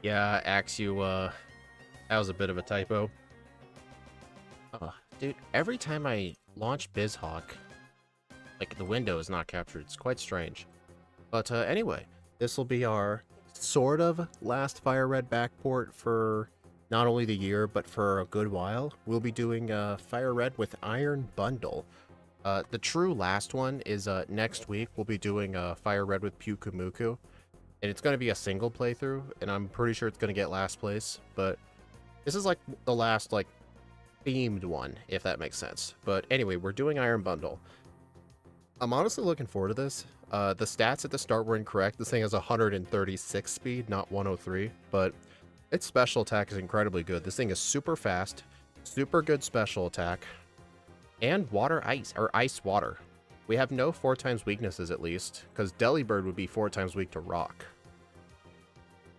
Yeah, Axew, that was a bit of a typo. Dude, every time I launch BizHawk, like, the window is not captured. It's quite strange. But, anyway, this will be our sort of last Firered backport for not only the year, but for a good while. We'll be doing, Firered with Iron Bundle. The true last one is, next week. We'll be doing, Firered with Pyukumuku. And it's going to be a single playthrough, and I'm pretty sure it's going to get last place, but this is like the last, like, themed one, if that makes sense. But anyway, we're doing Iron Bundle. I'm honestly looking forward to this. The stats at the start were incorrect. This thing has 136 speed, not 103, but its special attack is incredibly good. This thing is super fast, super good special attack, and water ice, or ice water. We have no 4 times weaknesses at least, because Delibird would be 4 times weak to rock.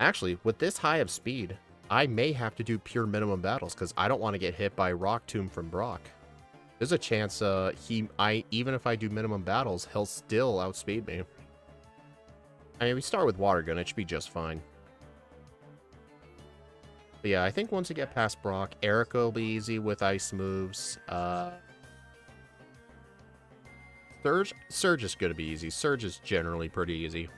Actually, with this high of speed, I may have to do pure minimum battles because I don't want to get hit by Rock Tomb from Brock. There's a chance even if I do minimum battles, he'll still outspeed me. I mean, we start with Water Gun, it should be just fine. But yeah, I think once we get past Brock, Erica will be easy with ice moves. Surge is going to be easy. Surge is generally pretty easy.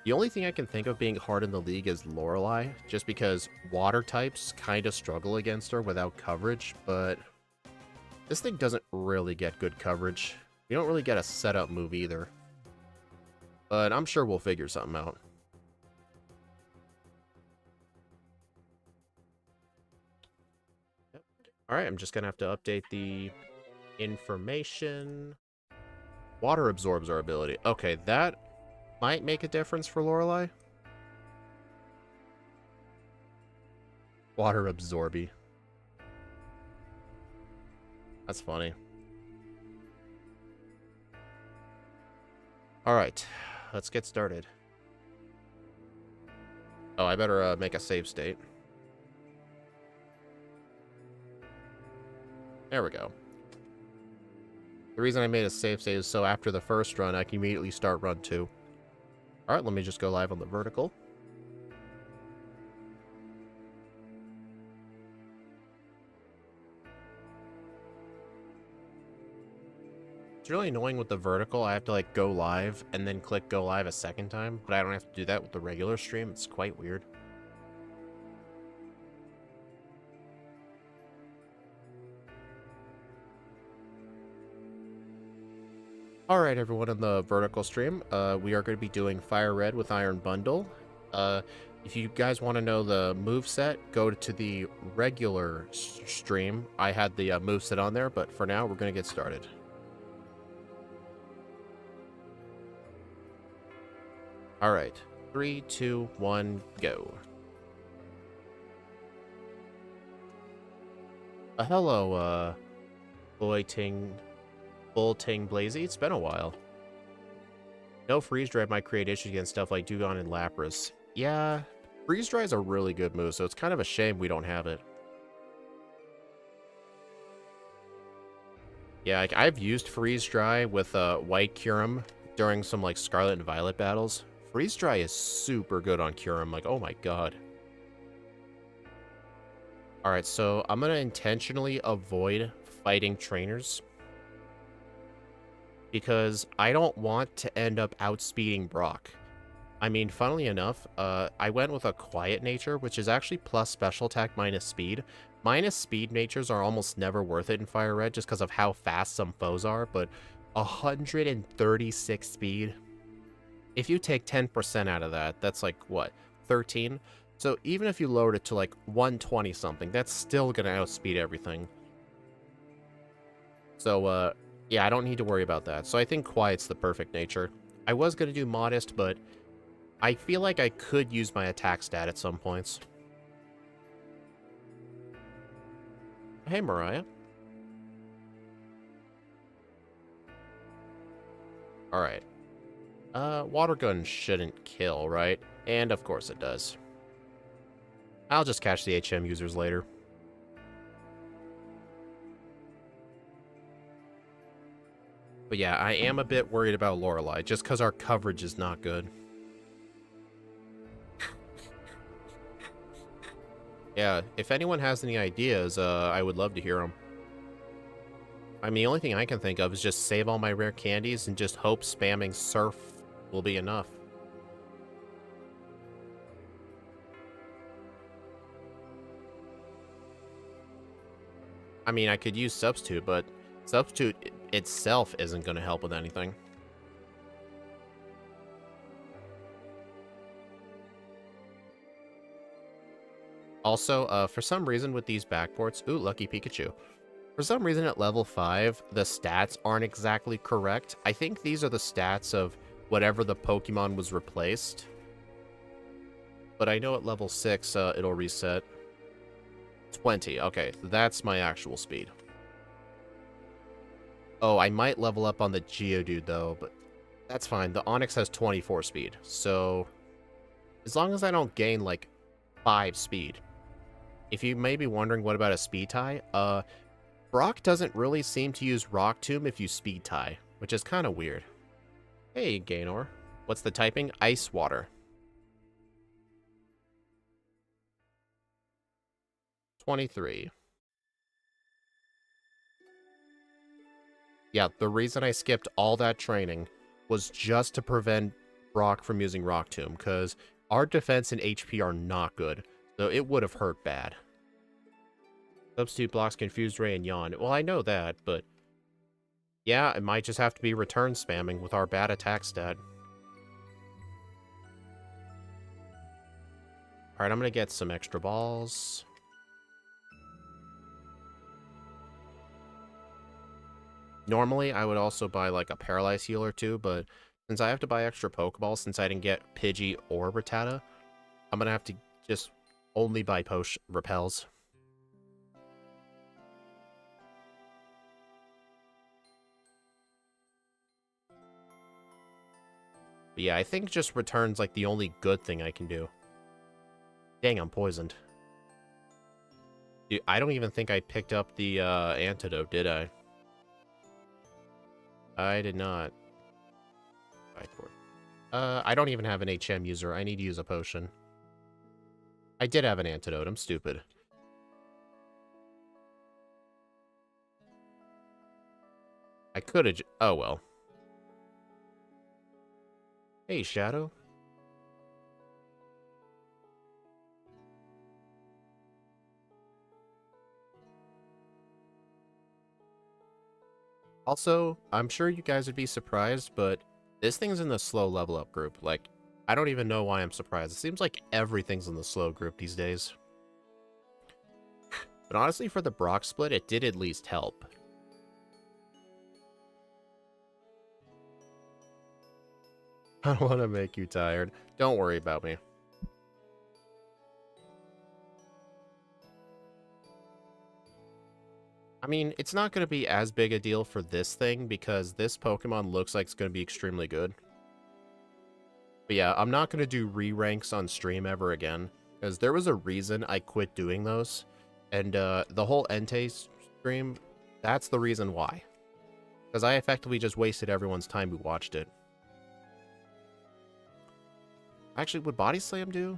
The only thing I can think of being hard in the league is Lorelei, just because water types kind of struggle against her without coverage, but this thing doesn't really get good coverage. You don't really get a setup move either. But I'm sure we'll figure something out. Yep. Alright, I'm just going to have to update the information. Water absorbs our ability. Okay, that might make a difference for Lorelei. Water absorby. That's funny. Alright, let's get started. Oh, I better make a save state. There we go. The reason I made a save state is so after the first run, I can immediately start run 2. Alright, let me just go live on the vertical. It's really annoying with the vertical. I have to, like, go live and then click go live a second time, but I don't have to do that with the regular stream. It's quite weird. Alright, everyone in the vertical stream, we are going to be doing Firered with Iron Bundle. If you guys want to know the moveset, go to the regular stream. I had the moveset on there, but for now, we're going to get started. Alright, 3, 2, 1, go. Hello, Bullting Blazy, it's been a while. No freeze dry might create issues against stuff like Dugong and Lapras. Yeah, freeze dry is a really good move, so it's kind of a shame we don't have it. Yeah, like, I've used freeze dry with White Kyurem during some like Scarlet and Violet battles. Freeze dry is super good on Kyurem, like, oh my god. Alright, so I'm gonna intentionally avoid fighting trainers, because I don't want to end up outspeeding Brock. I mean, funnily enough, I went with a Quiet Nature, which is actually plus special attack minus speed. Minus speed natures are almost never worth it in Fire Red just because of how fast some foes are, but 136 speed. If you take 10% out of that, that's like, what, 13? So even if you lowered it to like 120 something, that's still going to outspeed everything. So, yeah, I don't need to worry about that. So I think Quiet's the perfect nature. I was going to do Modest, but I feel like I could use my attack stat at some points. Hey, Mariah. Alright. Water Gun shouldn't kill, right? And of course it does. I'll just catch the HM users later. But yeah, I am a bit worried about Lorelei, just because our coverage is not good. Yeah, if anyone has any ideas, I would love to hear them. I mean, the only thing I can think of is just save all my rare candies and just hope spamming surf will be enough. I mean, I could use substitute, but substitute itself isn't going to help with anything. Also, for some reason with these backports, ooh, lucky Pikachu. For some reason at level 5, the stats aren't exactly correct. I think these are the stats of whatever the Pokemon was replaced. But I know at level 6, it'll reset. 20, okay, that's my actual speed. Oh, I might level up on the Geodude though, but that's fine. The Onix has 24 speed, so as long as I don't gain like 5 speed. If you may be wondering what about a speed tie, Brock doesn't really seem to use Rock Tomb if you speed tie, which is kind of weird. Hey, Gaynor. What's the typing? Ice Water. 23. Yeah, the reason I skipped all that training was just to prevent Brock from using Rock Tomb, because our defense and HP are not good, so it would have hurt bad. Substitute blocks Confused Ray and Yawn. Well, I know that, but yeah, it might just have to be return spamming with our bad attack stat. Alright, I'm gonna get some extra balls. Normally, I would also buy like a Paralyze Heal or two, but since I have to buy extra Pokeballs since I didn't get Pidgey or Rattata, I'm gonna have to just only buy Repels. But yeah, I think just return's like the only good thing I can do. Dang, I'm poisoned. Dude, I don't even think I picked up the antidote, did I? I did not. I don't even have an HM user. I need to use a potion. I did have an antidote. I'm stupid. I could have... Oh, well. Hey, Shadow. Also, I'm sure you guys would be surprised, but this thing's in the slow level up group. Like, I don't even know why I'm surprised. It seems like everything's in the slow group these days. But honestly, for the Brock split, it did at least help. I don't want to make you tired. Don't worry about me. I mean, it's not going to be as big a deal for this thing because this Pokemon looks like it's going to be extremely good. But yeah, I'm not going to do re-ranks on stream ever again because there was a reason I quit doing those. And the whole Entei stream, that's the reason why. Because I effectively just wasted everyone's time who watched it. Actually, would Body Slam do?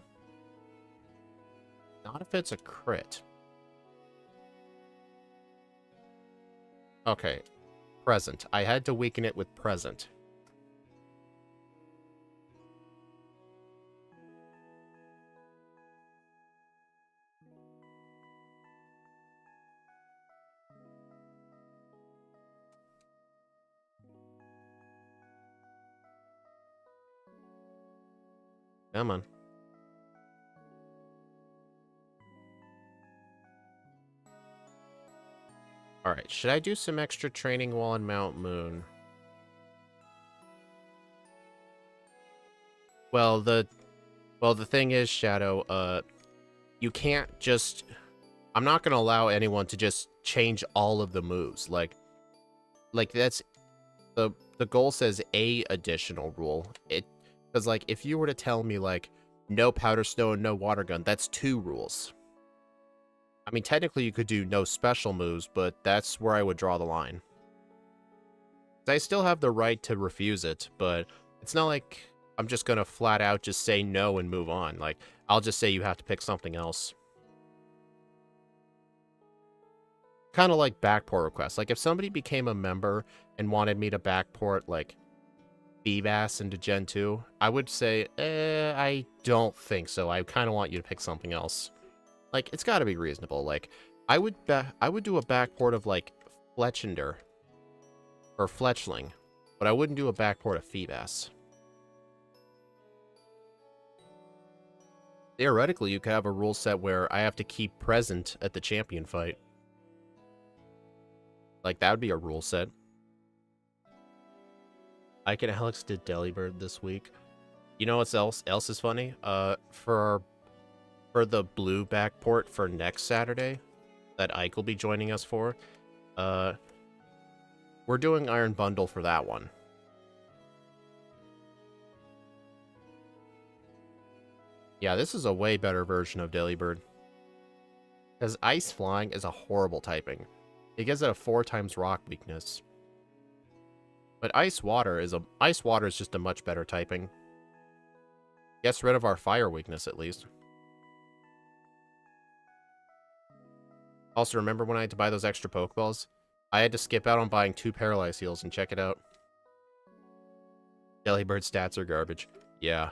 Not if it's a crit. Okay. Present. I had to weaken it with Present. Come on. Alright, should I do some extra training while on Mount Moon? Well, the thing is, Shadow, you can't just... I'm not going to allow anyone to just change all of the moves. Like that's... The goal says a additional rule. Because, like, if you were to tell me, like, no Powder Stone, no Water Gun, that's 2 rules. I mean, technically you could do no special moves, but that's where I would draw the line. I still have the right to refuse it, but it's not like I'm just gonna flat out just say no and move on. Like, I'll just say you have to pick something else. kind of like backport requests. Like, if somebody became a member and wanted me to backport, like, Feebas into Gen 2, I would say, I don't think so. I kind of want you to pick something else. Like, it's got to be reasonable. Like, I would do a backport of, like, Fletchinder or Fletchling, but I wouldn't do a backport of Feebas. Theoretically, you could have a rule set where I have to keep present at the champion fight. Like, that would be a rule set. Ike and Alex did Delibird this week. You know what else is funny? For the blue backport for next Saturday, that Ike will be joining us for, we're doing Iron Bundle for that one. Yeah, this is a way better version of Delibird. Because Ice Flying is a horrible typing. It gives it a 4x rock weakness. But Ice Water is just a much better typing. Gets rid of our fire weakness at least. Also, remember when I had to buy those extra pokeballs? I had to skip out on buying 2 Paralyze Heals and check it out. Delibird stats are garbage. Yeah.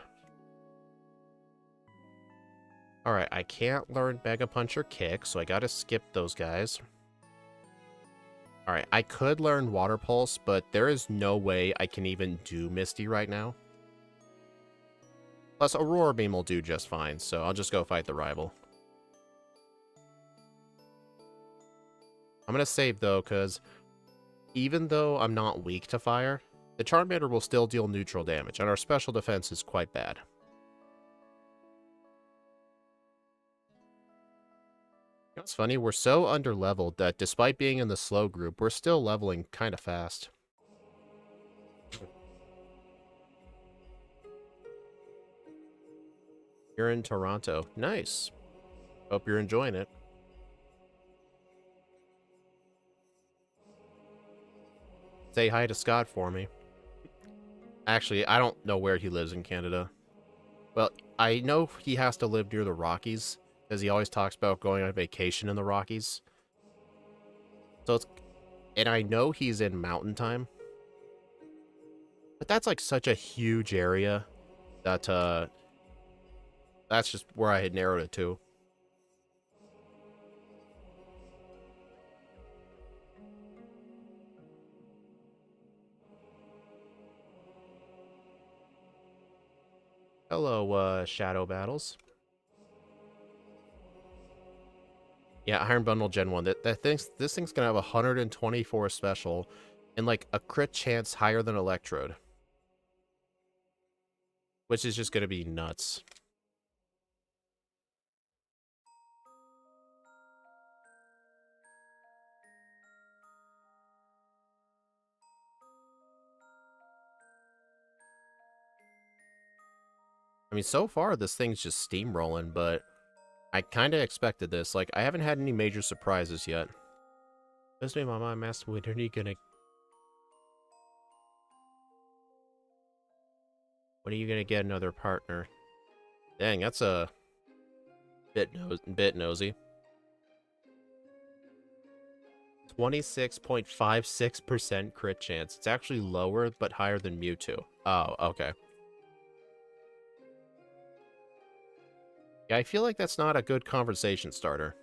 Alright, I can't learn Mega Punch or Kick, so I gotta skip those guys. Alright, I could learn Water Pulse, but there is no way I can even do Misty right now. Plus, Aurora Beam will do just fine, so I'll just go fight the rival. I'm gonna save, though, because even though I'm not weak to fire, the Charmander will still deal neutral damage, and our special defense is quite bad. You know what's funny? We're so underleveled that despite being in the slow group, we're still leveling kind of fast. You're in Toronto. Nice. Hope you're enjoying it. Say hi to Scott for me. Actually, I don't know where he lives in Canada. Well, I know he has to live near the Rockies, because he always talks about going on vacation in the Rockies. So it's... And I know he's in Mountain Time. But that's like such a huge area that, that's just where I had narrowed it to. Hello, Shadow Battles. Yeah, Iron Bundle Gen 1. This thing's gonna have 124 special and like a crit chance higher than Electrode. Which is just gonna be nuts. I mean, so far this thing's just steamrolling, but I kind of expected this. Like, I haven't had any major surprises yet. This made my mind ask, when are you gonna... When are you gonna get another partner? Dang, that's a bit nosy. 26.56% crit chance. It's actually lower, but higher than Mewtwo. Oh, okay. Yeah, I feel like that's not a good conversation starter.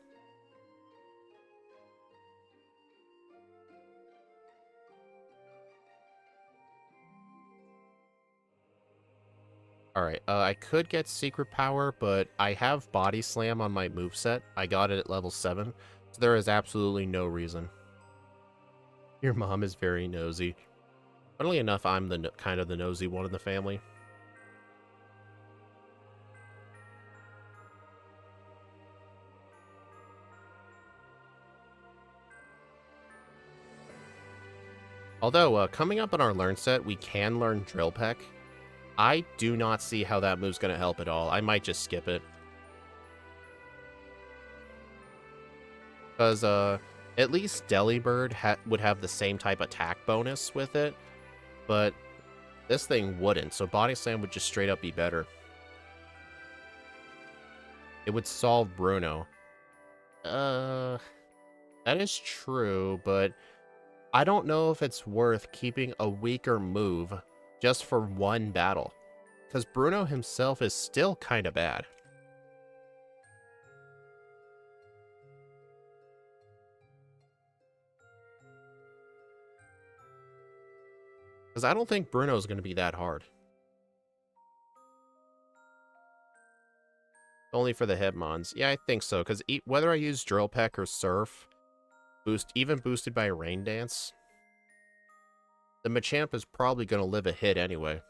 Alright, I could get Secret Power, but I have Body Slam on my moveset. I got it at level 7, so there is absolutely no reason. Your mom is very nosy. Funnily enough, I'm the kind of the nosy one in the family. Although, coming up on our Learn set, we can learn Drill Peck. I do not see how that move's going to help at all. I might just skip it. Because, at least Delibird would have the same type attack bonus with it, but this thing wouldn't, so Body Slam would just straight up be better. It would solve Bruno. That is true, but I don't know if it's worth keeping a weaker move just for one battle. Because Bruno himself is still kind of bad. Because I don't think Bruno's going to be that hard. Only for the Hitmons. Yeah, I think so. Because whether I use Drill Peck or Surf, even boosted by Rain Dance, the Machamp is probably going to live a hit anyway.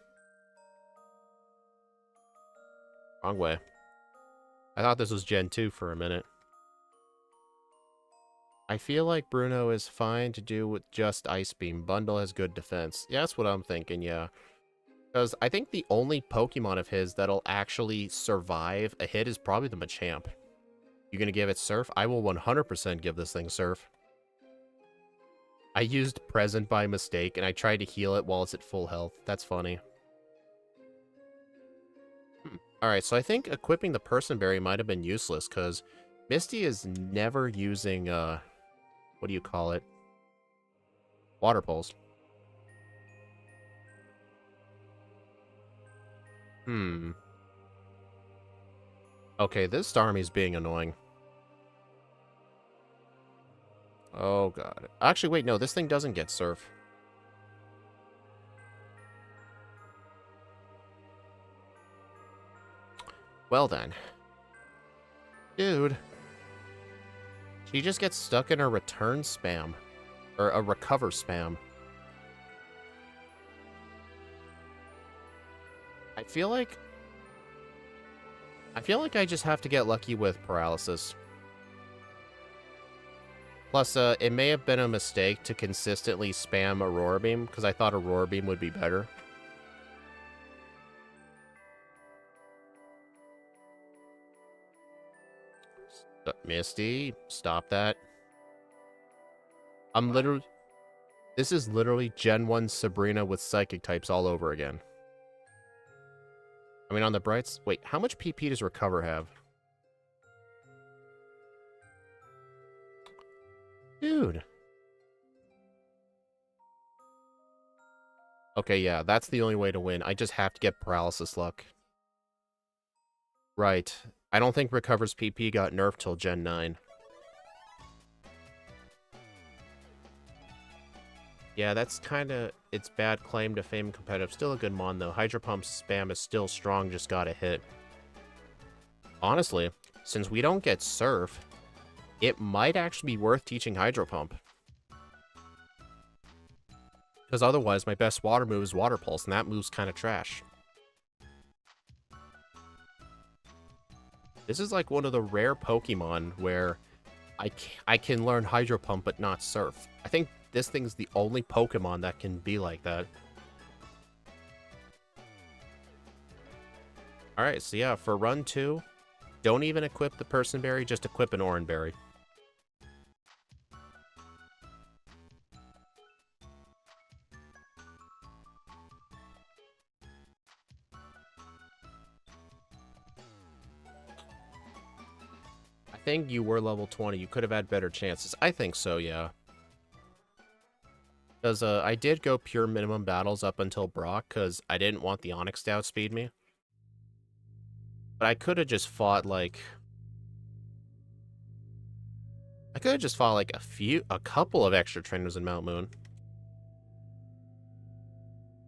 Wrong way. I thought this was Gen 2 for a minute. I feel like Bruno is fine to do with just Ice Beam. Bundle has good defense. Yeah, that's what I'm thinking, yeah. Because I think the only Pokemon of his that'll actually survive a hit is probably the Machamp. You gonna give it Surf? I will 100% give this thing Surf. I used Present by mistake, and I tried to heal it while it's at full health. That's funny. Alright, so I think equipping the Person Berry might have been useless, because Misty is never using, what do you call it? Water Pulse. Okay, this Starmie's being annoying. Oh, God. Actually, wait, no, this thing doesn't get Surf. Well, then. Dude. She just gets stuck in a return spam. Or a recover spam. I feel like I just have to get lucky with paralysis. Plus, it may have been a mistake to consistently spam Aurora Beam, because I thought Aurora Beam would be better. Misty, stop that. This is literally Gen 1 Sabrina with Psychic types all over again. I mean, on the brights... Wait, how much PP does Recover have? Dude. Okay, yeah, that's the only way to win. I just have to get Paralysis luck. Right. I don't think Recover's PP got nerfed till Gen 9. Yeah, that's kind of its bad claim to fame competitive. Still a good mon, though. Hydro Pump spam is still strong, just got a hit. Honestly, since we don't get Surf, it might actually be worth teaching Hydro Pump. Because otherwise, my best water move is Water Pulse, and that move's kind of trash. This is like one of the rare Pokemon where I can learn Hydro Pump but not Surf. I think this thing's the only Pokemon that can be like that. Alright, so yeah, for run 2, don't even equip the Person Berry, just equip an Oran Berry. I think you were level 20. You could have had better chances. I think so, yeah. Because I did go pure minimum battles up until Brock, because I didn't want the Onyx to outspeed me. But I could have just fought, like... I could have just fought, like, a couple of extra trainers in Mount Moon.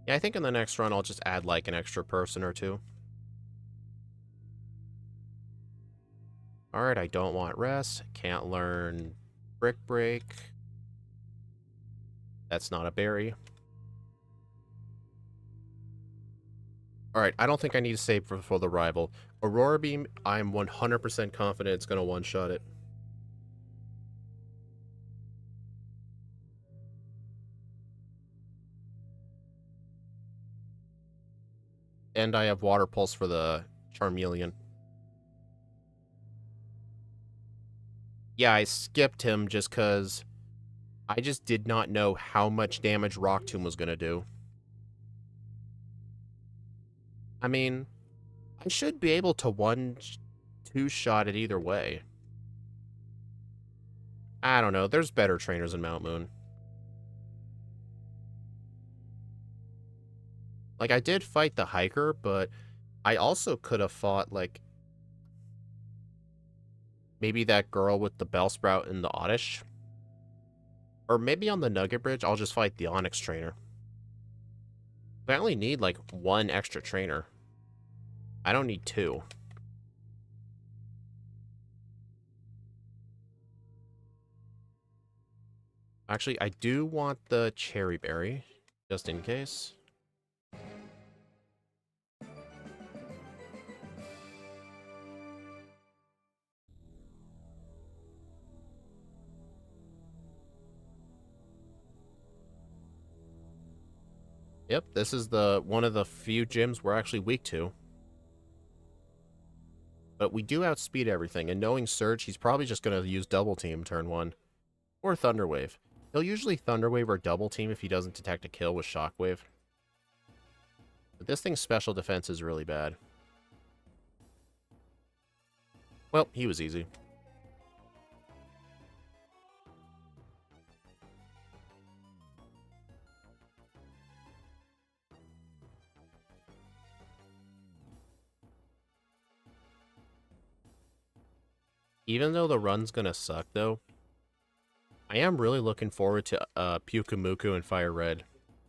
Yeah, I think in the next run I'll just add, like, an extra person or two. Alright, I don't want Rest. Can't learn Brick Break. That's not a berry. Alright, I don't think I need to save for the rival. Aurora Beam, I'm 100% confident it's going to one-shot it. And I have Water Pulse for the Charmeleon. Yeah, I skipped him just because I just did not know how much damage Rock Tomb was going to do. I mean, I should be able to 1-2 shot it either way. I don't know. There's better trainers in Mount Moon. Like, I did fight the hiker, but I also could have fought, like, maybe that girl with the Bellsprout in the Oddish. Or maybe on the Nugget Bridge, I'll just fight the Onyx trainer. I only need, like, one extra trainer. I don't need two. Actually, I do want the Cherry Berry, just in case. Yep, this is the one of the few gyms we're actually weak to. But we do outspeed everything, and knowing Surge, he's probably just going to use Double Team turn 1. Or Thunderwave. He'll usually Thunderwave or Double Team if he doesn't detect a kill with Shockwave. But this thing's special defense is really bad. Well, he was easy. Even though the run's gonna suck, though, I am really looking forward to Pyukumuku and Firered.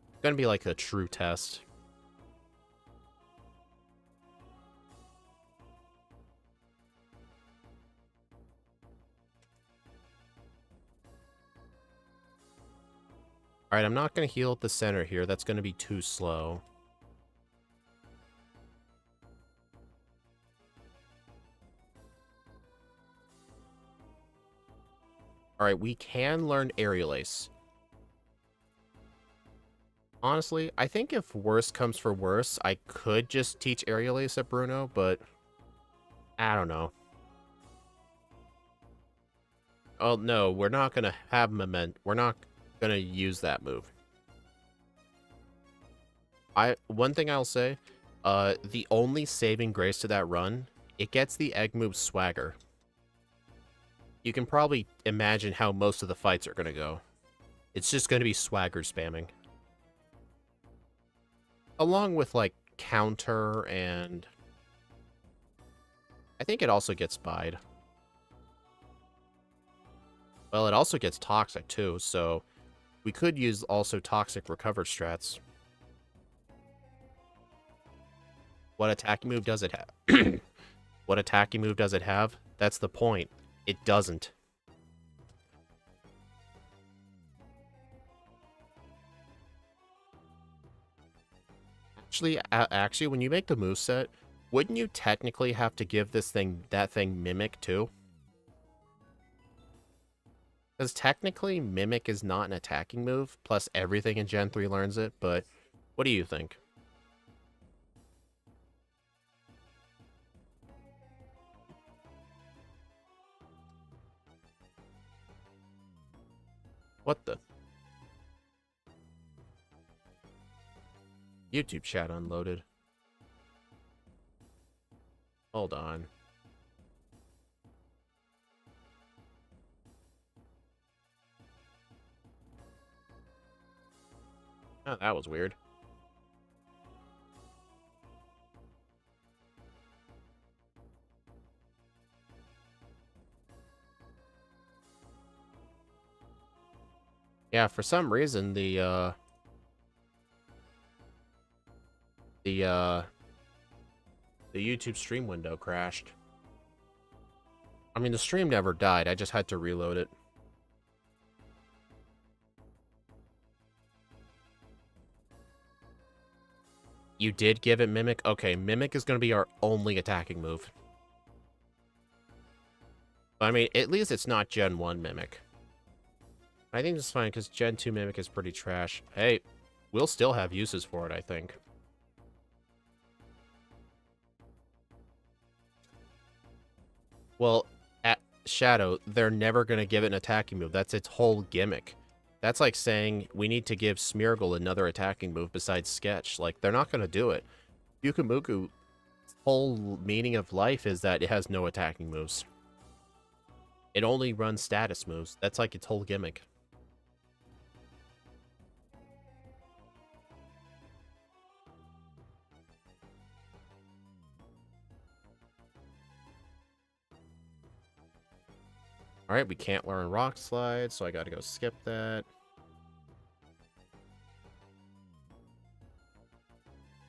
It's gonna be like a true test. Alright, I'm not gonna heal at the center here. That's gonna be too slow. Alright, we can learn Aerial Ace. Honestly, I think if worse comes for worse, I could just teach Aerial Ace at Bruno, but I don't know. Oh, no, we're not gonna have We're not gonna use that move. One thing I'll say, the only saving grace to that run, it gets the egg move Swagger. You can probably imagine how most of the fights are gonna go. It's just gonna be Swagger spamming. Along with, like, counter and... I think it also gets spied. Well, it also gets toxic, too, so... we could use also toxic recover strats. What attacking move does it have? What attacking move does it have? That's the point. It doesn't. Actually, when you make the moveset, wouldn't you technically have to give that thing Mimic too? Because technically, Mimic is not an attacking move, plus everything in Gen 3 learns it, but what do you think? What the? YouTube chat unloaded. Hold on. Oh, that was weird. Yeah, for some reason, the YouTube stream window crashed. I mean, the stream never died. I just had to reload it. You did give it Mimic? Okay, Mimic is going to be our only attacking move. I mean, at least it's not Gen 1 Mimic. I think it's fine, because Gen 2 Mimic is pretty trash. Hey, we'll still have uses for it, I think. Well, at Shadow, they're never going to give it an attacking move. That's its whole gimmick. That's like saying we need to give Smeargle another attacking move besides Sketch. Like, they're not going to do it. Pyukumuku's whole meaning of life is that it has no attacking moves. It only runs status moves. That's like its whole gimmick. Alright, we can't learn Rock Slide, so I gotta go skip that.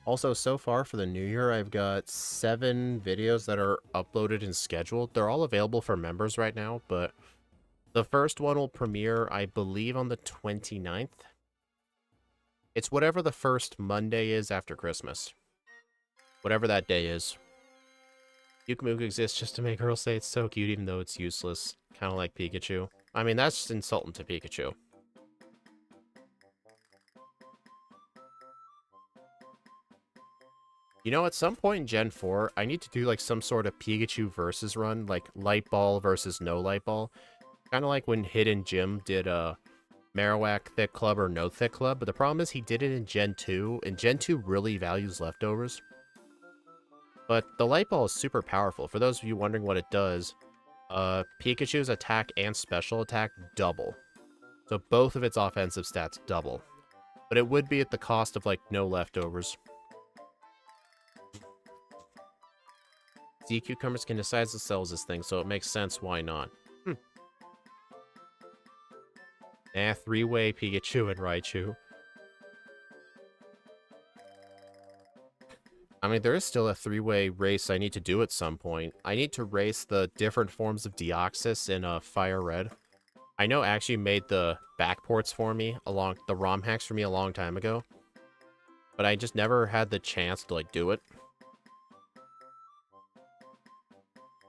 Also, so far for the new year, I've got 7 videos that are uploaded and scheduled. They're all available for members right now, but the first one will premiere, I believe, on the 29th. It's whatever the first Monday is after Christmas. Whatever that day is. Yukamuka exists just to make girls say it's so cute, even though it's useless. Kind of like Pikachu. I mean, that's just insulting to Pikachu. You know, at some point in Gen 4, I need to do, like, some sort of Pikachu versus run, like, Light Ball versus no Light Ball. Kind of like when Hidden Jim did, Marowak Thick Club or no Thick Club, but the problem is he did it in Gen 2, and Gen 2 really values leftovers. But the Light Ball is super powerful. For those of you wondering what it does, Pikachu's attack and special attack double. So both of its offensive stats double. But it would be at the cost of, like, no leftovers. Sea cucumbers can decide themselves this thing, so it makes sense why not. Three-way Pikachu and Raichu. I mean, there is still a 3-way race I need to do at some point. I need to race the different forms of Deoxys in Firered. I know actually made the backports for me, the ROM hacks for me a long time ago. But I just never had the chance to, like, do it.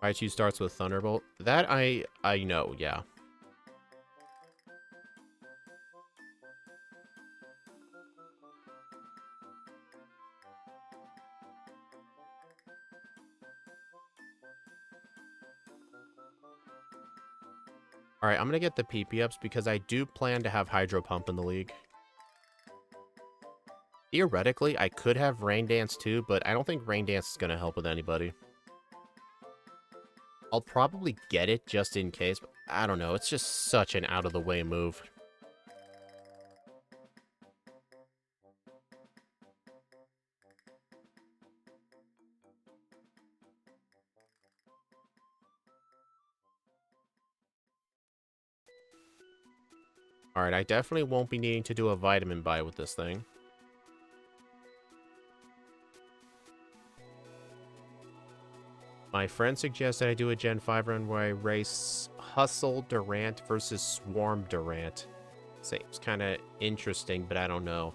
Raichu starts with Thunderbolt. That I know, yeah. Alright, I'm gonna get the PP ups because I do plan to have Hydro Pump in the league. Theoretically, I could have Rain Dance too, but I don't think Rain Dance is gonna help with anybody. I'll probably get it just in case, but I don't know. It's just such an out-of-the-way move. Alright, I definitely won't be needing to do a vitamin buy with this thing. My friend suggested I do a Gen 5 run where I race Hustle Durant versus Swarm Durant. Seems kind of interesting, but I don't know.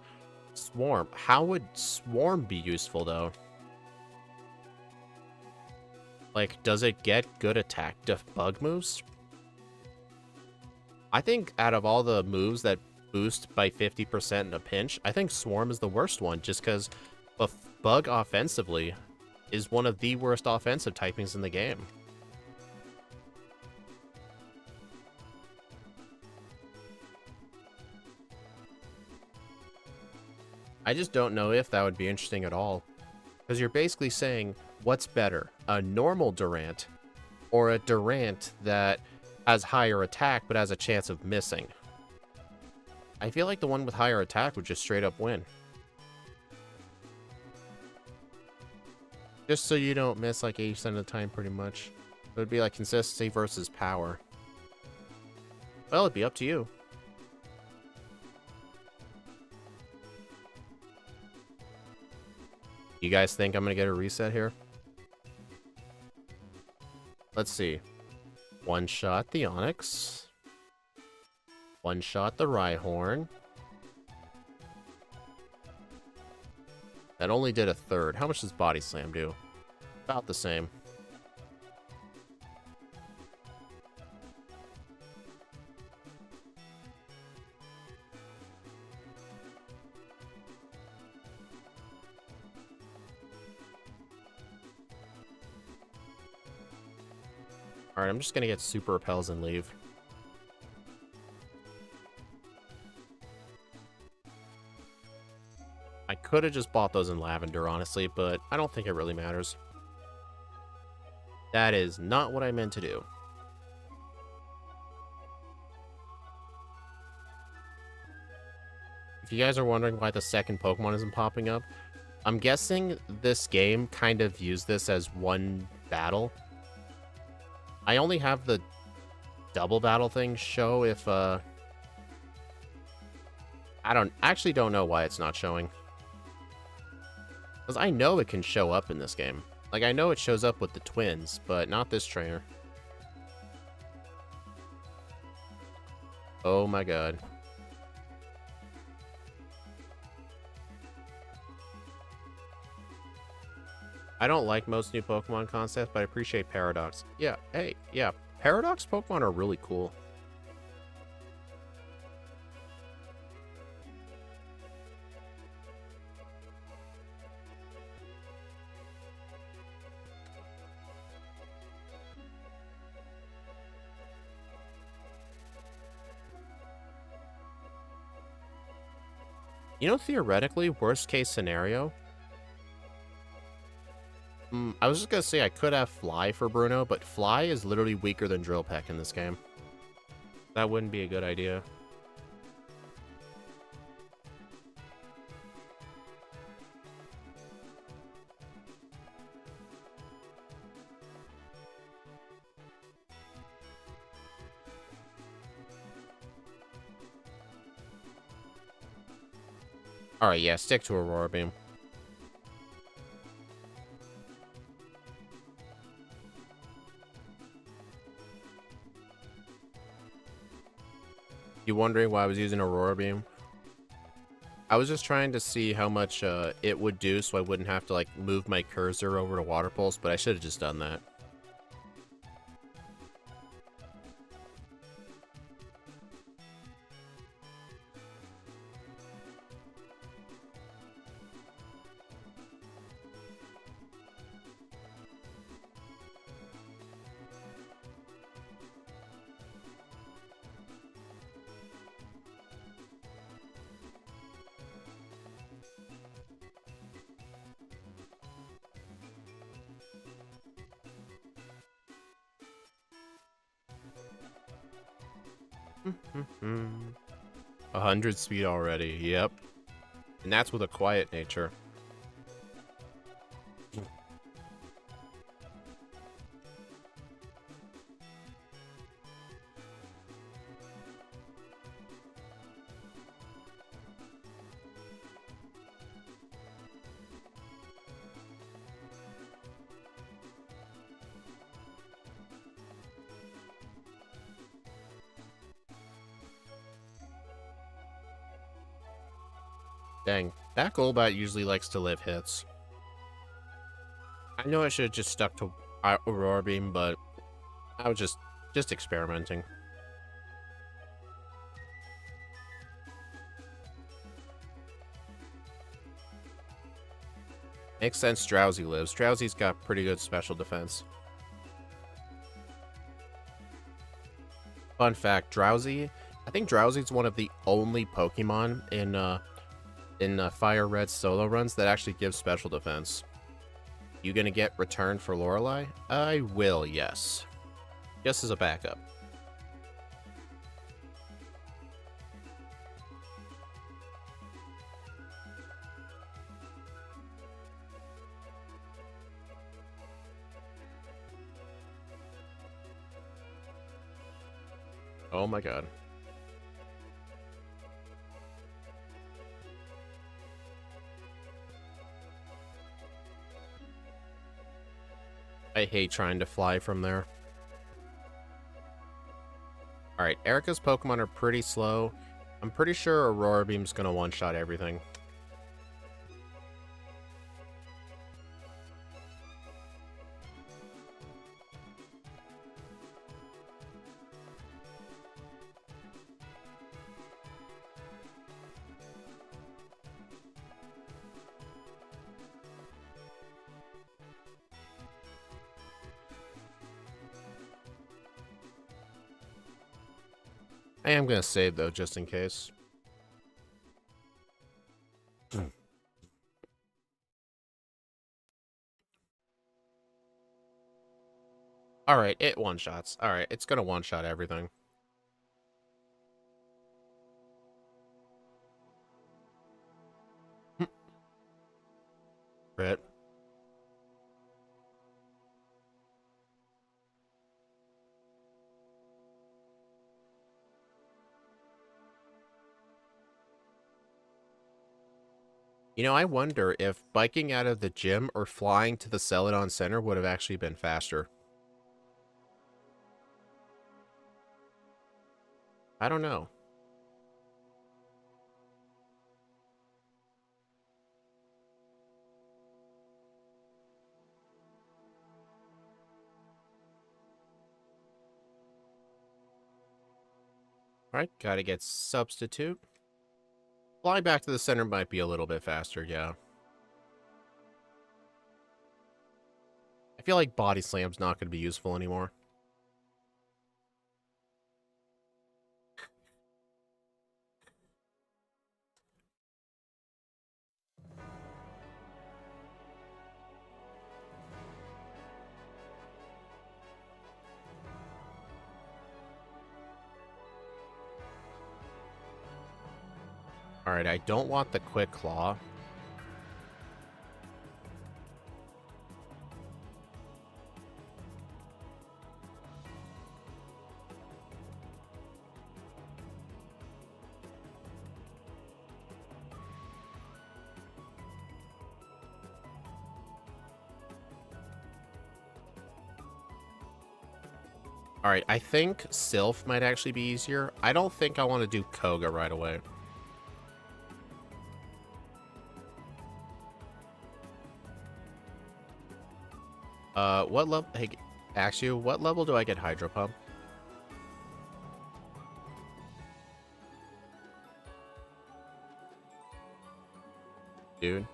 Swarm. How would Swarm be useful, though? Like, does it get good attack bug moves? I think out of all the moves that boost by 50% in a pinch, I think Swarm is the worst one, just because Bug offensively is one of the worst offensive typings in the game. I just don't know if that would be interesting at all. Because you're basically saying, what's better, a normal Durant or a Durant that has higher attack but has a chance of missing? I feel like the one with higher attack would just straight up win. Just so you don't miss like 80% of the time pretty much. It would be like consistency versus power. Well, it'd be up to you. You guys think I'm gonna get a reset here? Let's see. One shot the Onyx. One shot the Rhyhorn. That only did a third. How much does Body Slam do? About the same. Alright, I'm just gonna get Super Repels and leave. I could have just bought those in Lavender, honestly, but I don't think it really matters. That is not what I meant to do. If you guys are wondering why the second Pokemon isn't popping up, I'm guessing this game kind of views this as one battle. I only have the double battle thing show if, actually don't know why it's not showing. Because I know it can show up in this game. Like, I know it shows up with the twins, but not this trainer. Oh my god. I don't like most new Pokemon concepts, but I appreciate Paradox. Yeah, hey, yeah. Paradox Pokemon are really cool. You know, theoretically, worst case scenario, I was just gonna say I could have Fly for Bruno, but Fly is literally weaker than Drill Peck in this game. That wouldn't be a good idea. Alright, yeah, stick to Aurora Beam. You wondering why I was using Aurora Beam? I was just trying to see how much it would do so I wouldn't have to, like, move my cursor over to Water Pulse, but I should have just done that. Mm-hmm. 100 speed already, yep. And that's with a quiet nature. Dang, that Golbat usually likes to live hits. I know I should have just stuck to Aurora Beam, but I was just experimenting. Makes sense Drowsy lives. Drowsy's got pretty good special defense. Fun fact, Drowsy, I think Drowsy's one of the only Pokemon in Fire-Red solo runs that actually gives special defense. You gonna get Return for Lorelei? I will, yes. Just as a backup. Oh my god. I hate trying to fly from there. Alright, Erica's Pokemon are pretty slow. I'm pretty sure Aurora Beam's gonna one-shot everything. I am gonna save, though, just in case. Alright, it one-shots. Alright, it's gonna one-shot everything. You know, I wonder if biking out of the gym or flying to the Celadon Center would have actually been faster. I don't know. Alright, gotta get substitute. Flying back to the center might be a little bit faster, yeah. I feel like body slam's not going to be useful anymore. Alright, I don't want the quick claw. Alright, I think Sylph might actually be easier. I don't think I want to do Koga right away. What level? Hey, ask you, what level do I get Hydro Pump? Dude.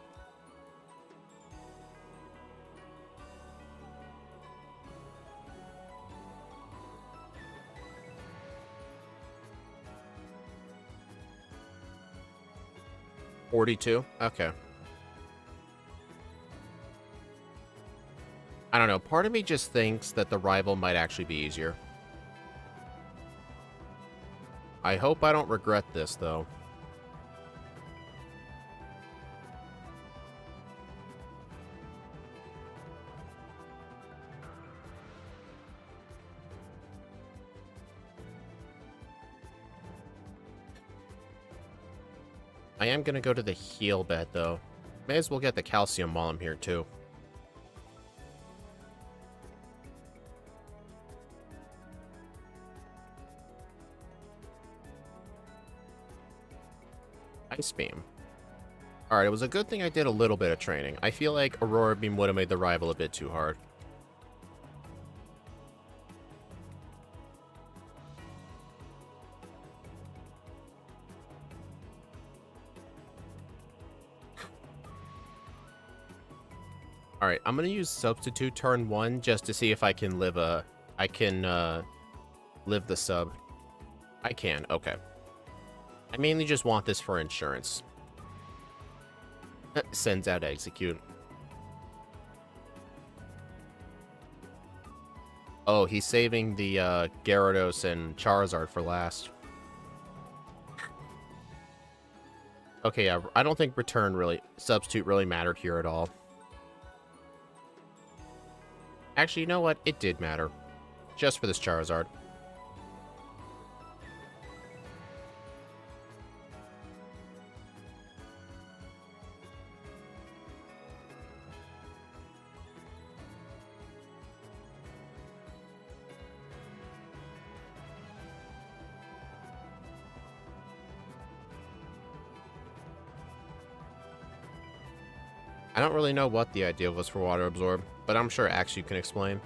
$42? Okay. I don't know. Part of me just thinks that the rival might actually be easier. I hope I don't regret this, though. I am going to go to the heal bed, though. May as well get the calcium while I'm here, too. Ice Beam. Alright, it was a good thing I did a little bit of training. I feel like Aurora Beam would have made the rival a bit too hard. Alright, I'm gonna use Substitute turn 1 just to see if I can live live the sub. I can, okay. I mainly just want this for insurance. Sends out Execute. Oh, he's saving the Gyarados and Charizard for last. Okay, yeah, I don't think Substitute really mattered here at all. Actually, you know what? It did matter. Just for this Charizard. I don't really know what the idea was for Water Absorb, but I'm sure Axe you can explain.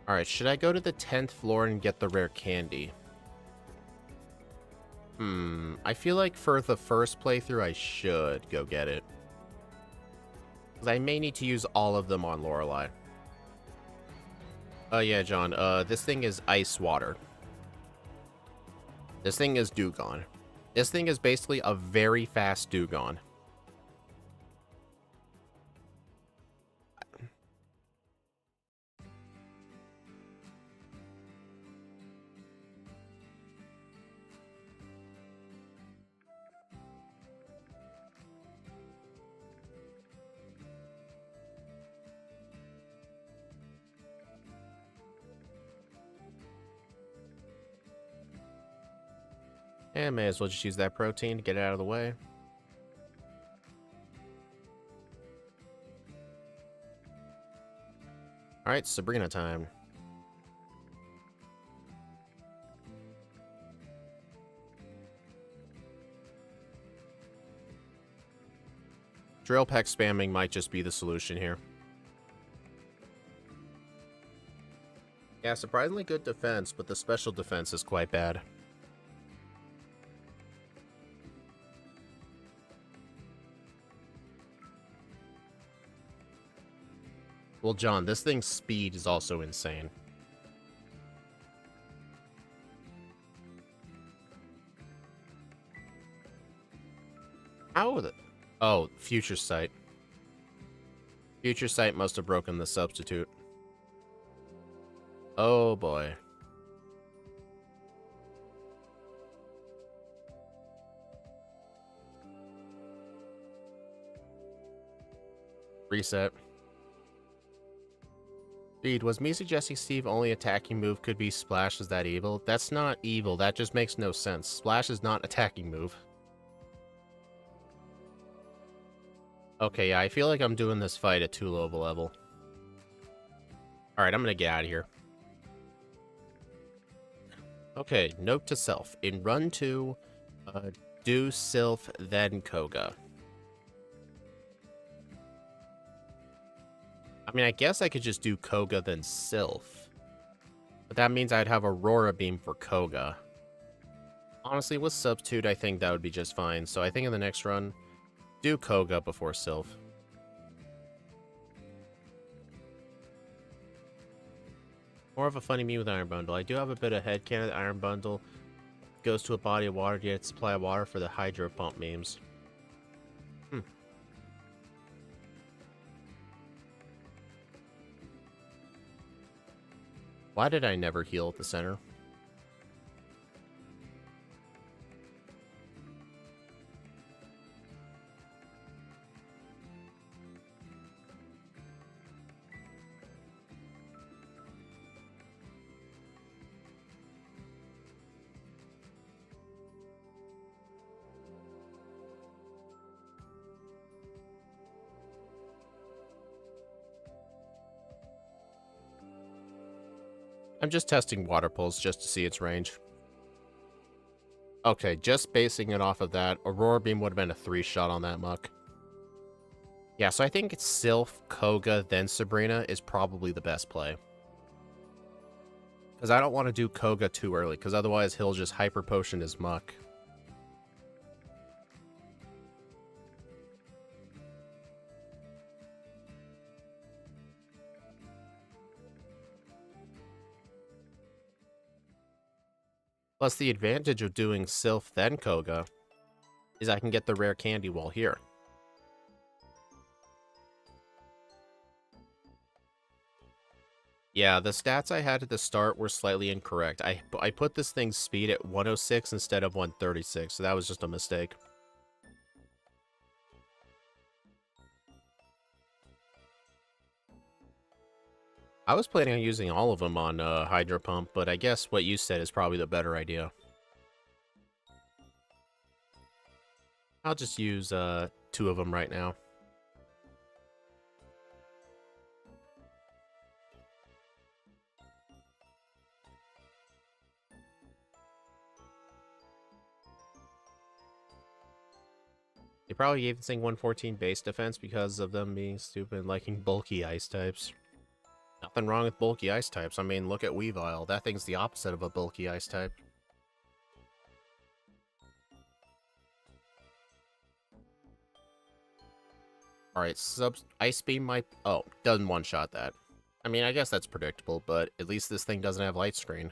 Alright, should I go to the 10th floor and get the rare candy? I feel like for the first playthrough I should go get it. Because I may need to use all of them on Lorelei. Yeah, John, this thing is ice water. This thing is Dewgong. This thing is basically a very fast Dewgong. And may as well just use that protein to get it out of the way. Alright, Sabrina time. Drill peck spamming might just be the solution here. Yeah, surprisingly good defense, but the special defense is quite bad. Well, John, this thing's speed is also insane. How would it? Oh, Future Sight. Future Sight must have broken the substitute. Oh boy. Reset. Reed, was me suggesting Steve only attacking move could be Splash? Is that evil? That's not evil. That just makes no sense. Splash is not attacking move. Okay, yeah, I feel like I'm doing this fight at too low of a level. Alright, I'm gonna get out of here. Okay, note to self. In run 2, do Sylph, then Koga. I mean, I guess I could just do Koga, then Sylph. But that means I'd have Aurora Beam for Koga. Honestly, with Substitute, I think that would be just fine. So I think in the next run, do Koga before Sylph. More of a funny me with Iron Bundle. I do have a bit of headcanon that Iron Bundle goes to a body of water to get a supply of water for the Hydro Pump memes. Why did I never heal at the center? I'm just testing water pulse just to see its range. Okay, just basing it off of that, Aurora Beam would have been a 3-shot on that muck. Yeah, so I think it's Sylph, Koga, then Sabrina is probably the best play. Because I don't want to do Koga too early, because otherwise he'll just Hyper Potion his muck. Plus, the advantage of doing Sylph then Koga is I can get the rare candy while here. Yeah, the stats I had at the start were slightly incorrect. I put this thing's speed at 106 instead of 136, so that was just a mistake. I was planning on using all of them on Hydro Pump, but I guess what you said is probably the better idea. I'll just use 2 of them right now. They probably gave this thing 114 base defense because of them being stupid and liking bulky ice types. Nothing wrong with bulky ice types. I mean, look at Weavile. That thing's the opposite of a bulky ice type. Alright, Ice Beam might... Oh, doesn't one-shot that. I mean, I guess that's predictable, but at least this thing doesn't have Light Screen.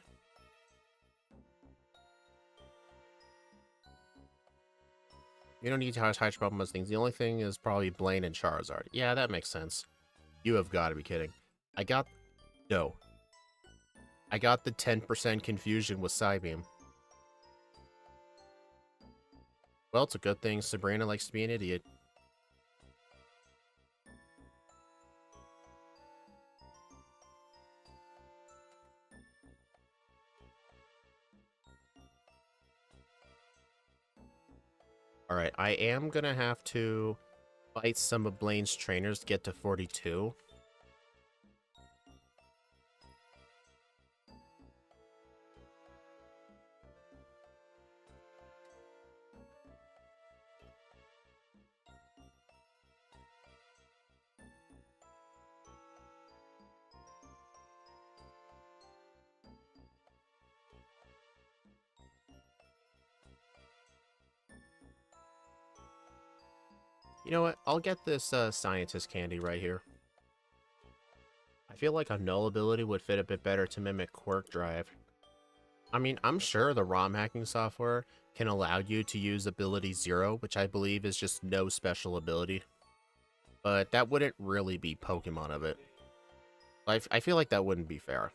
You don't need to Hydro Pump most things. The only thing is probably Blaine and Charizard. Yeah, that makes sense. You have got to be kidding. No. I got the 10% confusion with Psybeam. Well, it's a good thing Sabrina likes to be an idiot. Alright, I am gonna have to fight some of Blaine's trainers to get to 42. You know what? I'll get this scientist candy right here. I feel like a null ability would fit a bit better to mimic Quirk Drive. I mean, I'm sure the ROM hacking software can allow you to use ability 0, which I believe is just no special ability. But that wouldn't really be Pokemon of it. I feel like that wouldn't be fair.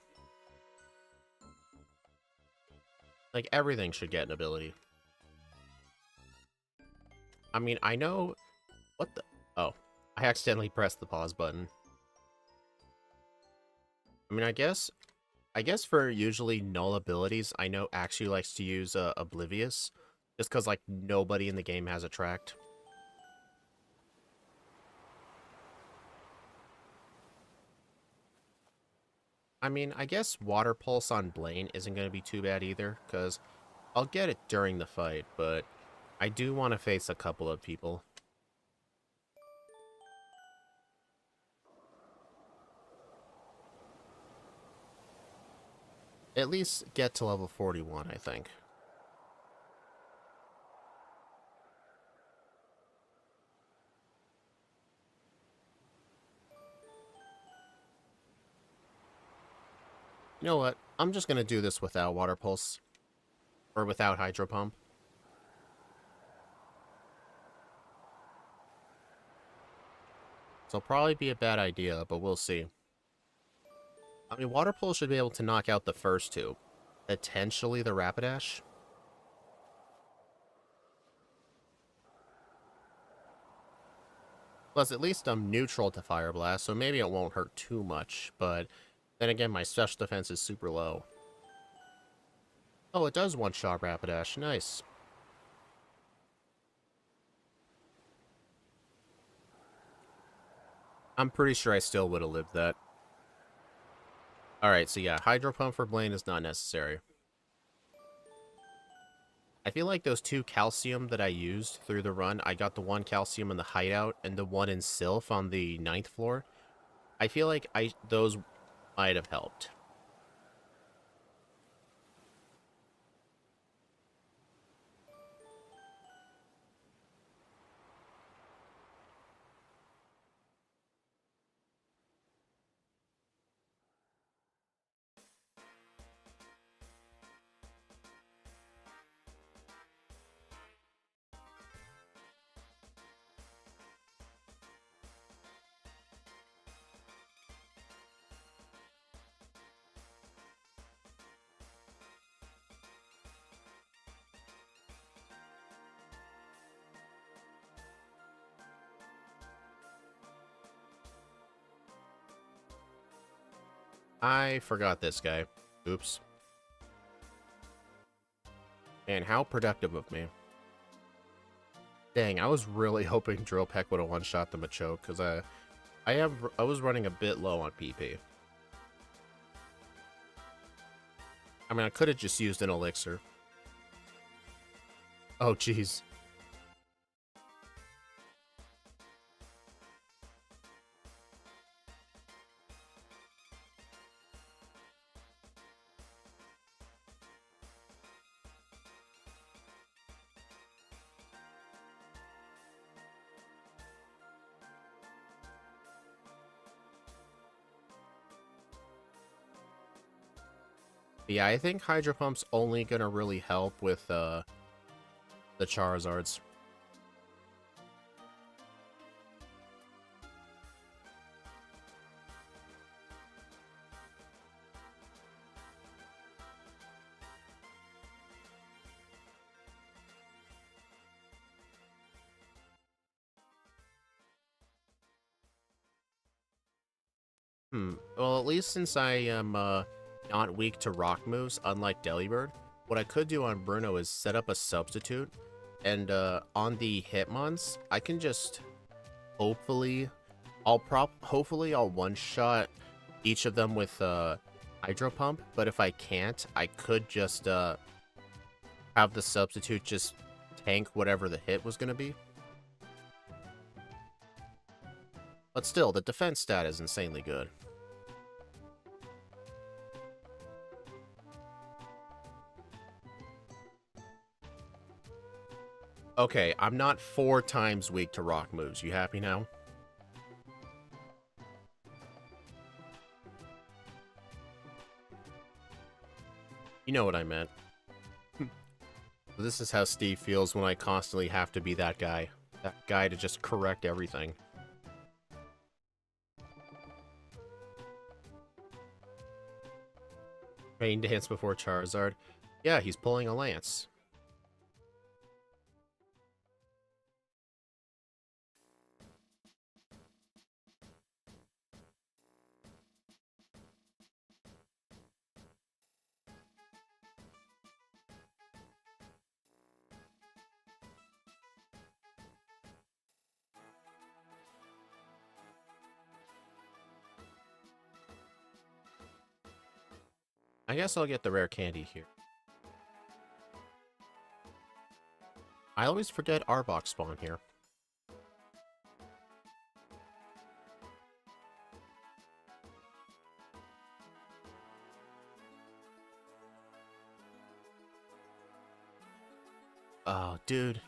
Like, everything should get an ability. I mean, I know... What the... Oh. I accidentally pressed the pause button. I mean, I guess for usually null abilities, I know actually likes to use Oblivious. Just because, like, nobody in the game has it tracked. I mean, I guess Water Pulse on Blaine isn't going to be too bad either, because I'll get it during the fight, but I do want to face a couple of people. At least get to level 41, I think. You know what? I'm just going to do this without Water Pulse. Or without Hydro Pump. So it'll probably be a bad idea, but we'll see. I mean, Water Pulse should be able to knock out the first two. Potentially the Rapidash. Plus, at least I'm neutral to Fire Blast, so maybe it won't hurt too much, but then again, my special defense is super low. Oh, it does one-shot Rapidash. Nice. I'm pretty sure I still would have lived that. Alright, so yeah, Hydro Pump for Blaine is not necessary. I feel like those 2 calcium that I used through the run, I got the 1 calcium in the hideout and the 1 in Sylph on the 9th floor. I feel like those might have helped. I forgot this guy. Oops. And how productive of me. Dang, I was really hoping Drill Peck would have one-shot the Machoke, because I was running a bit low on PP. I mean, I could have just used an Elixir. Oh, jeez. Yeah, I think Hydro Pump's only gonna really help with the Charizards. Well, at least since I am not weak to rock moves, unlike Delibird, what I could do on Bruno is set up a substitute And on the Hitmons, I can just hopefully hopefully I'll one-shot each of them with Hydro Pump, but if I can't, I could just have the substitute just tank whatever the hit was gonna be. But still, the defense stat is insanely good. Okay, I'm not 4 times weak to rock moves. You happy now? You know what I meant. This is how Steve feels when I constantly have to be that guy. That guy to just correct everything. Rain Dance before Charizard. Yeah, he's pulling a Lance. I guess I'll get the rare candy here. I always forget Arbok spawn here. Oh, dude.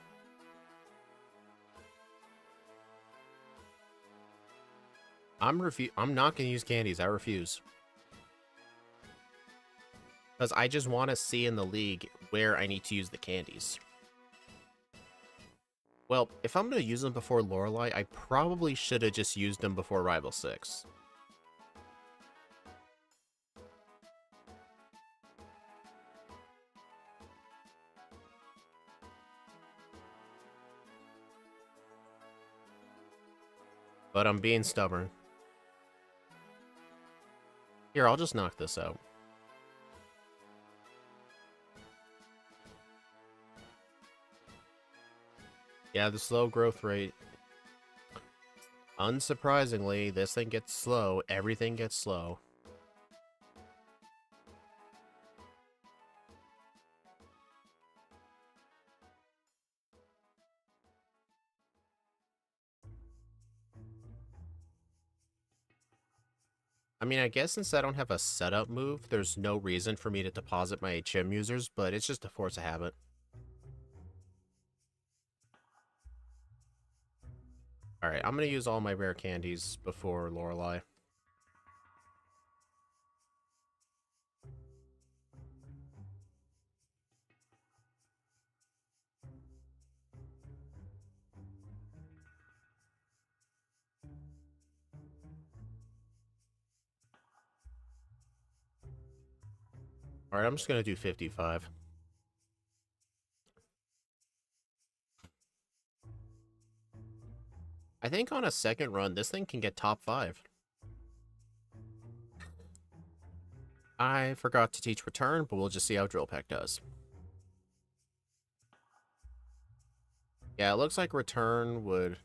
I'm not gonna use candies. I refuse. Because I just want to see in the league where I need to use the candies. Well, if I'm going to use them before Lorelei, I probably should have just used them before Rival 6. But I'm being stubborn. Here, I'll just knock this out. Yeah, the slow growth rate. Unsurprisingly, this thing gets slow. Everything gets slow. I mean, I guess since I don't have a setup move, there's no reason for me to deposit my HM users, but it's just a force of habit. Alright, I'm going to use all my rare candies before Lorelei. Alright, I'm just going to do 55. I think on a second run, this thing can get top 5. I forgot to teach return, but we'll just see how Drill Peck does. Yeah, it looks like return would...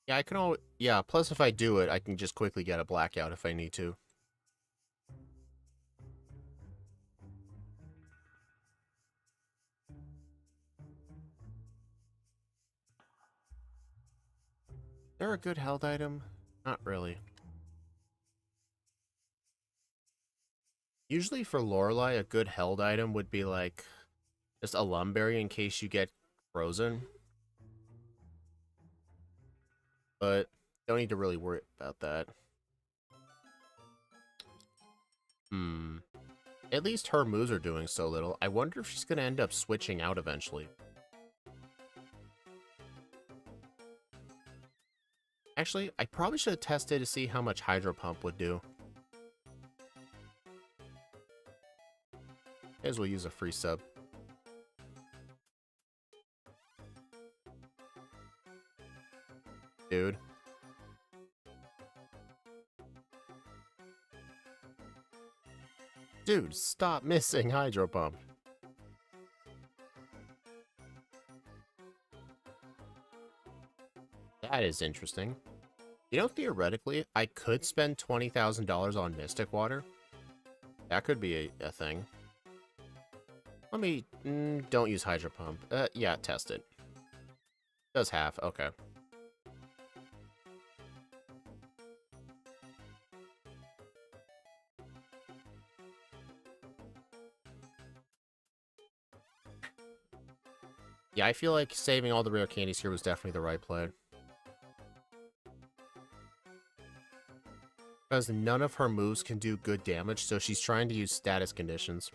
Yeah, I can all... Yeah, plus if I do it, I can just quickly get a blackout if I need to. They're a good held item? Not really. Usually for Lorelei, a good held item would be like just a Lumberry in case you get frozen. But don't need to really worry about that. At least her moves are doing so little. I wonder if she's going to end up switching out eventually. Actually, I probably should have tested to see how much Hydro Pump would do. May as well use a free sub. Dude. Dude, stop missing Hydro Pump. That is interesting. You know, theoretically, I could spend $20,000 on Mystic Water. That could be a thing. Let me... don't use Hydro Pump. Yeah, test it. Does half, okay. Yeah, I feel like saving all the rare candies here was definitely the right play. Because none of her moves can do good damage, so she's trying to use status conditions.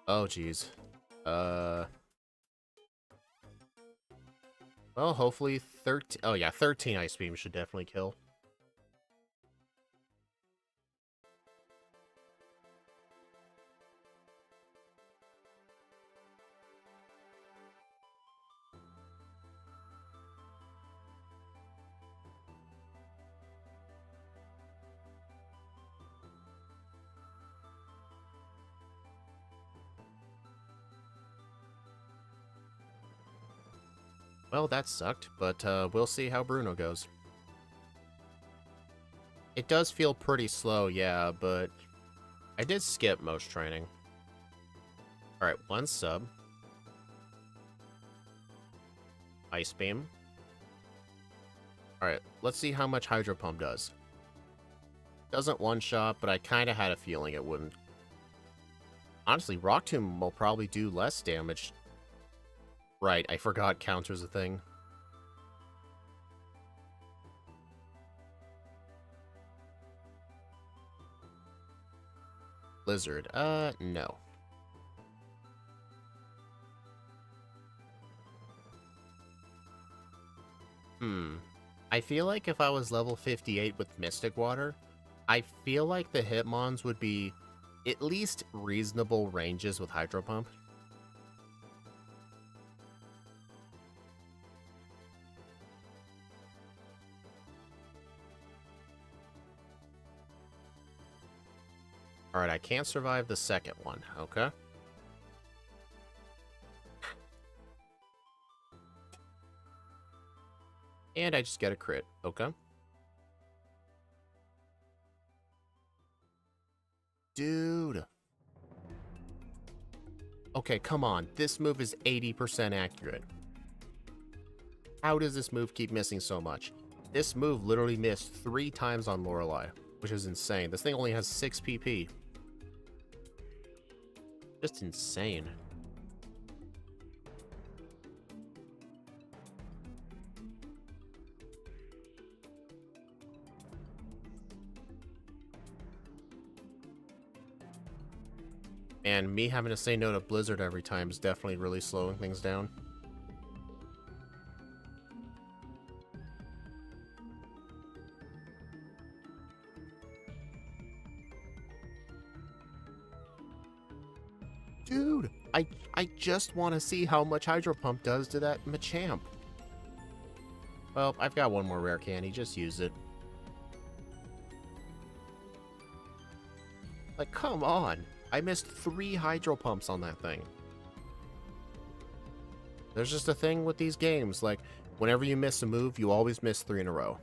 Oh, jeez. Well, hopefully 13... Oh, yeah, 13 Ice Beam should definitely kill. Well, that sucked, but we'll see how Bruno goes. It does feel pretty slow, yeah, but I did skip most training. Alright, 1 sub. Ice Beam. Alright, let's see how much Hydro Pump does. Doesn't one-shot, but I kind of had a feeling it wouldn't. Honestly, Rock Tomb will probably do less damage. Right, I forgot counter's a thing. Blizzard, no. I feel like if I was level 58 with Mystic Water, I feel like the Hitmons would be at least reasonable ranges with Hydro Pump. Alright, I can't survive the second one, okay? And I just get a crit, okay? Dude. Okay, come on. This move is 80% accurate. How does this move keep missing so much? This move literally missed 3 times on Lorelei, which is insane. This thing only has 6 PP. Just insane. And me having to say no to Blizzard every time is definitely really slowing things down. Dude, I just want to see how much Hydro Pump does to that Machamp. Well, I've got one more rare candy, just use it. Like, come on. I missed 3 Hydro Pumps on that thing. There's just a thing with these games, like, whenever you miss a move, you always miss 3 in a row.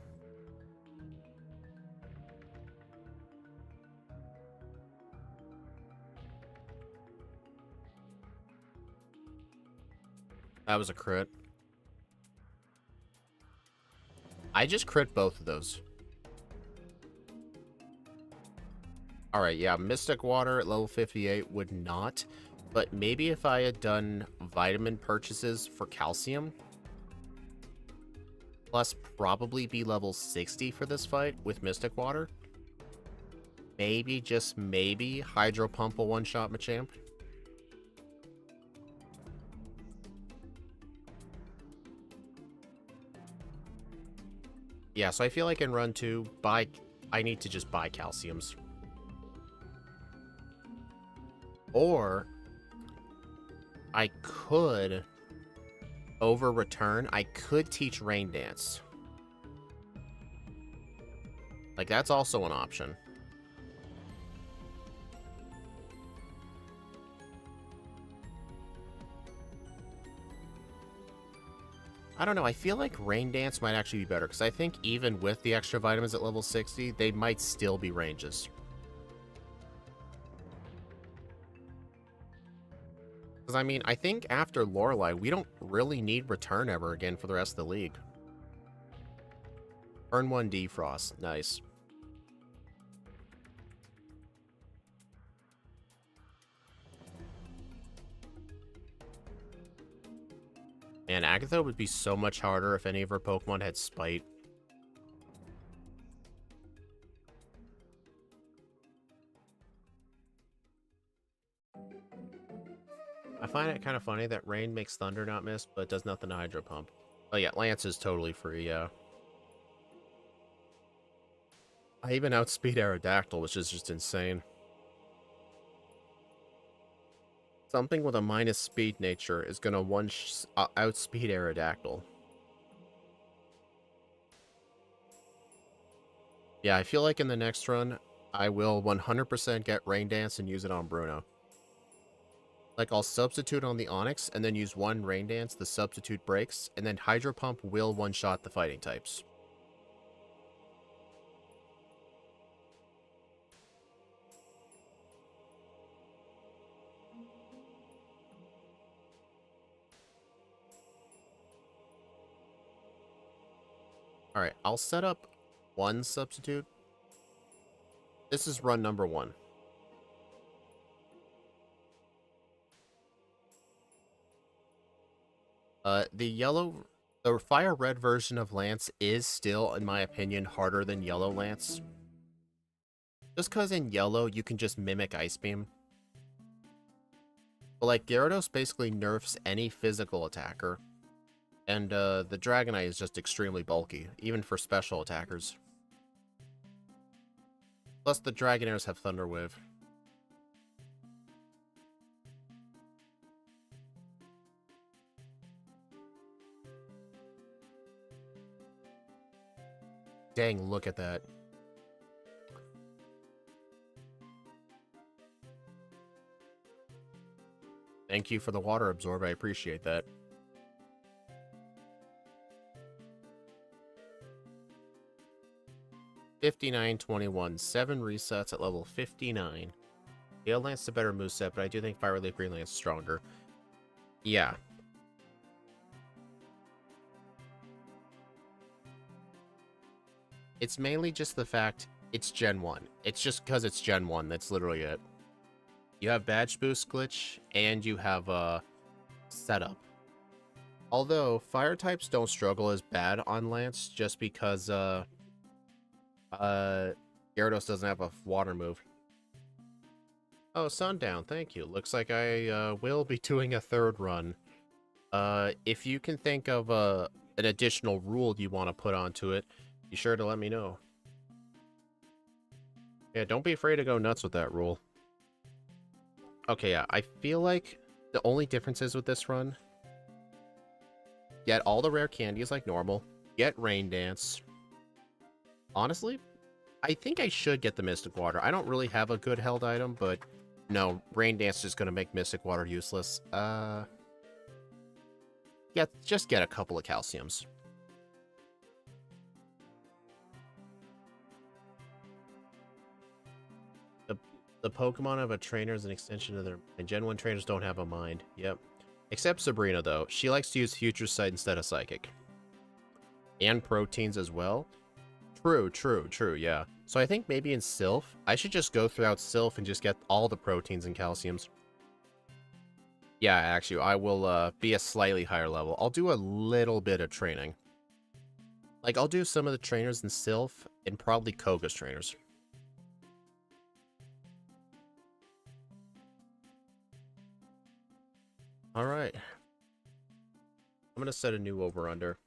That was a crit. I just crit both of those. Alright, yeah, Mystic Water at level 58 would not. But maybe if I had done vitamin purchases for calcium, plus probably be level 60 for this fight with Mystic Water, maybe, just maybe, Hydro Pump will one-shot Machamp. Yeah, so I feel like in run 2, I need to just buy calciums. Or I could, over return, I could teach Rain Dance. Like, that's also an option. I don't know, I feel like Rain Dance might actually be better, because I think even with the extra vitamins at level 60, they might still be ranges. Because, I mean, I think after Lorelei, we don't really need Return ever again for the rest of the league. Turn 1 Defrost. Nice. Man, Agatha would be so much harder if any of her Pokemon had Spite. I find it kind of funny that Rain makes Thunder not miss, but does nothing to Hydro Pump. Oh yeah, Lance is totally free, yeah. I even outspeed Aerodactyl, which is just insane. Something with a minus speed nature is gonna outspeed Aerodactyl. Yeah, I feel like in the next run, I will 100% get Rain Dance and use it on Bruno. Like, I'll substitute on the Onix, and then use one Rain Dance, the substitute breaks, and then Hydro Pump will one-shot the fighting types. Alright, I'll set up one substitute. This is run number 1. The Fire Red version of Lance is still, in my opinion, harder than Yellow Lance. Just because in Yellow, you can just mimic Ice Beam. But, like, Gyarados basically nerfs any physical attacker. And, the Dragonite is just extremely bulky, even for special attackers. Plus, the Dragonairs have Thunder Wave. Dang, look at that. Thank you for the water absorb, I appreciate that. $59.21, 7 resets at level 59. Gale Lance is a better moveset, but I do think Fire Leaf Green Lance is stronger. Yeah. It's mainly just the fact it's Gen 1. It's just because it's Gen 1, that's literally it. You have Badge Boost glitch, and you have Setup. Although, Fire types don't struggle as bad on Lance, just because Gyarados doesn't have a water move. Oh, Sundown, thank you. Looks like I will be doing a 3rd run. If you can think of an additional rule you want to put onto it, be sure to let me know. Yeah, don't be afraid to go nuts with that rule. Okay, yeah, I feel like the only differences with this run, get all the rare candies like normal, get Rain Dance. Honestly, I think I should get the Mystic Water. I don't really have a good held item, but no, Rain Dance is going to make Mystic Water useless. Yeah, just get a couple of calciums. The Pokemon of a trainer is an extension of their mind. Gen 1 trainers don't have a mind. Yep. Except Sabrina, though. She likes to use Future Sight instead of Psychic. And Proteins as well. True, yeah. So I think maybe in Sylph, I should just go throughout Sylph and just get all the Proteins and Calciums. Yeah, actually, I will be a slightly higher level. I'll do a little bit of training. Like, I'll do some of the trainers in Sylph and probably Koga's trainers. Alright. I'm gonna set a new over-under.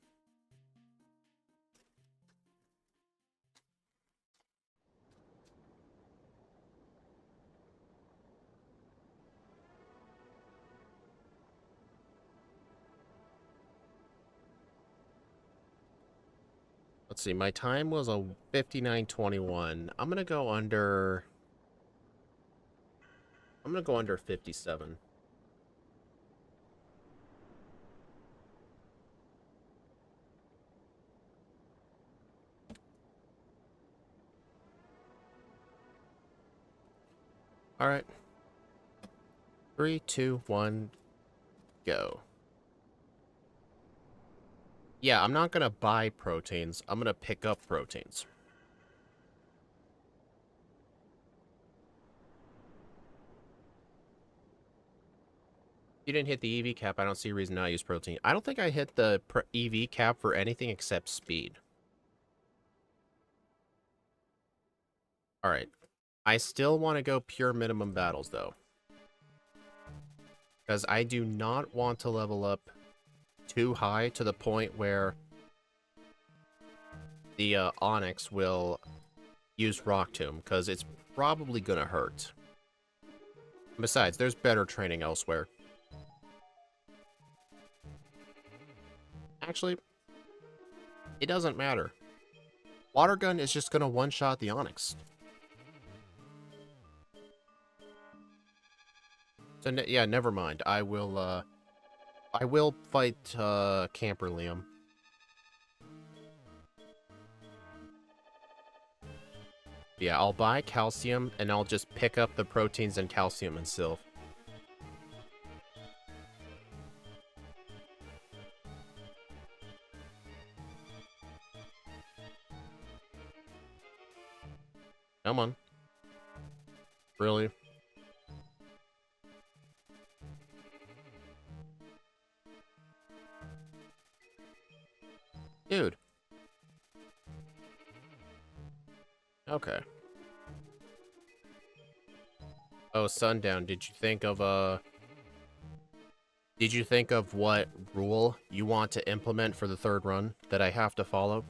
Let's see, my time was a 59:21. I'm gonna go under 57. All right. 3, 2, 1, go. Yeah, I'm not gonna buy proteins. I'm gonna pick up proteins. You didn't hit the EV cap. I don't see a reason not to use protein. I don't think I hit the EV cap for anything except speed. All right. I still want to go pure minimum battles, though. Because I do not want to level up too high to the point where the Onyx will use Rock Tomb, because it's probably going to hurt. Besides, there's better training elsewhere. Actually, it doesn't matter. Water Gun is just going to one-shot the Onyx. So, yeah, never mind. I will fight Camper Liam. Yeah, I'll buy calcium, and I'll just pick up the proteins and calcium and Sylph. Come on. Really? Dude. Okay. Oh, Sundown, did you think of what rule you want to implement for the third run that I have to follow?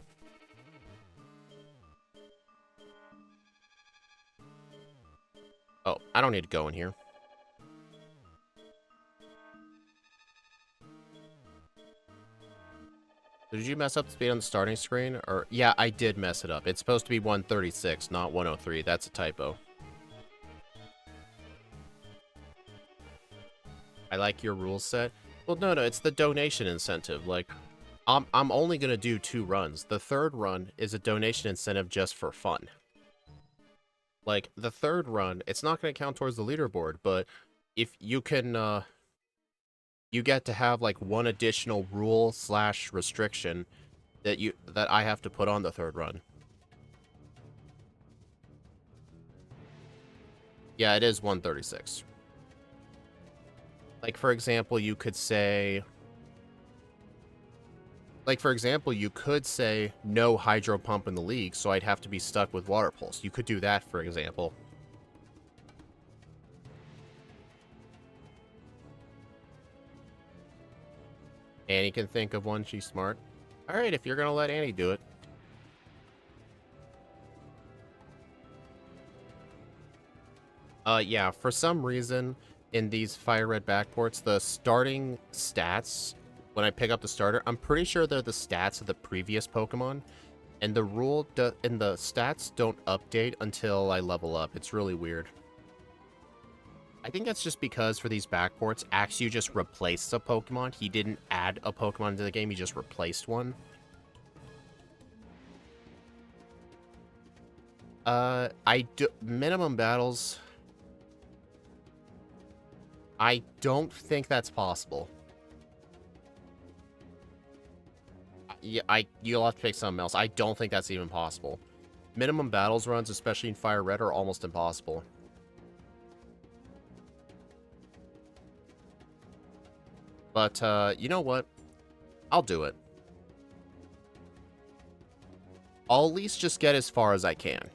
Oh, I don't need to go in here. Did you mess up the speed on the starting screen? Or yeah, I did mess it up. It's supposed to be 136, not 103. That's a typo. I like your rule set. Well, no, it's the donation incentive. Like, I'm only gonna do 2 runs. The third run is a donation incentive just for fun. Like, the third run, it's not gonna count towards the leaderboard, but if you can, you get to have like one additional rule / restriction that I have to put on the third run. Yeah, it is 136. Like, for example, you could say... Like, for example, you could say no hydro pump in the league, so I'd have to be stuck with water pulse. You could do that, for example. Annie can think of one. She's smart. Alright, if you're gonna let Annie do it. Yeah, for some reason, in these Firered backports, the starting stats, when I pick up the starter, I'm pretty sure they're the stats of the previous Pokemon, and the stats don't update until I level up. It's really weird. I think that's just because for these backports, Axew just replaced a Pokemon. He didn't add a Pokemon to the game, he just replaced one. Minimum battles... I don't think that's possible. Yeah, you'll have to pick something else. I don't think that's even possible. Minimum battles runs, especially in Fire Red, are almost impossible. But, you know what? I'll do it. I'll at least just get as far as I can.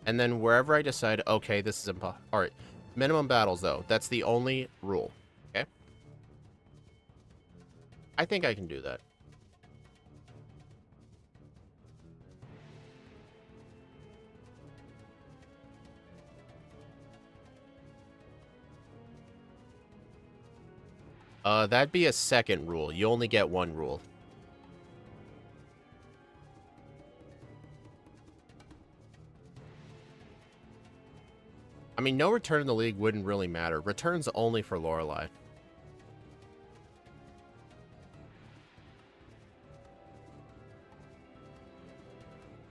And then wherever I decide, okay, this is impossible. Alright. Minimum battles, though. That's the only rule. Okay? I think I can do that. That'd be a second rule. You only get one rule. I mean, no return in the league wouldn't really matter. Return's only for Lorelei.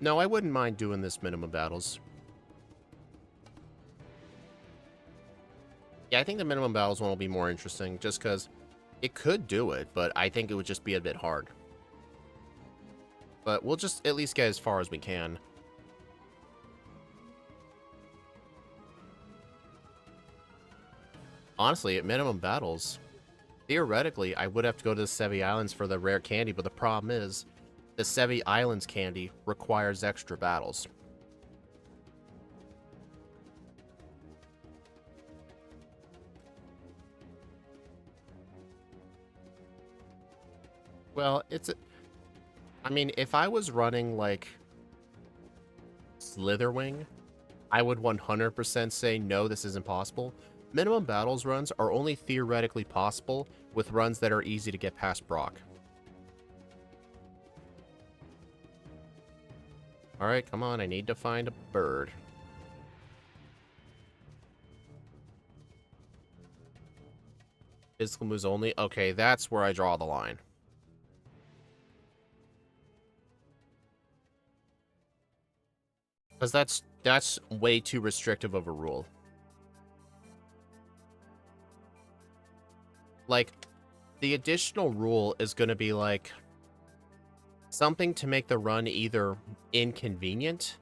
No, I wouldn't mind doing this minimum battles. Yeah, I think the minimum battles one will be more interesting, just because it could do it, but I think it would just be a bit hard. But we'll just at least get as far as we can. Honestly, at minimum battles, theoretically, I would have to go to the Sevi Islands for the rare candy, but the problem is, the Sevi Islands candy requires extra battles. Well, I mean, if I was running, like, Slitherwing, I would 100% say, no, this isn't possible. Minimum battles runs are only theoretically possible with runs that are easy to get past Brock. Alright, come on, I need to find a bird. Physical moves only? Okay, that's where I draw the line. Because that's way too restrictive of a rule. Like, the additional rule is going to be, like, something to make the run either inconvenient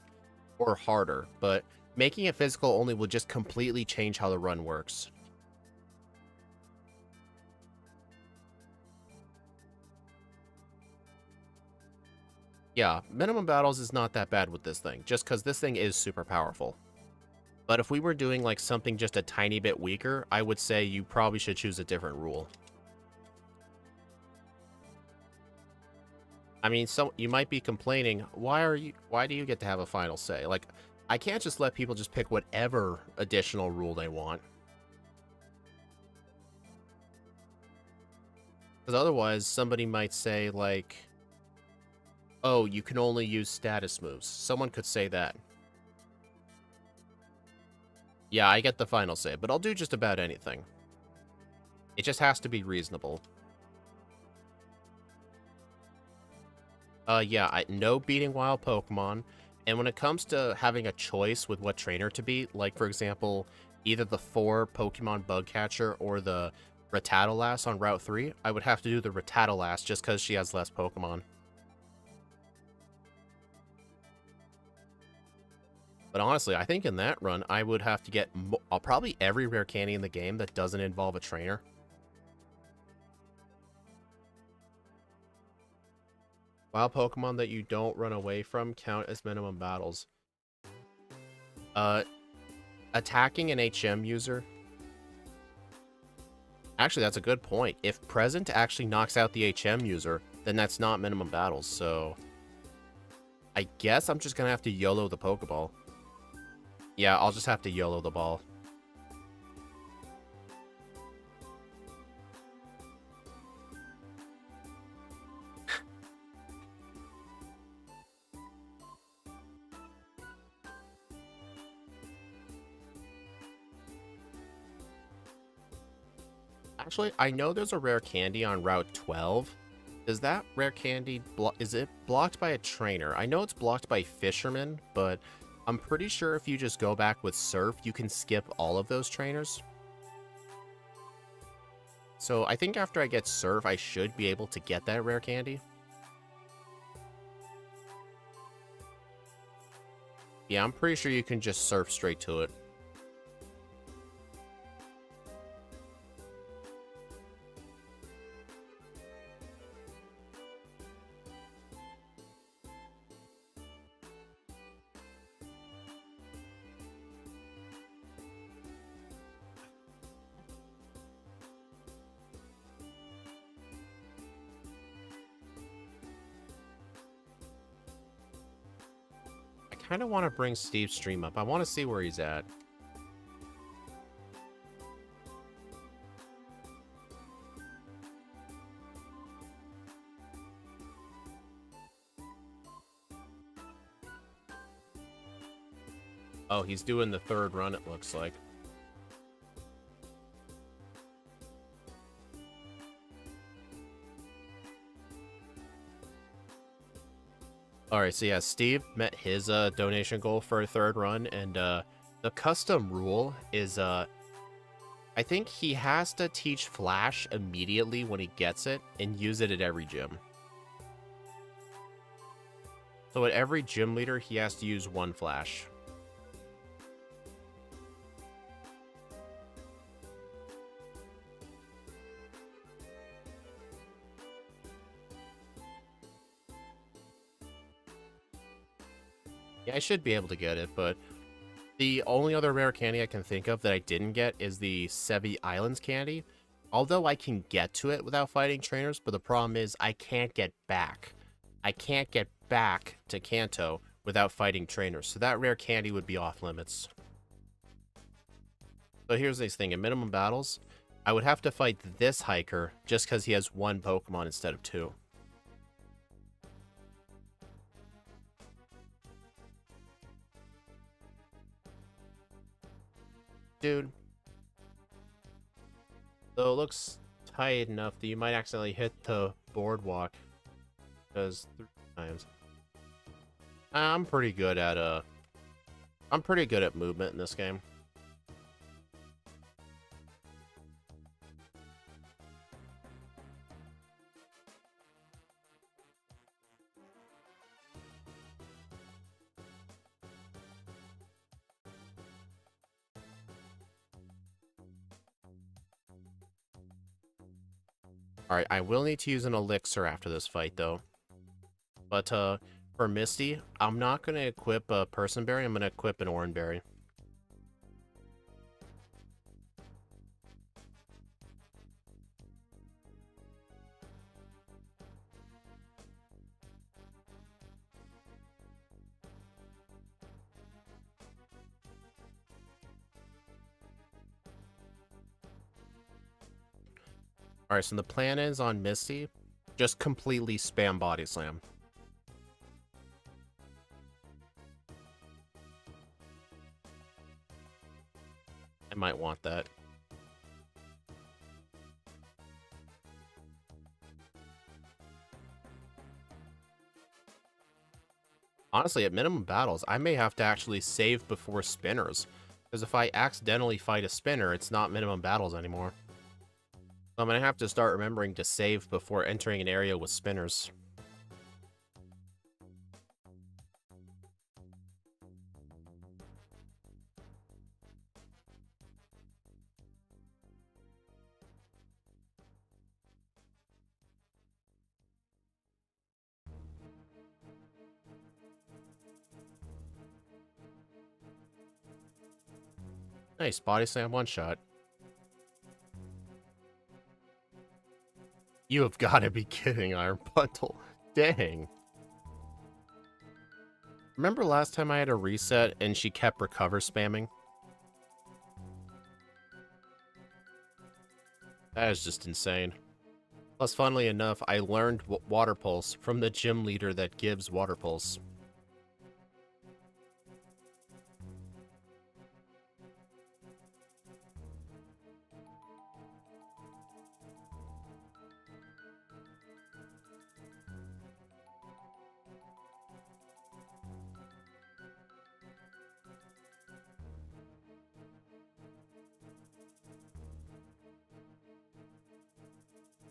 or harder, but making it physical only will just completely change how the run works. Yeah, minimum battles is not that bad with this thing, just because this thing is super powerful. But if we were doing, like, something just a tiny bit weaker, I would say you probably should choose a different rule. I mean, so you might be complaining, why do you get to have a final say? Like, I can't just let people just pick whatever additional rule they want. Because otherwise, somebody might say, like, oh, you can only use status moves. Someone could say that. Yeah, I get the final say, but I'll do just about anything. It just has to be reasonable. Yeah, no beating wild Pokemon. And when it comes to having a choice with what trainer to beat, like, for example, either the 4 Pokemon Bug Catcher or the Rattatalas on Route 3, I would have to do the Rattatalas just because she has less Pokemon. But honestly, I think in that run, I would have to get probably every rare candy in the game that doesn't involve a trainer. Wild Pokemon that you don't run away from count as minimum battles. Attacking an HM user. Actually, that's a good point. If present actually knocks out the HM user, then that's not minimum battles, so I guess I'm just gonna have to YOLO the Pokeball. Yeah, I'll just have to YOLO the ball. Actually, I know there's a rare candy on Route 12. Is that rare candy, is it blocked by a trainer? I know it's blocked by fishermen, but I'm pretty sure if you just go back with Surf, you can skip all of those trainers. So I think after I get Surf, I should be able to get that rare candy. Yeah, I'm pretty sure you can just Surf straight to it. I kind of want to bring Steve's stream up. I want to see where he's at. Oh, he's doing the third run, it looks like. Alright, so yeah, Steve met his donation goal for a third run, and the custom rule is I think he has to teach Flash immediately when he gets it and use it at every gym. So at every gym leader, he has to use one Flash. Yeah, I should be able to get it, but the only other rare candy I can think of that I didn't get is the Sevi Islands candy. Although I can get to it without fighting trainers, but the problem is I can't get back. I can't get back to Kanto without fighting trainers, so that rare candy would be off limits. So here's the thing, in minimum battles, I would have to fight this hiker just because he has one Pokemon instead of two. Dude. So it looks tight enough that you might accidentally hit the boardwalk. Because 3 times. I'm pretty good at movement in this game. Alright, I will need to use an elixir after this fight, though. But, for Misty, I'm not going to equip a Person Berry, I'm going to equip an Oran Berry. Alright, so the plan is on Misty, just completely spam Body Slam. I might want that. Honestly, at minimum battles, I may have to actually save before spinners. Because if I accidentally fight a spinner, it's not minimum battles anymore. So I'm going to have to start remembering to save before entering an area with spinners. Nice, Body Slam one shot. You have got to be kidding, Iron Bundle. Dang. Remember last time I had a reset and she kept recover spamming? That is just insane. Plus, funnily enough, I learned Water Pulse from the gym leader that gives Water Pulse.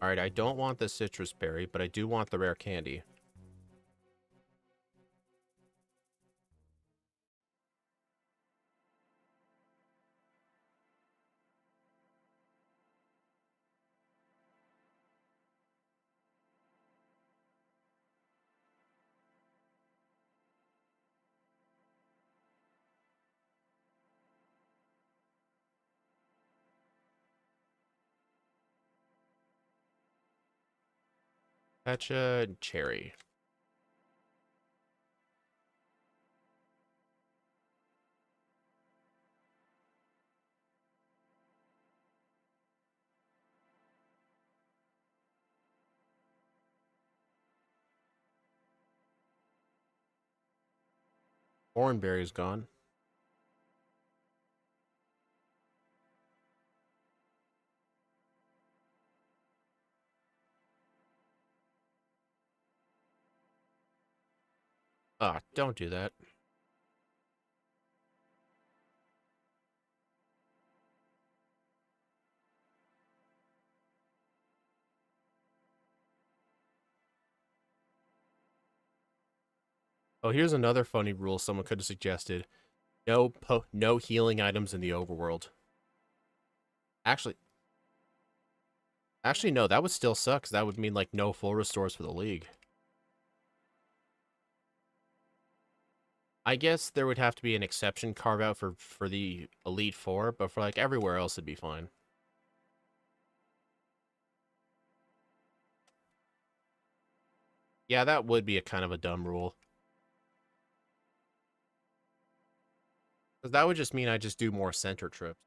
Alright, I don't want the citrus berry, but I do want the rare candy. Petcha and cherry. Oranberry's gone. Ah, don't do that. Oh, here's another funny rule someone could have suggested. No healing items in the overworld. Actually, no, that would still suck, 'cause that would mean, like, no full restores for the League. I guess there would have to be an exception carve out for the Elite Four, but for, like, everywhere else, it'd be fine. Yeah, that would be a kind of a dumb rule. Because that would just mean I just do more center trips.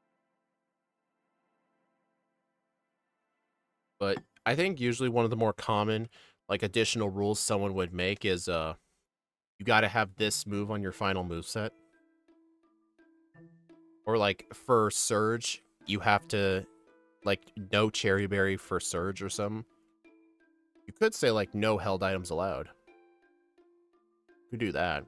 But I think usually one of the more common, like, additional rules someone would make is, you gotta have this move on your final moveset. Or, like, for Surge, you have to, like, no Cherry Berry for Surge or something. You could say, like, no held items allowed. You could do that.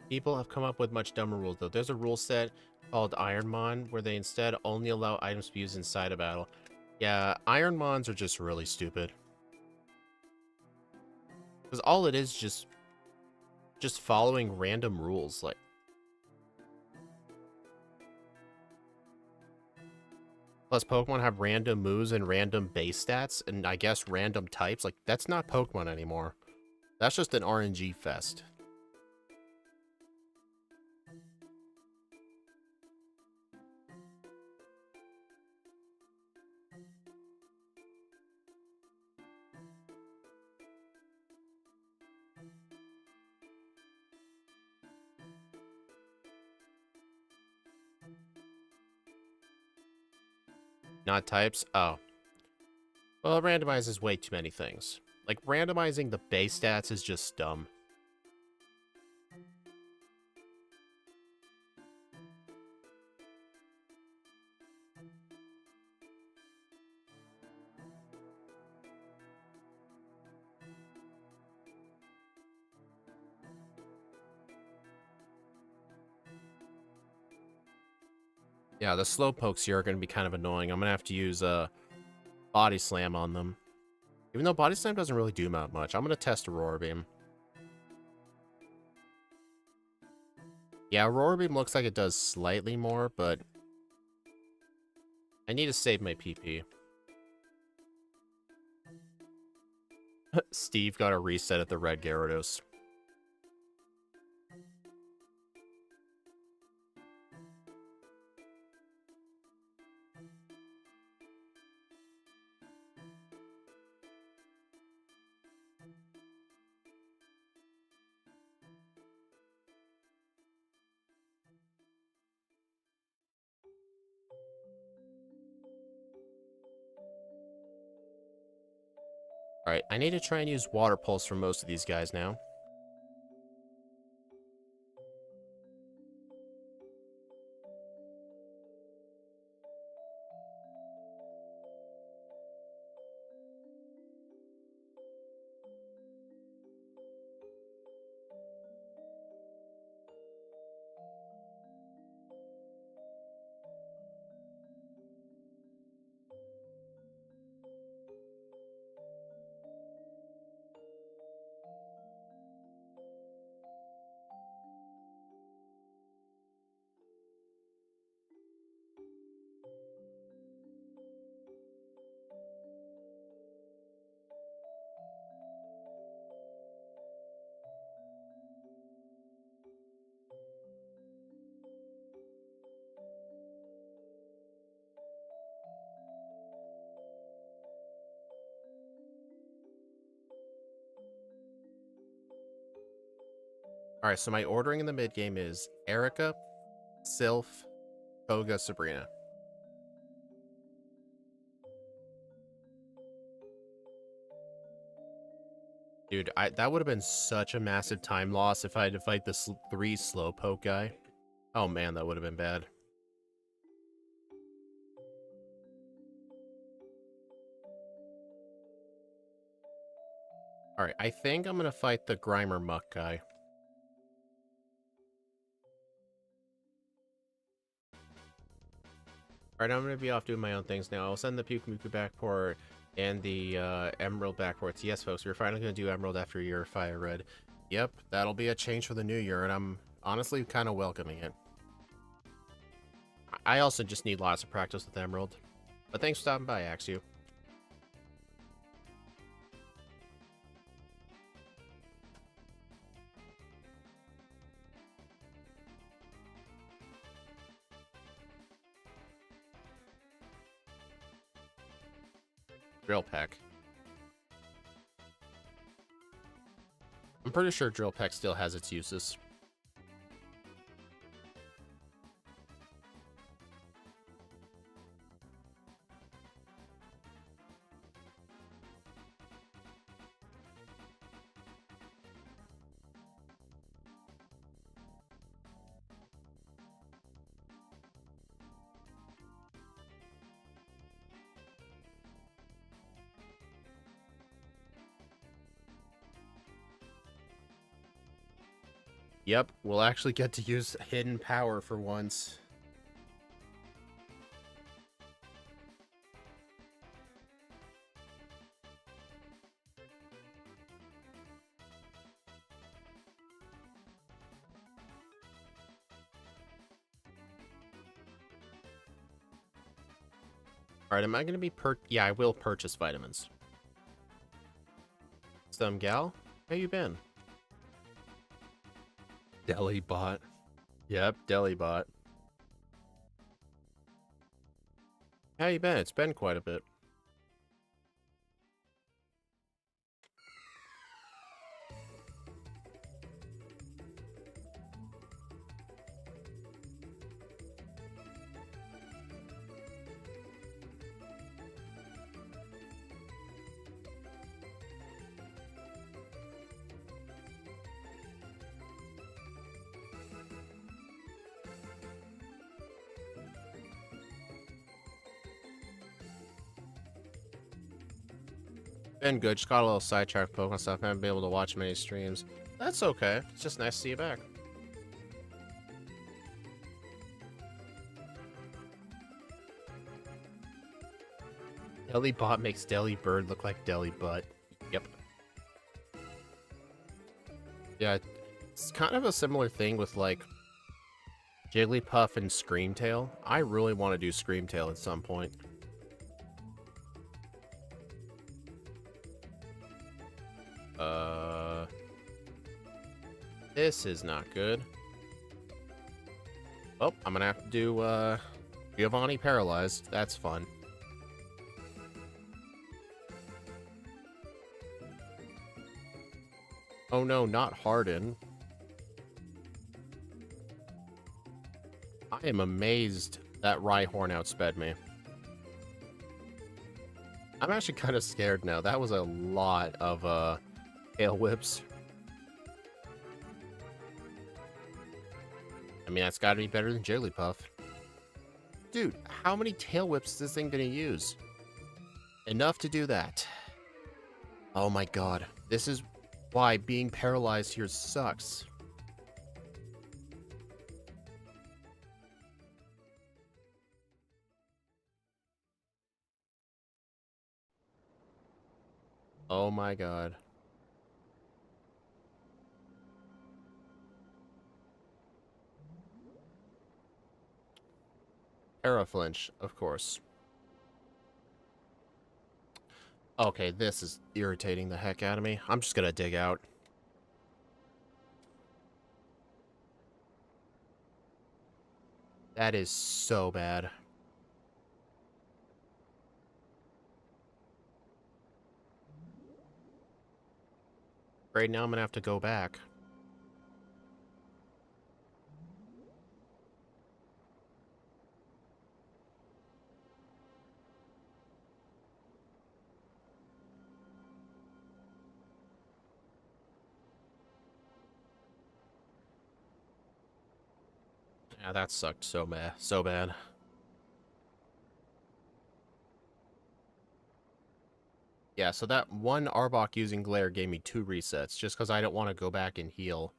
People have come up with much dumber rules, though. There's a rule set called Ironmon, where they instead only allow items to be used inside a battle. Yeah, Ironmons are just really stupid. Because all it is just following random rules. Like, plus Pokemon have random moves and random base stats, and I guess random types. Like, that's not Pokemon anymore. That's just an RNG fest. Not types? Oh. Well, it randomizes way too many things. Like, randomizing the base stats is just dumb. Yeah, the Slowpokes here are going to be kind of annoying. I'm going to have to use Body Slam on them. Even though Body Slam doesn't really do that much. I'm going to test Aurora Beam. Yeah, Aurora Beam looks like it does slightly more, but I need to save my PP. Steve got a reset at the Red Gyarados. Alright, I need to try and use Water Pulse for most of these guys now. Alright, so my ordering in the mid-game is Erica, Sylph, Koga, Sabrina. Dude, that would have been such a massive time loss if I had to fight this 3 Slowpoke guy. Oh man, that would have been bad. Alright, I think I'm gonna fight the Grimer Muck guy. Alright, I'm gonna be off doing my own things now. I'll send the Pukumuku backport and the Emerald backports. Yes, folks, we're finally gonna do Emerald after a year of Firered. Yep, that'll be a change for the new year, and I'm honestly kind of welcoming it. I also just need lots of practice with Emerald. But thanks for stopping by, Axu. Drill Peck. I'm pretty sure Drill Peck still has its uses. Yep, we'll actually get to use hidden power for once. Alright, am I gonna be yeah, I will purchase vitamins. Some gal? How you been? Delibot. Yep, Delibot. How you been? It's been quite a bit. Been good. Just got a little sidetracked Pokemon stuff. I haven't been able to watch many streams. That's okay. It's just nice to see you back. Delibot makes Delibird look like Delibut. Yep. Yeah, it's kind of a similar thing with, like, Jigglypuff and Screamtail. I really want to do Screamtail at some point. This is not good. Oh, I'm gonna have to do, Giovanni Paralyzed. That's fun. Oh no, not Harden. I am amazed that Rhyhorn outsped me. I'm actually kind of scared now. That was a lot of, tail whips. I mean, that's gotta be better than Jigglypuff. Dude, how many tail whips is this thing gonna use? Enough to do that. Oh my god. This is why being paralyzed here sucks. Oh my god. Paraflinch, of course. Okay, this is irritating the heck out of me. I'm just gonna dig out. That is so bad. Right now I'm gonna have to go back. Yeah, that sucked so bad. So bad. Yeah, so that one Arbok using Glare gave me 2 resets, just because I don't want to go back and heal.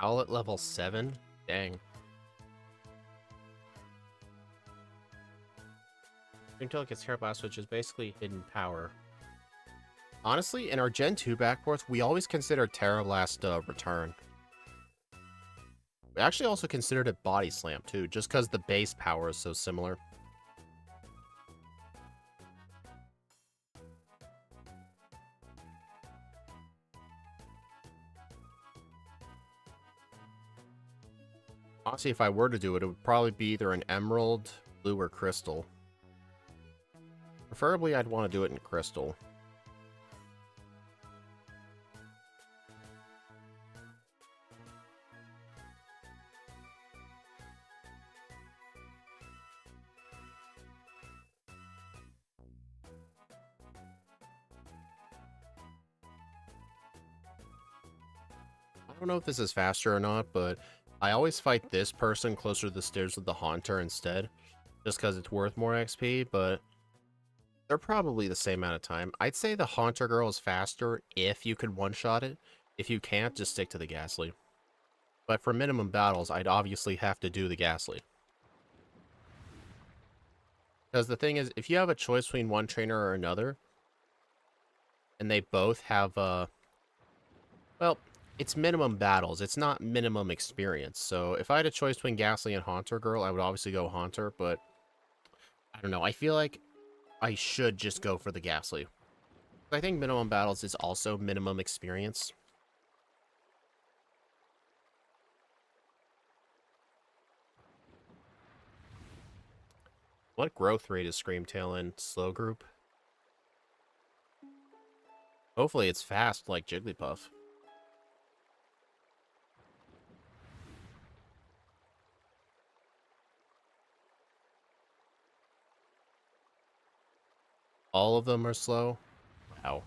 All at level 7? Dang. Until it gets Hair Blast, which is basically hidden power. Honestly, in our Gen 2 backports, we always considered Terra Blast return. We actually also considered it Body Slam, too, just because the base power is so similar. Honestly, if I were to do it, it would probably be either an Emerald, Blue, or Crystal. Preferably, I'd want to do it in Crystal. I don't know if this is faster or not, but I always fight this person closer to the stairs with the Haunter instead, just because it's worth more XP, but they're probably the same amount of time. I'd say the Haunter Girl is faster if you could one-shot it. If you can't, just stick to the Ghastly. But for minimum battles, I'd obviously have to do the Ghastly. Because the thing is, if you have a choice between one trainer or another, and they both have, well, it's minimum battles. It's not minimum experience. So if I had a choice between Ghastly and Haunter Girl, I would obviously go Haunter, but I don't know. I feel like I should just go for the Ghastly. I think minimum battles is also minimum experience. What growth rate is Screamtail in slow group? Hopefully it's fast like Jigglypuff. All of them are slow? Wow.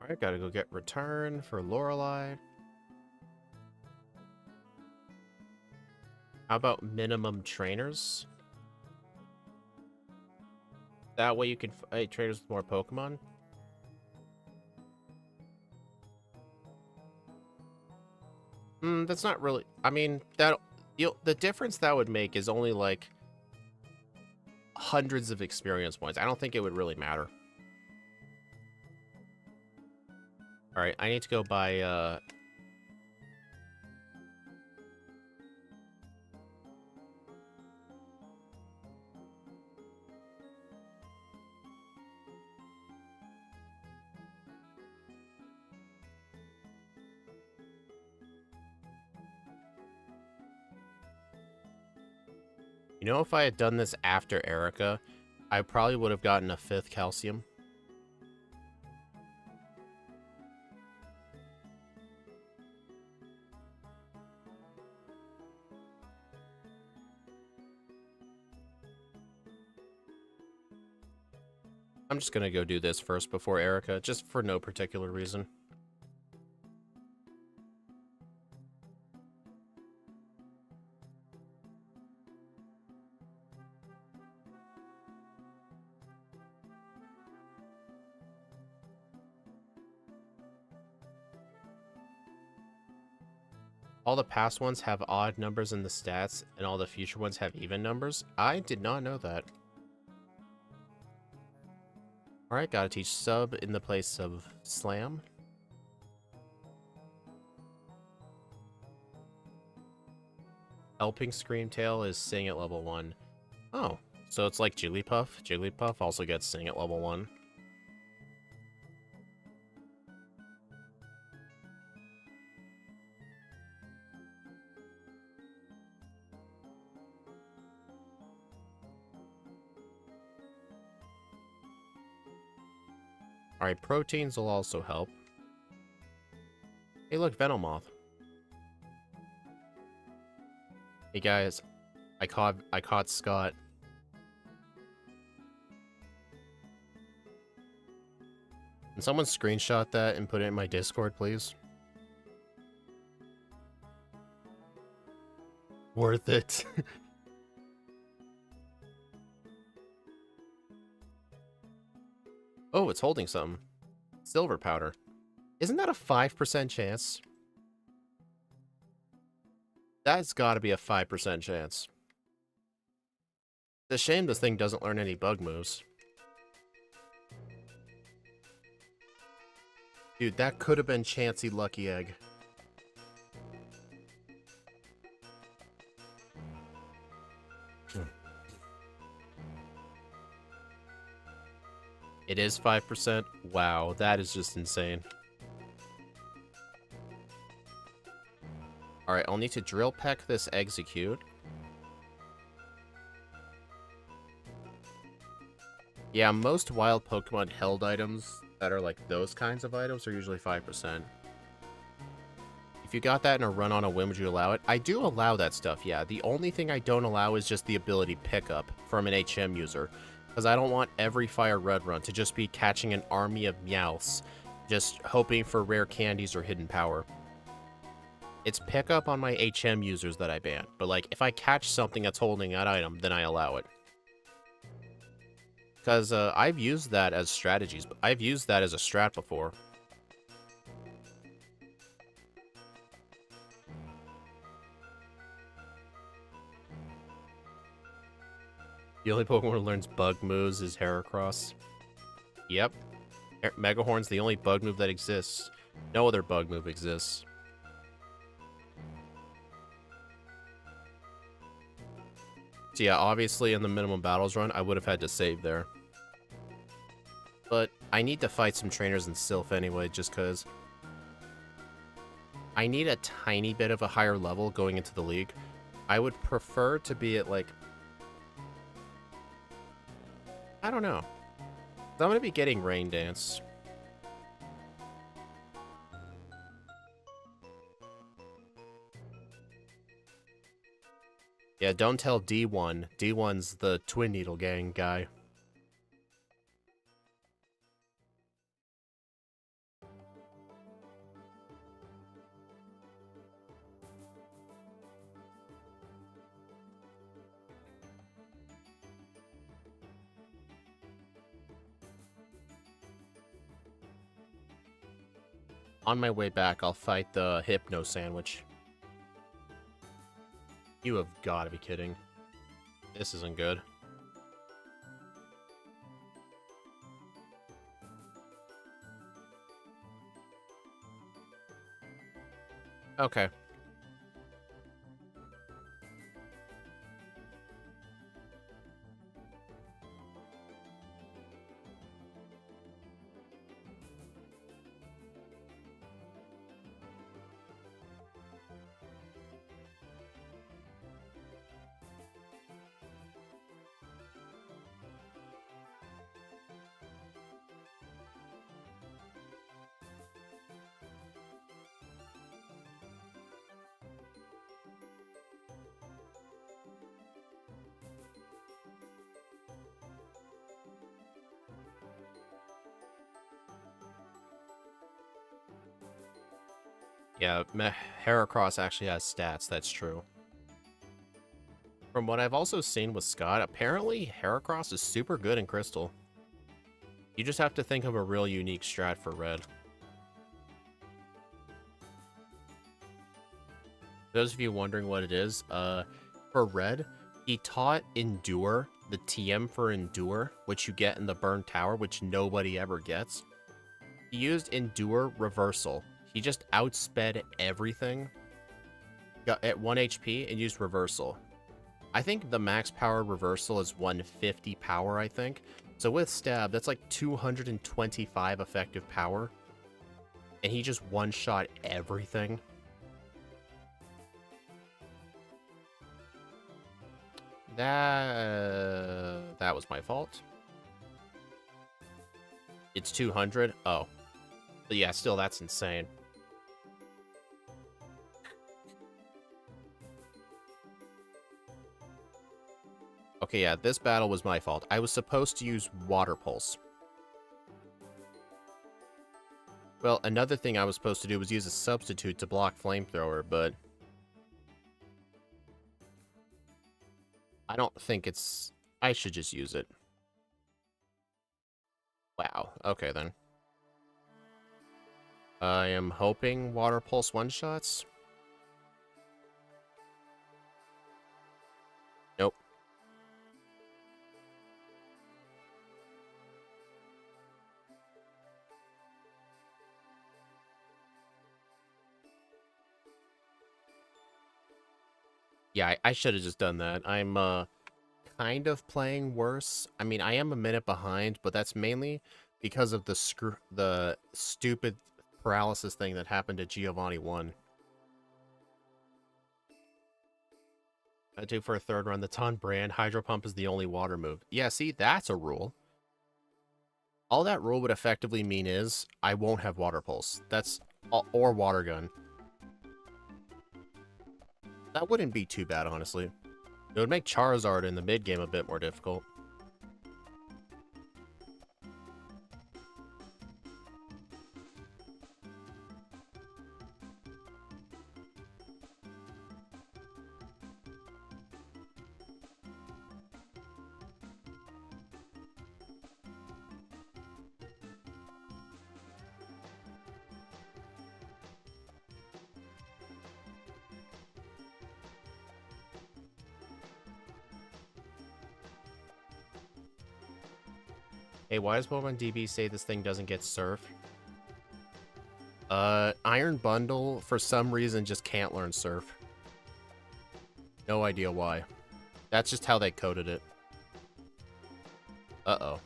Alright, gotta go get Return for Lorelei. How about minimum trainers? That way you can fight trainers with more Pokemon. That's not really... I mean, the difference that would make is only, like, hundreds of experience points. I don't think it would really matter. Alright, I need to go buy, You know, if I had done this after Erica, I probably would have gotten a 5th Calcium. I'm just gonna go do this first before Erica, just for no particular reason. All the past ones have odd numbers in the stats, and all the future ones have even numbers? I did not know that. Alright, gotta teach sub in the place of slam. Helping Screamtail is Sing at level 1. Oh, so it's like Jigglypuff. Jigglypuff also gets Sing at level 1. Alright, proteins will also help. Hey look, Venomoth. Hey guys, I caught Scott. Can someone screenshot that and put it in my Discord, please? Worth it. Oh, it's holding something. Silver powder. Isn't that a 5% chance? That's gotta be a 5% chance. It's a shame this thing doesn't learn any bug moves. Dude, that could have been Chansey Lucky Egg. It is 5%? Wow, that is just insane. Alright, I'll need to drill peck this execute. Yeah, most wild Pokemon held items that are like those kinds of items are usually 5%. If you got that in a run on a whim, would you allow it? I do allow that stuff, yeah. The only thing I don't allow is just the ability pickup from an HM user. Because I don't want every Firered run to just be catching an army of Meowths, just hoping for rare candies or hidden power. It's pickup on my HM users that I ban, but like, if I catch something that's holding that item, then I allow it. Because I've used that as strategies, I've used that as a strat before. The only Pokemon that learns bug moves is Heracross. Yep. Megahorn's the only bug move that exists. No other bug move exists. So yeah, obviously in the minimum battles run, I would have had to save there. But I need to fight some trainers in Sylph anyway, just because I need a tiny bit of a higher level going into the league. I would prefer to be at like, I don't know. I'm going to be getting Rain Dance. Yeah, don't tell D1. D1's the Twin Needle Gang guy. On my way back, I'll fight the Hypno Sandwich. You have got to be kidding. This isn't good. Okay. Yeah, Heracross actually has stats, that's true. From what I've also seen with Scott, apparently Heracross is super good in Crystal. You just have to think of a real unique strat for Red. Those of you wondering what it is, for Red, he taught Endure, the TM for Endure, which you get in the Burned Tower, which nobody ever gets. He used Endure Reversal. He just outsped everything, got at 1 HP, and used Reversal. I think the max power Reversal is 150 power, I think. So with Stab, that's like 225 effective power. And he just one-shot everything. That was my fault. It's 200. Oh. But yeah, still, that's insane. Okay, yeah, this battle was my fault. I was supposed to use Water Pulse. Well, another thing I was supposed to do was use a substitute to block Flamethrower, but I don't think it's... I should just use it. Wow, okay then. I am hoping Water Pulse one-shots. Nope. Yeah, I should have just done that. I'm, kind of playing worse. I mean, I am a minute behind, but that's mainly because of the stupid paralysis thing that happened to Giovanni 1. I do for a third run. The Ton brand Hydro Pump is the only water move. Yeah, see, that's a rule. All that rule would effectively mean is I won't have Water Pulse. That's or Water Gun. That wouldn't be too bad, honestly. It would make Charizard in the mid-game a bit more difficult. Hey, why does Pokemon DB say this thing doesn't get Surf? Iron Bundle, for some reason, just can't learn Surf. No idea why. That's just how they coded it. Uh-oh.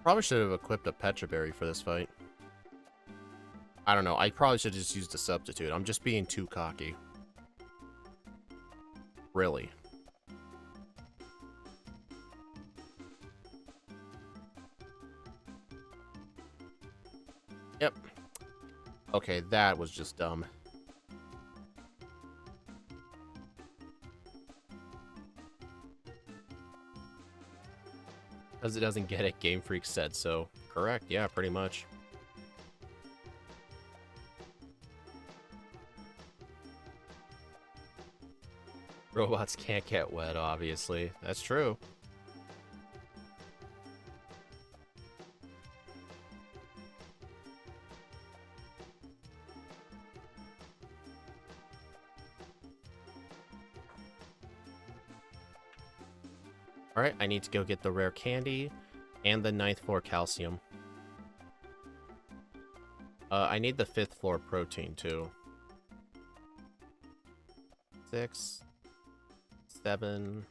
Probably should have equipped a Petra Berry for this fight. I don't know. I probably should have just used a substitute. I'm just being too cocky. Really. Yep. Okay, that was just dumb. Because it doesn't get it, Game Freak said so. Correct, yeah, pretty much. Robots can't get wet, obviously. That's true. Alright, I need to go get the rare candy and the 9th floor calcium. I need the 5th floor protein too. 6, 7.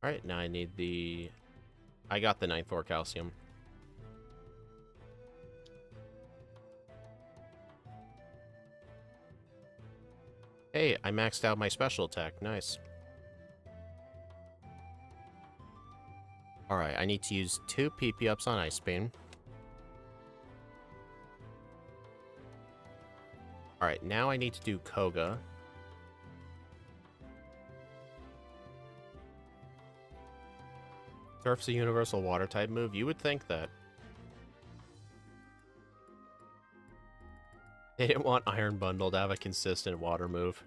Alright, now I need the... I got the 9th floor calcium. Hey, I maxed out my special attack. Nice. Alright, I need to use 2 PP ups on Ice Beam. Alright, now I need to do Koga. Surf's a universal water type move. You would think that. They didn't want Iron Bundle to have a consistent water move.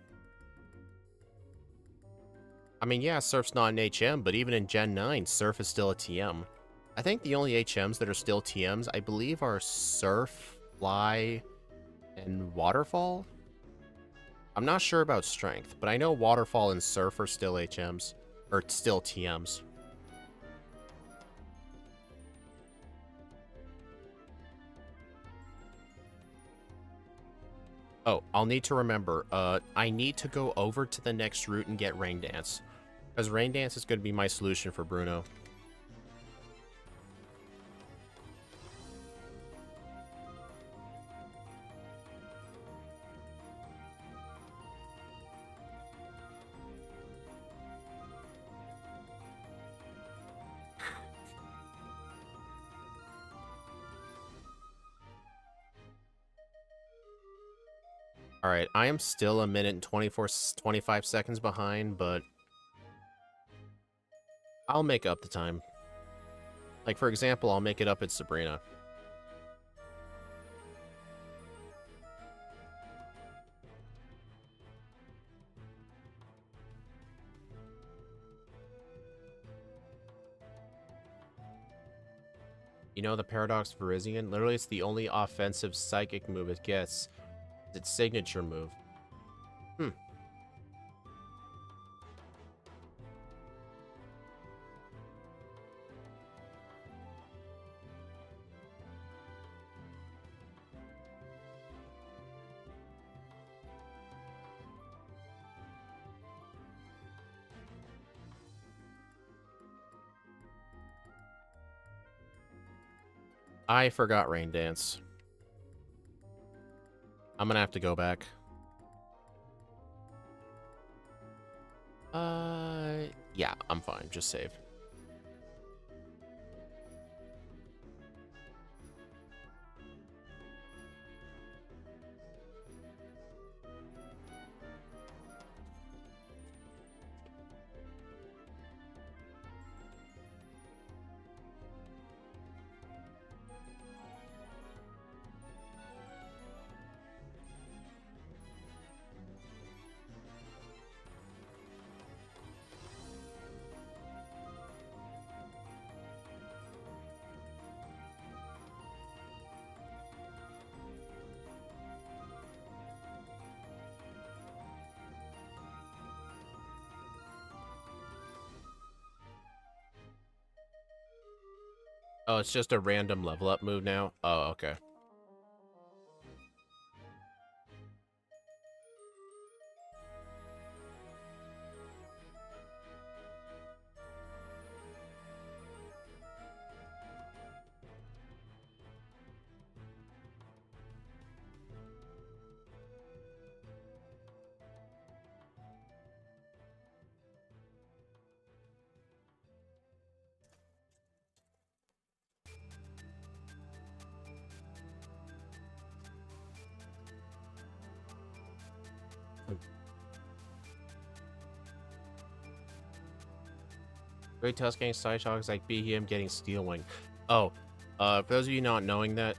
I mean, yeah, Surf's not an HM, but even in Gen 9, Surf is still a TM. I think the only HMs that are still TMs, I believe, are Surf, Fly, and Waterfall. I'm not sure about Strength, but I know Waterfall and Surf are still HMs, or still TMs. Oh, I'll need to remember, I need to go over to the next route and get Rain Dance, because Rain Dance is going to be my solution for Bruno. Alright, I am still a minute and 25 seconds behind, but I'll make up the time. Like, for example, I'll make it up at Sabrina. You know the Paradox Virizion? Literally, it's the only offensive psychic move it gets. It's its signature move. I forgot Rain Dance. I'm gonna have to go back. Yeah, I'm fine. Just save. Oh, it's just a random level up move now? Oh, okay. Great Tusk getting side shocks like Behem getting Steel Wing. Oh, for those of you not knowing that,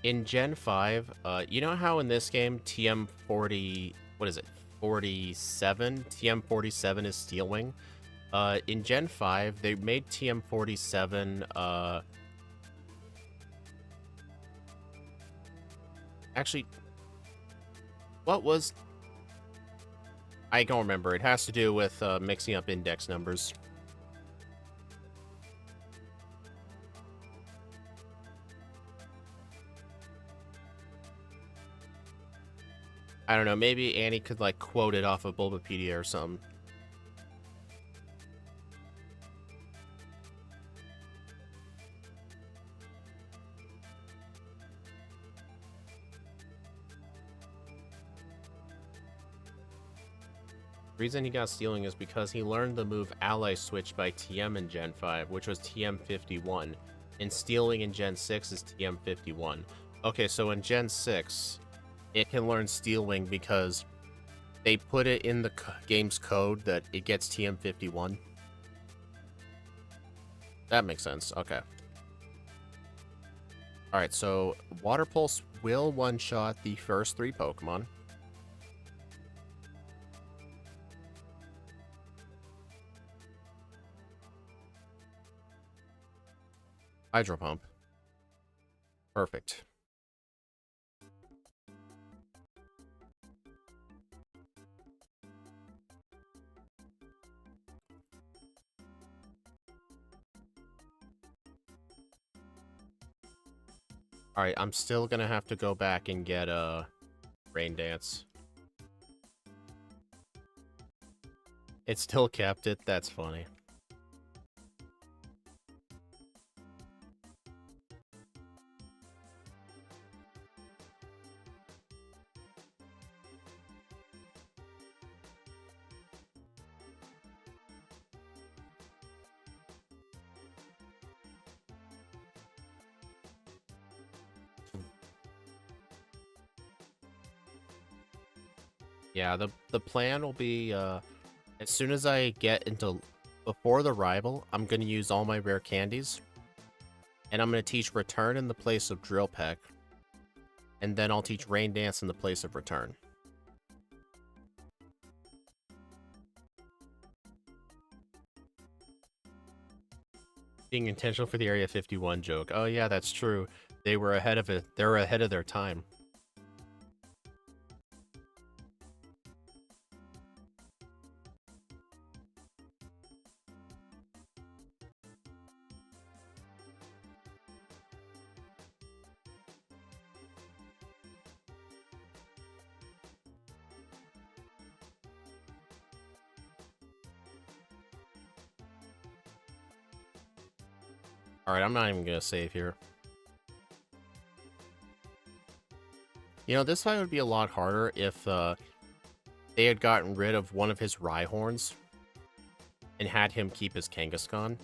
in Gen 5, you know how in this game TM40, what is it, 47? TM47 is Steel Wing. In Gen 5, they made TM47, actually, what was... I don't remember. It has to do with mixing up index numbers. I don't know. Maybe Annie could, like, quote it off of Bulbapedia or something. The reason he got Stealing is because he learned the move Ally Switch by TM in Gen 5, which was TM51, and Stealing in Gen 6 is TM51. Okay, so in Gen 6, it can learn Steel Wing because they put it in the game's code that it gets TM51. That makes sense. Okay. Alright, so Water Pulse will one-shot the first 3 Pokemon. Hydro Pump. Perfect. Alright, I'm still gonna have to go back and get Rain Dance. It still kept it? That's funny. Yeah, the plan will be as soon as I get into before the rival, I'm gonna use all my rare candies. And I'm gonna teach Return in the place of Drill Peck. And then I'll teach Rain Dance in the place of Return. Being intentional for the Area 51 joke. Oh yeah, that's true. They were ahead of it. They were ahead of their time. Alright, I'm not even gonna save here. You know, this fight would be a lot harder if they had gotten rid of one of his Rhyhorns and had him keep his Kangaskhan.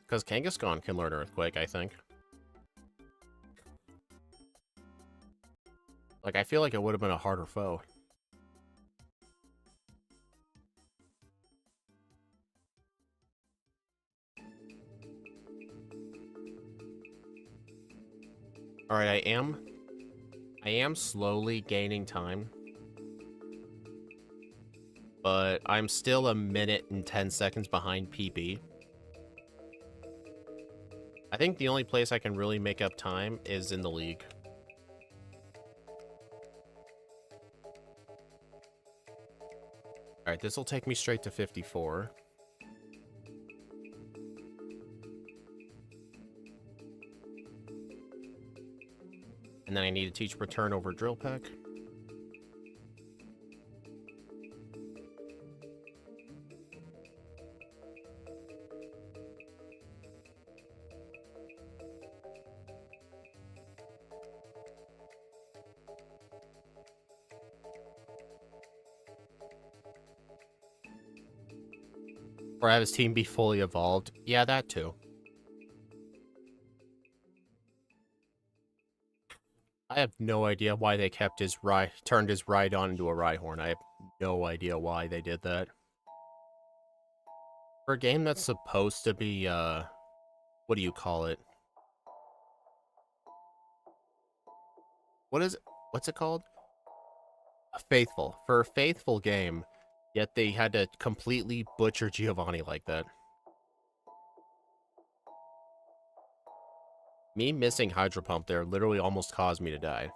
Because Kangaskhan can learn Earthquake, I think. Like, I feel like it would have been a harder foe. Alright, I am slowly gaining time. But I'm still a minute and 10 seconds behind PB. I think the only place I can really make up time is in the league. Alright, this will take me straight to 54. And then I need to teach Return over Drill Peck. Or have his team be fully evolved. Yeah, that too. I have no idea why they kept his turned his Rhydon into a Rhyhorn. I have no idea why they did that. For a game that's supposed to be, what do you call it? What's it called? Faithful. For a faithful game, yet they had to completely butcher Giovanni like that. Me missing Hydro Pump there literally almost caused me to die.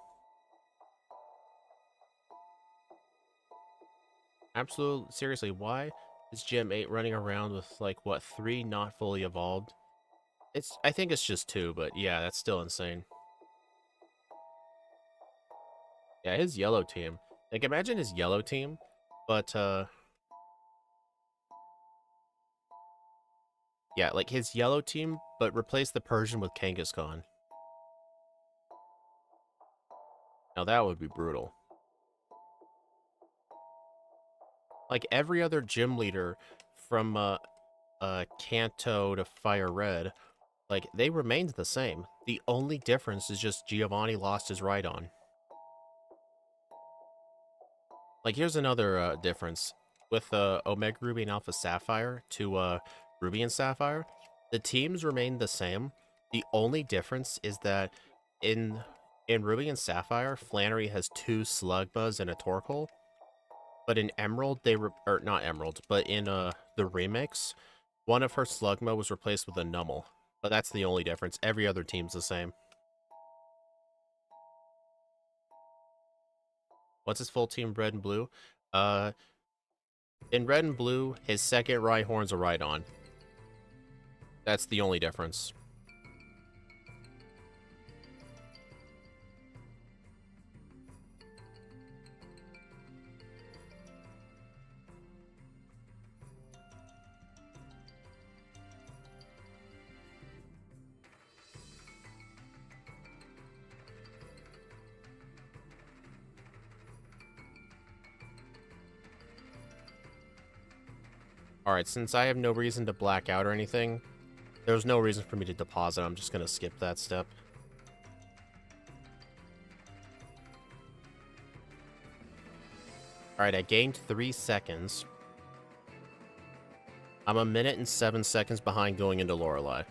Absolutely, seriously, why is Gym 8 running around with, like, what, 3 not fully evolved? I think it's just 2, but yeah, that's still insane. Yeah, his yellow team. Like, imagine his yellow team, but, yeah, like, his yellow team, but replace the Persian with Kangaskhan. Now, that would be brutal. Like, every other gym leader from, Kanto to Firered, like, they remained the same. The only difference is just Giovanni lost his Rhydon. Like, here's another difference. With Omega Ruby and Alpha Sapphire to Ruby and Sapphire, the teams remain the same. The only difference is that in Ruby and Sapphire, Flannery has 2 Slugmas and a Torkoal. But in Emerald, or not Emerald, but in the remix, One of her Slugma was replaced with a Nummel, but that's the only difference. Every other team's the same. What's his full team, red and blue? In red and blue, his second Rhyhorn's a Rhydon. That's the only difference. Alright, since I have no reason to black out or anything, there's no reason for me to deposit. I'm just gonna skip that step. Alright, I gained 3 seconds. I'm 1 minute and 7 seconds behind going into Lorelei.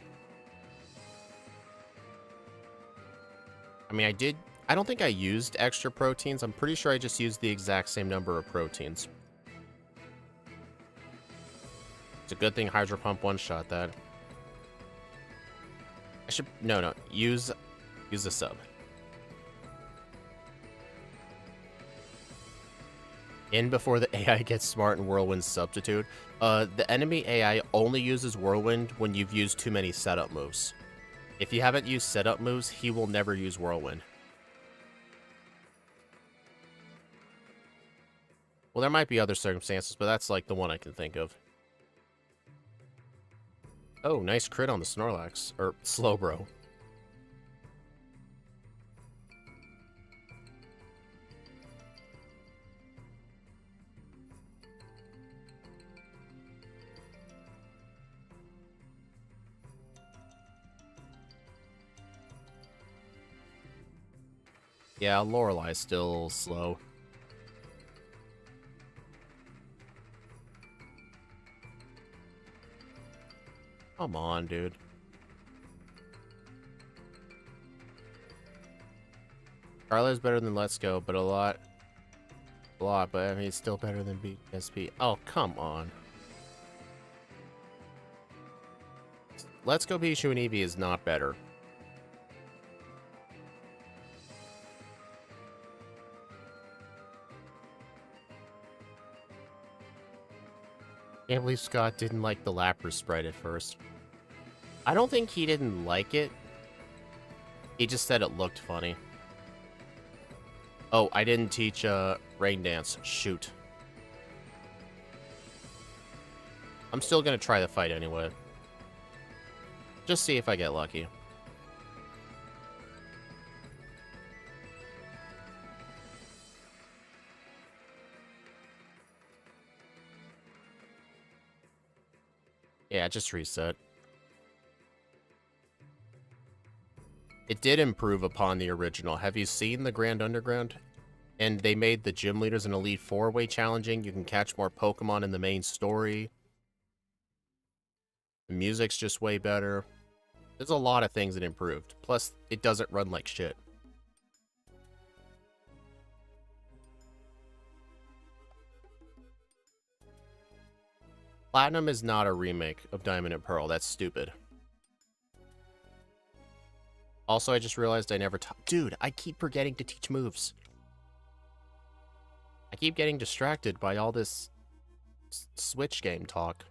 I mean, I don't think I used extra proteins. I'm pretty sure I just used the exact same number of proteins. It's a good thing Hydro Pump one-shot that. I should... No. Use the sub. In before the AI gets smart and Whirlwind substitute. The enemy AI only uses Whirlwind when you've used too many setup moves. If you haven't used setup moves, he will never use Whirlwind. Well, there might be other circumstances, but that's like the one I can think of. Oh, nice crit on the Snorlax. Or Slowbro. Yeah, Lorelei's still slow. Come on, dude. Carlo's better than Let's Go, but a lot, but I mean, it's still better than BSP. Oh, come on. Let's Go Pichu and Eevee is not better. Can't believe Scott didn't like the Lapras sprite at first. I don't think he didn't like it. He just said it looked funny. Oh, I didn't teach Rain Dance. Shoot. I'm still gonna try the fight anyway. Just see if I get lucky. Yeah, just reset. It did improve upon the original. Have you seen the Grand Underground? And they made the gym leaders an Elite Four-way challenging. You can catch more Pokemon in the main story. The music's just way better. There's a lot of things that improved. Plus, it doesn't run like shit. Platinum is not a remake of Diamond and Pearl. That's stupid. Also, I just realized I never taught... Dude, I keep forgetting to teach moves. I keep getting distracted by all this Switch game talk.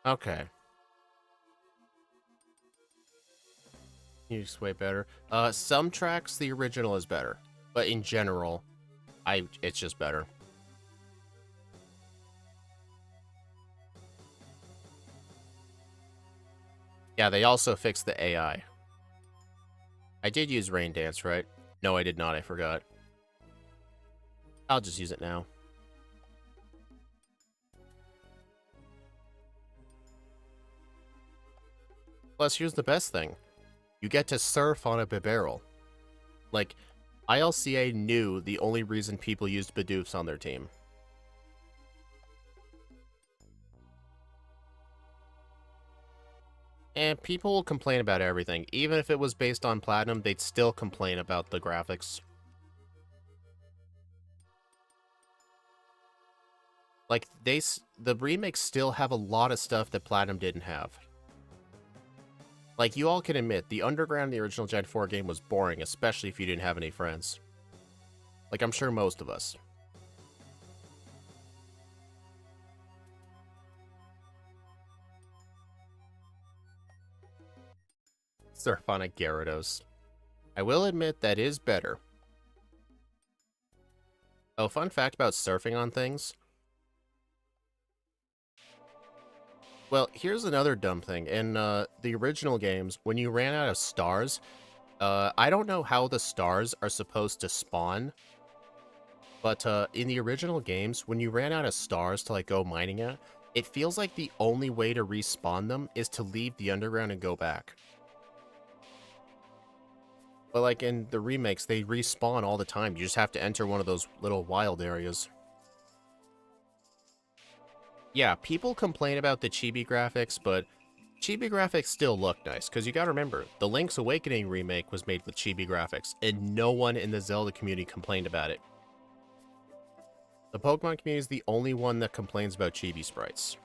Okay. Music's way better. Some tracks, the original is better. But in general, it's just better. Yeah, they also fixed the AI. I did use Rain Dance, right? No, I did not. I forgot. I'll just use it now. Plus, here's the best thing. You get to surf on a Bibarel. Like, ILCA knew the only reason people used Bidoofs on their team. And people will complain about everything. Even if it was based on Platinum, they'd still complain about the graphics. Like, the remakes still have a lot of stuff that Platinum didn't have. Like, you all can admit, the Underground in the original Gen 4 game was boring, especially if you didn't have any friends. Like, I'm sure most of us. Surf on a Gyarados. I will admit that is better. Oh, fun fact about surfing on things. Well, here's another dumb thing. In the original games, when you ran out of stars, I don't know how the stars are supposed to spawn, but in the original games, when you ran out of stars to like go mining at, it feels like the only way to respawn them is to leave the underground and go back. But like in the remakes, they respawn all the time. You just have to enter one of those little wild areas. Yeah, people complain about the chibi graphics, but chibi graphics still look nice, because you gotta remember, the Link's Awakening remake was made with chibi graphics, and no one in the Zelda community complained about it. The Pokemon community is the only one that complains about chibi sprites.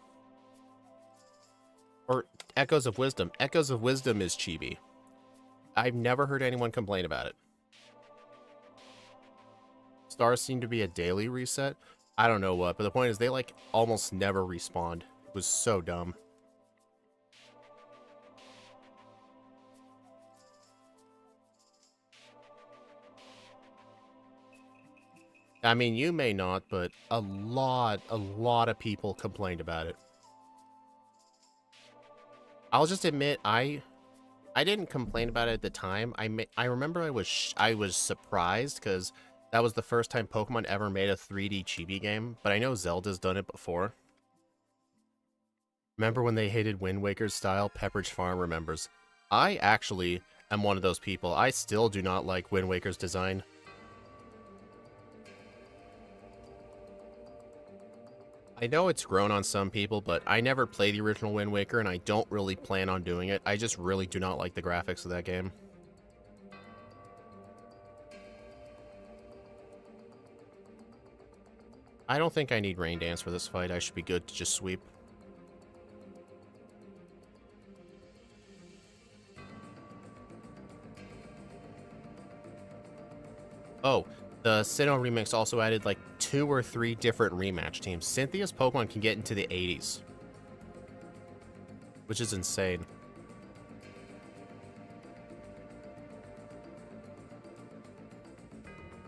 Or Echoes of Wisdom. Echoes of Wisdom is chibi. I've never heard anyone complain about it. Stars seem to be a daily reset. I don't know what, but the point is they like almost never respawned. It was so dumb. I mean, you may not, but a lot of people complained about it. I'll just admit, I didn't complain about it at the time. I remember I was surprised because that was the first time Pokemon ever made a 3D chibi game, but I know Zelda's done it before. Remember when they hated Wind Waker's style? Pepperidge Farm remembers. I actually am one of those people. I still do not like Wind Waker's design. I know it's grown on some people, but I never played the original Wind Waker, and I don't really plan on doing it. I just really do not like the graphics of that game. I don't think I need Rain Dance for this fight. I should be good to just sweep. Oh, the Sinnoh remix also added like 2 or 3 different rematch teams. Cynthia's Pokemon can get into the 80s, which is insane.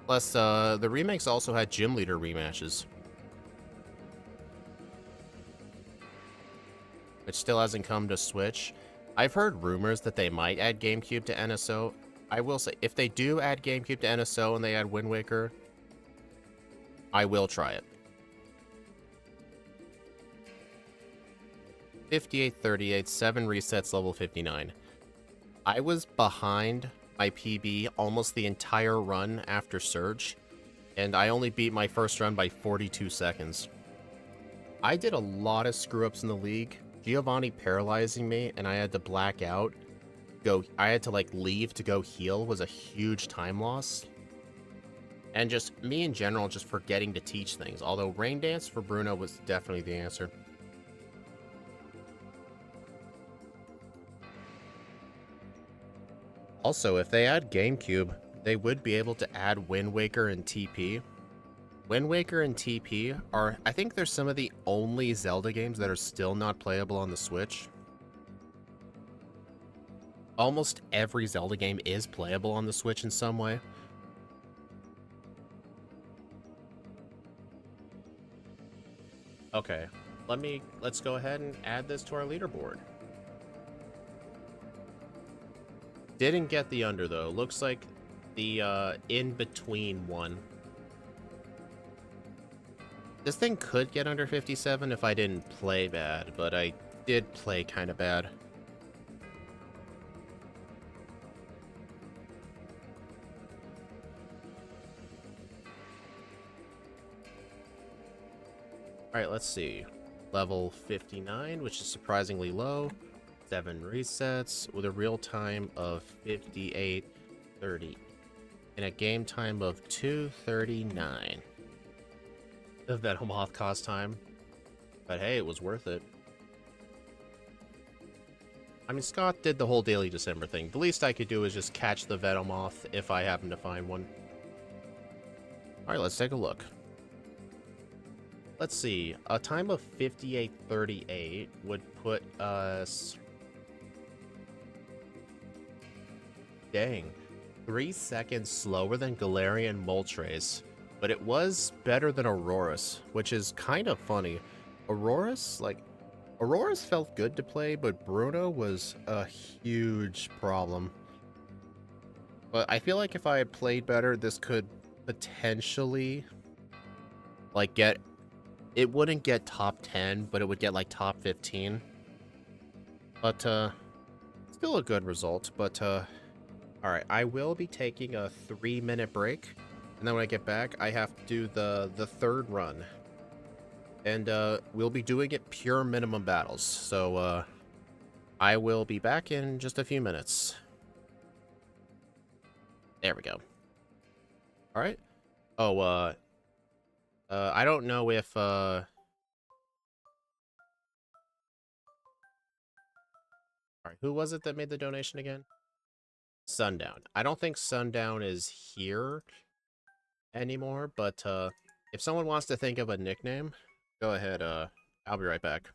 Plus, the remakes also had Gym Leader rematches, which still hasn't come to Switch. I've heard rumors that they might add GameCube to NSO. I will say, if they do add GameCube to NSO and they add Wind Waker, I will try it. 58-38, 7 resets, level 59. I was behind my PB almost the entire run after Surge, and I only beat my first run by 42 seconds. I did a lot of screw-ups in the league. Giovanni paralyzing me, and I had to black out. I had to, like, leave to go heal was a huge time loss. And just me in general just forgetting to teach things, although Rain Dance for Bruno was definitely the answer. Also, if they add GameCube, they would be able to add Wind Waker and TP. Wind Waker and TP are, I think they're some of the only Zelda games that are still not playable on the Switch. Almost every Zelda game is playable on the Switch in some way. Okay, let's go ahead and add this to our leaderboard. Didn't get the under, though. Looks like the in-between one. This thing could get under 57 if I didn't play bad, but I did play kind of bad. Alright, let's see. Level 59, which is surprisingly low. 7 resets with a real time of 58:30 and a game time of 2:39. The Venomoth cost time. But hey, it was worth it. I mean, Scott did the whole Daily December thing. The least I could do is just catch the Venomoth if I happen to find one. Alright, let's take a look. Let's see. A time of 58:38 would put us... Dang. 3 seconds slower than Galarian Moltres. But it was better than Aurorus, which is kind of funny. Aurorus, like... Aurorus felt good to play, but Bruno was a huge problem. But I feel like if I had played better, this could potentially, like, get... It wouldn't get top 10, but it would get, like, top 15. But, still a good result. But, alright, I will be taking a 3-minute break. And then when I get back, I have to do the third run. And, we'll be doing it pure minimum battles. So, I will be back in just a few minutes. There we go. Alright. Oh, I don't know if, Alright, who was it that made the donation again? Sundown. I don't think Sundown is here anymore, but, if someone wants to think of a nickname, go ahead, I'll be right back.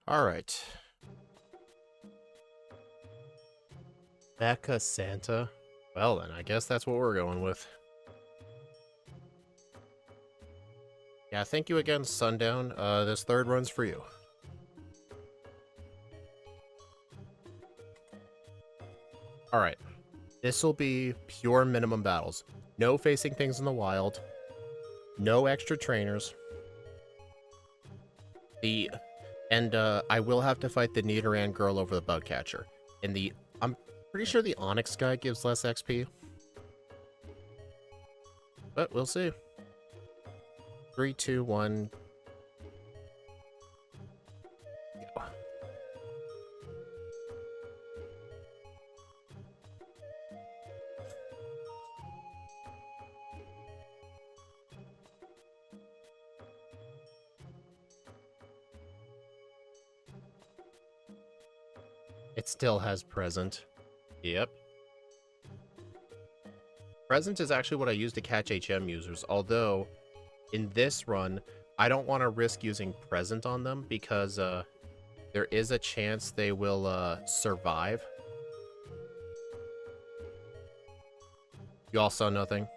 Alright. Mecha Santa? Well then, I guess that's what we're going with. Yeah, thank you again, Sundown. This third run's for you. Alright. This will be pure minimum battles. No facing things in the wild. No extra trainers. I will have to fight the Nidoran girl over the bug catcher. And I'm pretty sure the Onyx guy gives less XP. But we'll see. 3, 2, 1. Go. It still has present. Yep. Present is actually what I use to catch HM users, although in this run, I don't want to risk using present on them because there is a chance they will survive. You all saw nothing.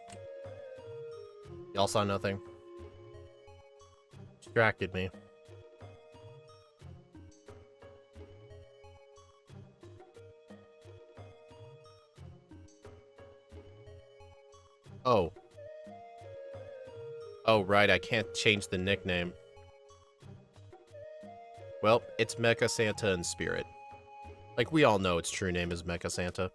Y'all saw nothing. Distracted me. Oh. Oh, right, I can't change the nickname. Well, it's Mecha Santa in spirit. Like, we all know its true name is Mecha Santa.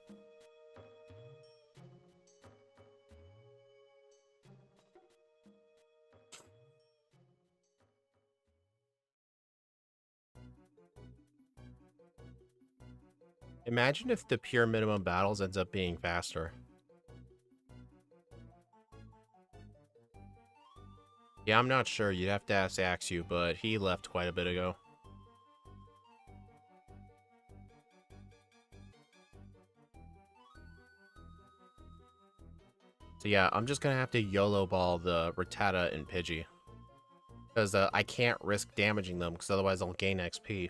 Imagine if the pure minimum battles ends up being faster. Yeah, I'm not sure. You'd have to ask Axu, but he left quite a bit ago. So yeah, I'm just gonna have to YOLO ball the Rattata and Pidgey. Because I can't risk damaging them, because otherwise I'll gain XP.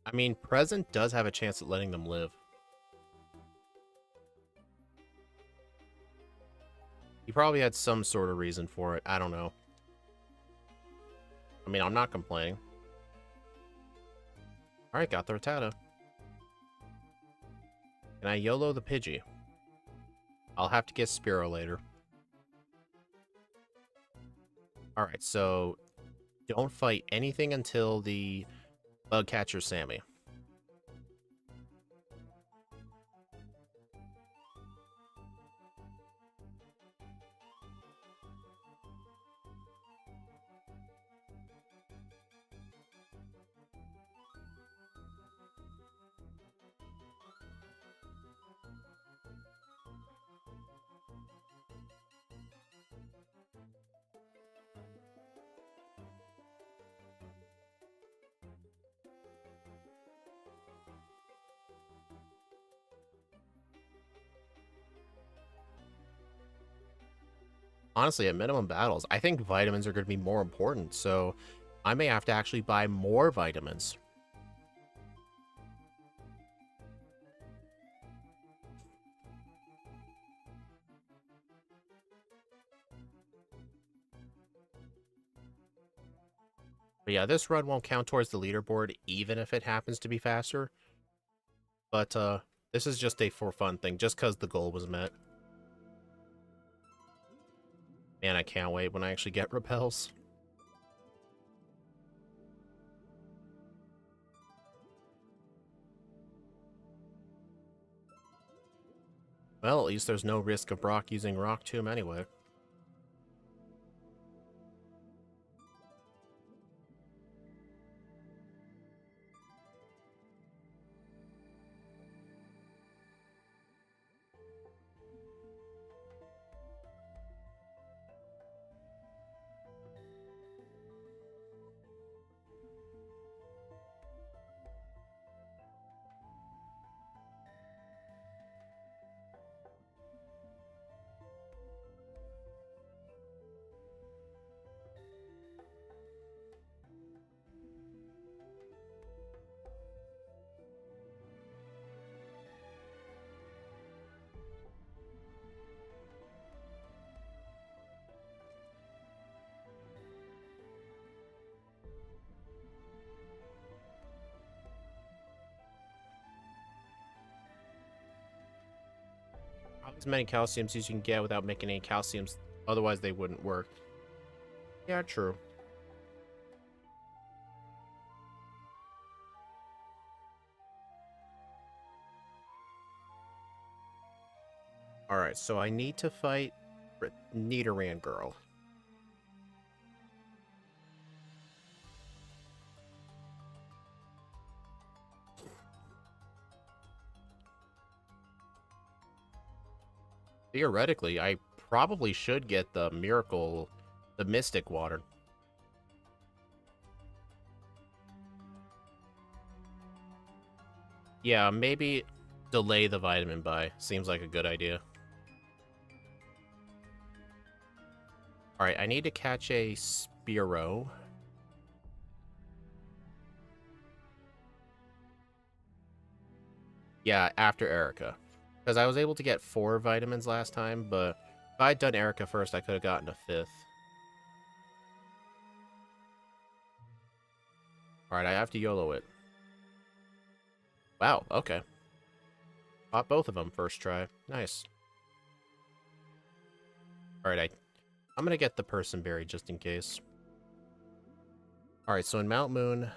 I mean, Present does have a chance at letting them live. He probably had some sort of reason for it. I don't know. I mean, I'm not complaining. Alright, got the Rattata. Can I YOLO the Pidgey? I'll have to get Spearow later. Alright, so don't fight anything until the bug catcher Sammy. Honestly, at minimum battles, I think vitamins are going to be more important, so I may have to actually buy more vitamins. But yeah, this run won't count towards the leaderboard, even if it happens to be faster. But this is just a for fun thing, just because the goal was met. Man, I can't wait when I actually get repels. Well, at least there's no risk of Brock using Rock Tomb anyway. as many calciums as you can get without making any calciums. Otherwise, they wouldn't work. Yeah, true. Alright, so I need to fight Nidoran Girl. Theoretically, I probably should get the Mystic Water. Yeah, maybe delay the vitamin buy. Seems like a good idea. Alright, I need to catch a Spearow. Yeah, after Erica. Because I was able to get 4 vitamins last time, but if I had done Erica first, I could have gotten a 5th. Alright, I have to YOLO it. Wow, okay. Caught both of them first try. Nice. Alright, I'm gonna get the Person Berry just in case. Alright, so in Mount Moon,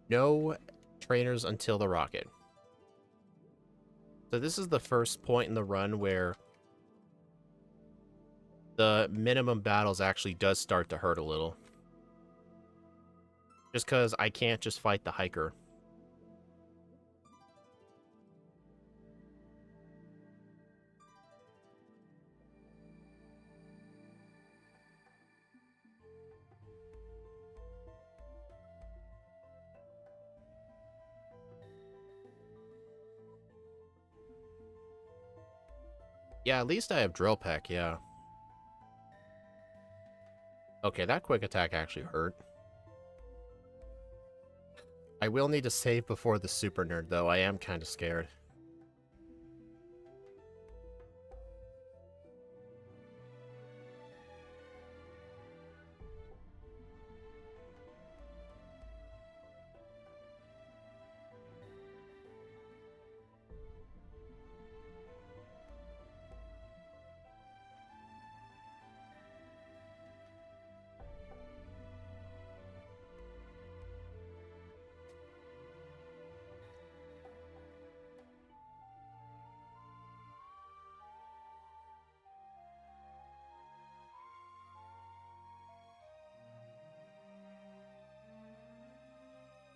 no trainers until the Rocket. So this is the first point in the run where the minimum battles actually does start to hurt a little. Just because I can't just fight the Hiker. Yeah, at least I have Drill Peck, yeah. Okay, that quick attack actually hurt. I will need to save before the Super Nerd, though. I am kind of scared.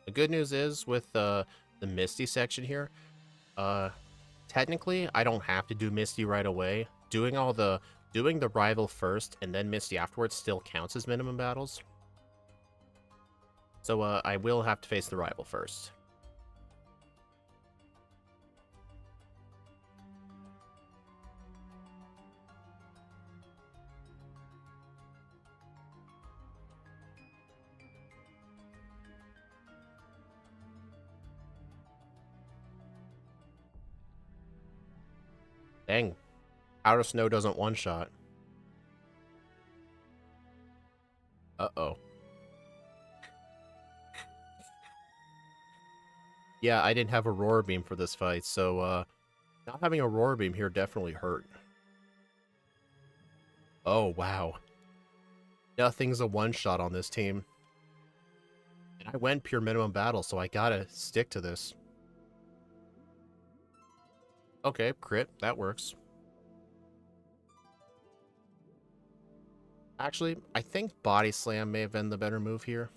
The good news is, with the Misty section here, technically, I don't have to do Misty right away. Doing the rival first and then Misty afterwards still counts as minimum battles. So, I will have to face the rival first. Dang. Outer Snow doesn't one-shot. Uh-oh. Yeah, I didn't have Aurora Beam for this fight, so, not having Aurora Beam here definitely hurt. Oh, wow. Nothing's a one-shot on this team. And I went pure minimum battle, so I gotta stick to this. Okay, crit. That works. Actually, I think Body Slam may have been the better move here.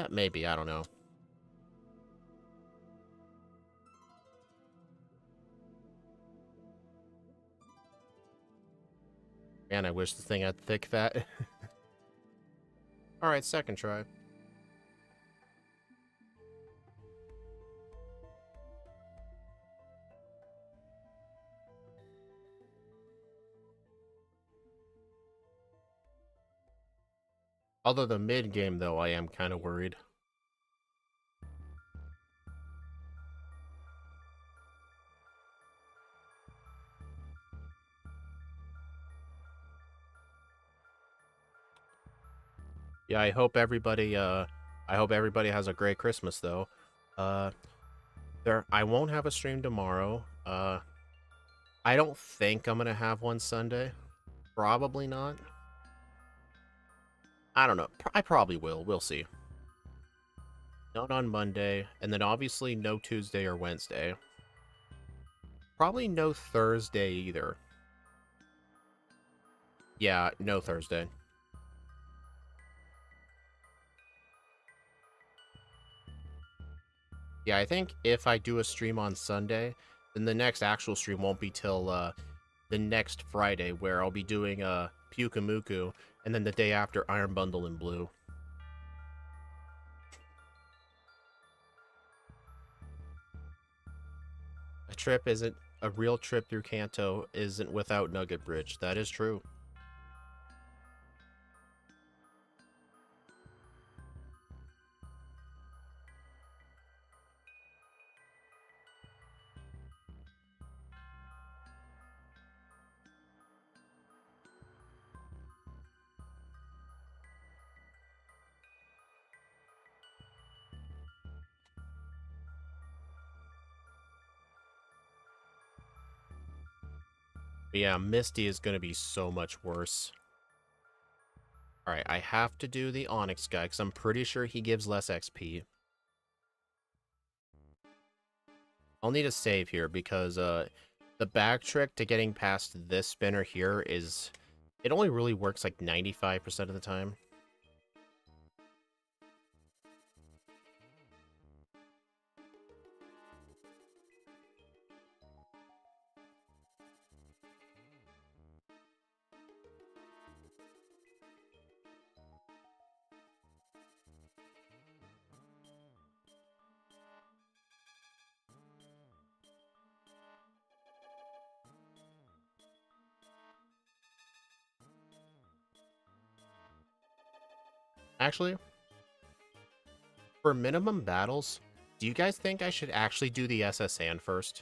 Maybe. I don't know. Man, I wish this thing had thick fat. Alright, second try. Although the mid-game, though, I am kind of worried. Yeah, I hope everybody has a great Christmas, though. I won't have a stream tomorrow. I don't think I'm gonna have one Sunday. Probably not. I don't know. I probably will. We'll see. None on Monday, and then obviously no Tuesday or Wednesday. Probably no Thursday either. Yeah, no Thursday. Yeah, I think if I do a stream on Sunday, then the next actual stream won't be till the next Friday, where I'll be doing Pyukamuku, and then the day after Iron Bundle in Blue. A trip isn't a real trip through Kanto isn't without Nugget Bridge. That is true. But yeah, Misty is going to be so much worse. Alright, I have to do the Onyx guy, because I'm pretty sure he gives less XP. I'll need a save here, because the back trick to getting past this spinner here is... It only really works like 95% of the time. Actually, for minimum battles, do you guys think I should actually do the SS Sand first?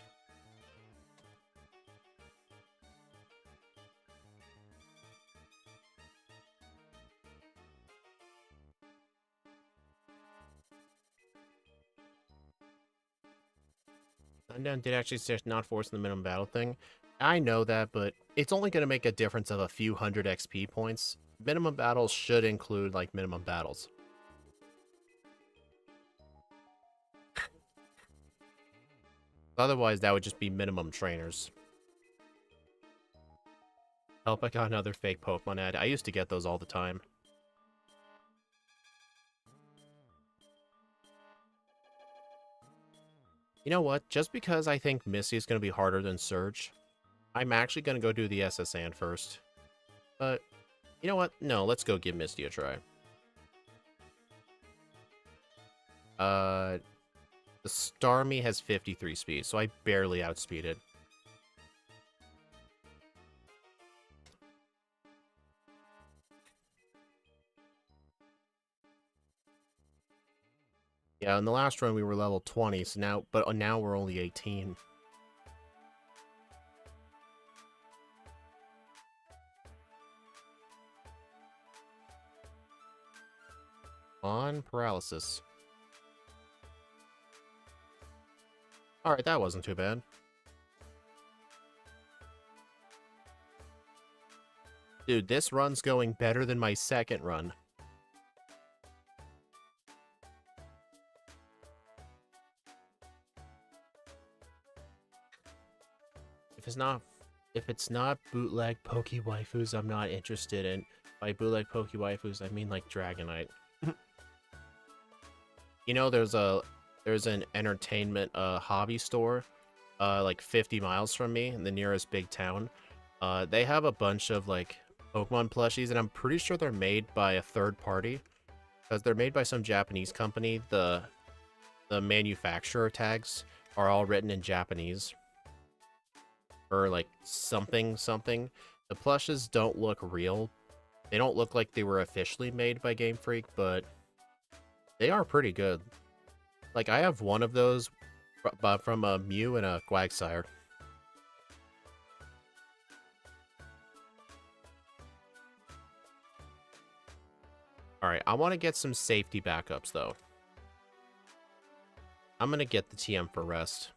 Sundown did actually suggest not forcing the minimum battle thing. I know that, but it's only going to make a difference of a few hundred XP points. Minimum battles should include, like, minimum battles. Otherwise, that would just be minimum trainers. Help, I got another fake Pokemon ad. I used to get those all the time. You know what? Just because I think Misty is going to be harder than Surge, I'm actually going to go do the SS Sand first. But, you know what? No, let's go give Misty a try. The Starmie has 53 speed, so I barely outspeed it. Yeah, in the last run we were level 20, so now we're only 18. On paralysis. Alright, that wasn't too bad. Dude, this run's going better than my second run. If it's not bootleg Poke Waifus, I'm not interested in. By bootleg Poke Waifus, I mean like Dragonite. You know, there's an entertainment hobby store like 50 miles from me in the nearest big town. They have a bunch of like Pokemon plushies, and I'm pretty sure they're made by a third party, because they're made by some Japanese company. The manufacturer tags are all written in Japanese, or like something. The plushes don't look real. They don't look like they were officially made by Game Freak, but they are pretty good. Like, I have one of those from a Mew and a Quagsire. Alright, I want to get some safety backups, though. I'm going to get the TM for rest.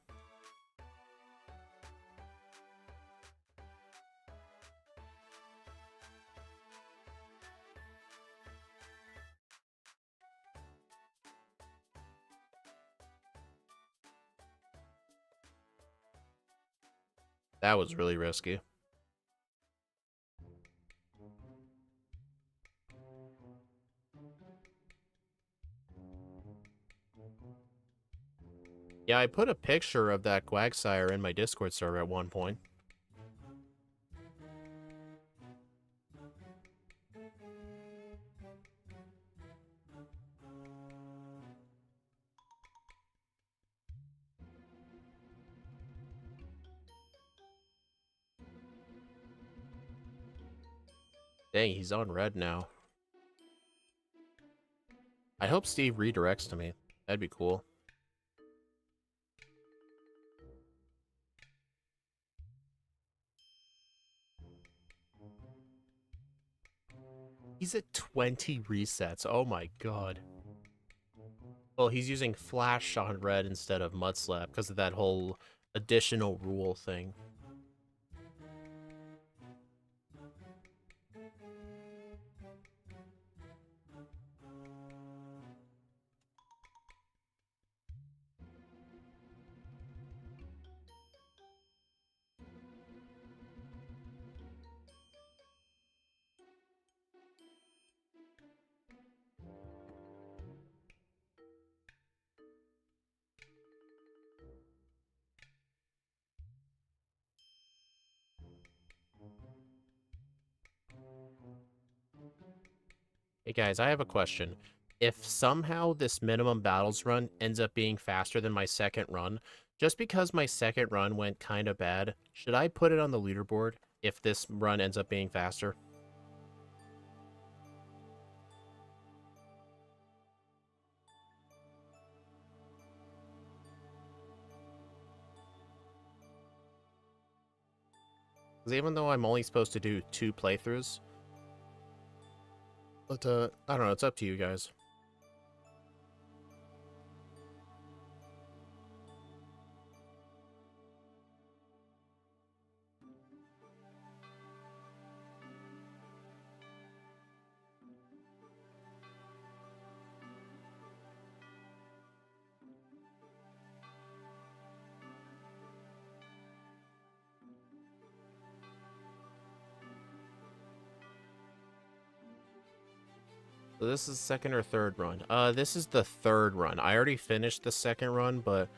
That was really risky. Yeah, I put a picture of that Quagsire in my Discord server at one point. Dang, he's on red now. I hope Steve redirects to me. That'd be cool. He's at 20 resets. Oh my god. Well, he's using Flash on red instead of Mudslap because of that whole additional rule thing. Hey guys, I have a question. If somehow this minimum battles run ends up being faster than my second run, just because my second run went kind of bad, should I put it on the leaderboard if this run ends up being faster? Because even though I'm only supposed to do 2 playthroughs, but I don't know, it's up to you guys. So this is second or third run? This is the third run. I already finished the second run, but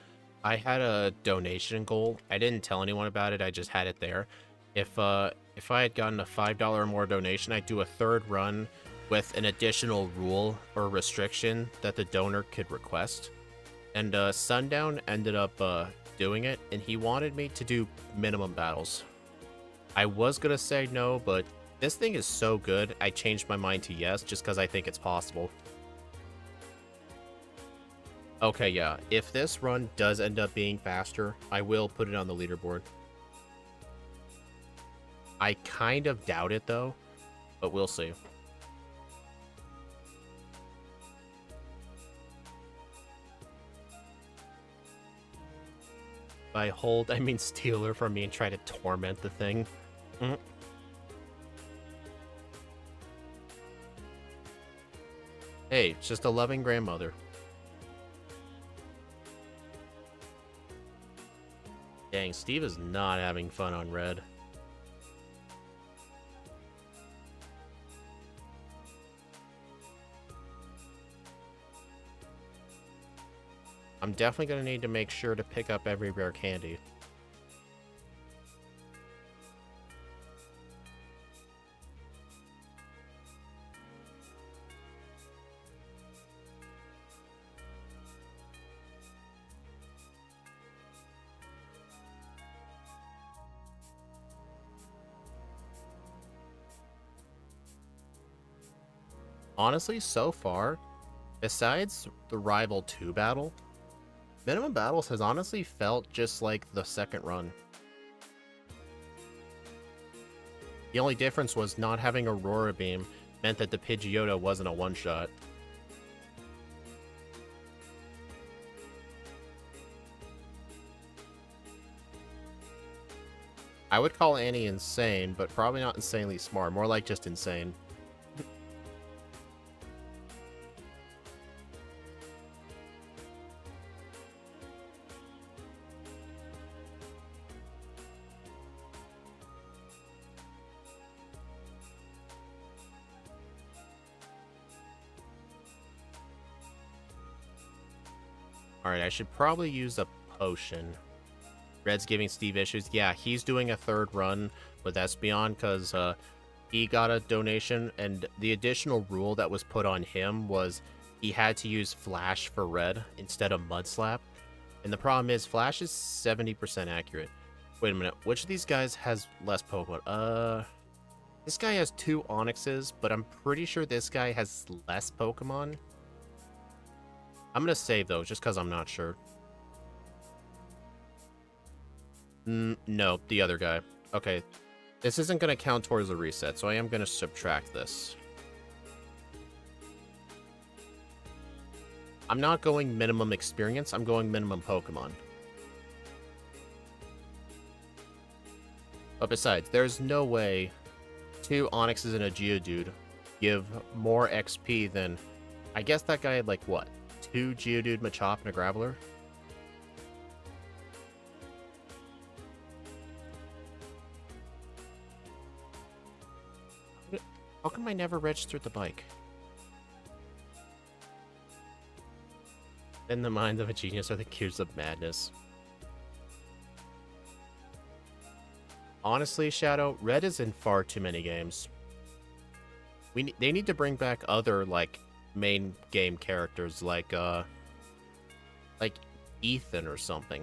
I had a donation goal. I didn't tell anyone about it. I just had it there. If I had gotten a $5 or more donation, I'd do a third run with an additional rule or restriction that the donor could request. And Sundown ended up doing it, and he wanted me to do minimum battles. I was gonna say no, but this thing is so good, I changed my mind to yes, just because I think it's possible. Okay, yeah, if this run does end up being faster, I will put it on the leaderboard. I kind of doubt it, though, but we'll see. By hold, I mean steal her from me and try to torment the thing. Hey, it's just a loving grandmother. Dang, Steve is not having fun on red. I'm definitely going to need to make sure to pick up every rare candy. Honestly, so far, besides the Rival 2 battle, Minimum Battles has honestly felt just like the second run. The only difference was not having Aurora Beam meant that the Pidgeotto wasn't a one-shot. I would call Annie insane, but probably not insanely smart, more like just insane. Alright, I should probably use a potion. Red's giving Steve issues. Yeah, he's doing a third run with Espeon because he got a donation, and the additional rule that was put on him was he had to use Flash for Red instead of Mud Slap. And the problem is, Flash is 70% accurate. Wait a minute, which of these guys has less Pokemon? This guy has 2 Onyxes, but I'm pretty sure this guy has less Pokemon. I'm gonna save though, just because I'm not sure. No, the other guy. Okay, this isn't gonna count towards the reset, so I am gonna subtract this. I'm not going minimum experience, I'm going minimum Pokemon. But besides, there's no way 2 Onyxes and a Geodude give more XP than... I guess that guy had, like, what? 2 Geodude, Machop, and a Graveler? How come I never registered the bike? In the mind of a genius are the cures of madness. Honestly, Shadow, Red is in far too many games. They need to bring back other, like, main game characters, like Ethan or something.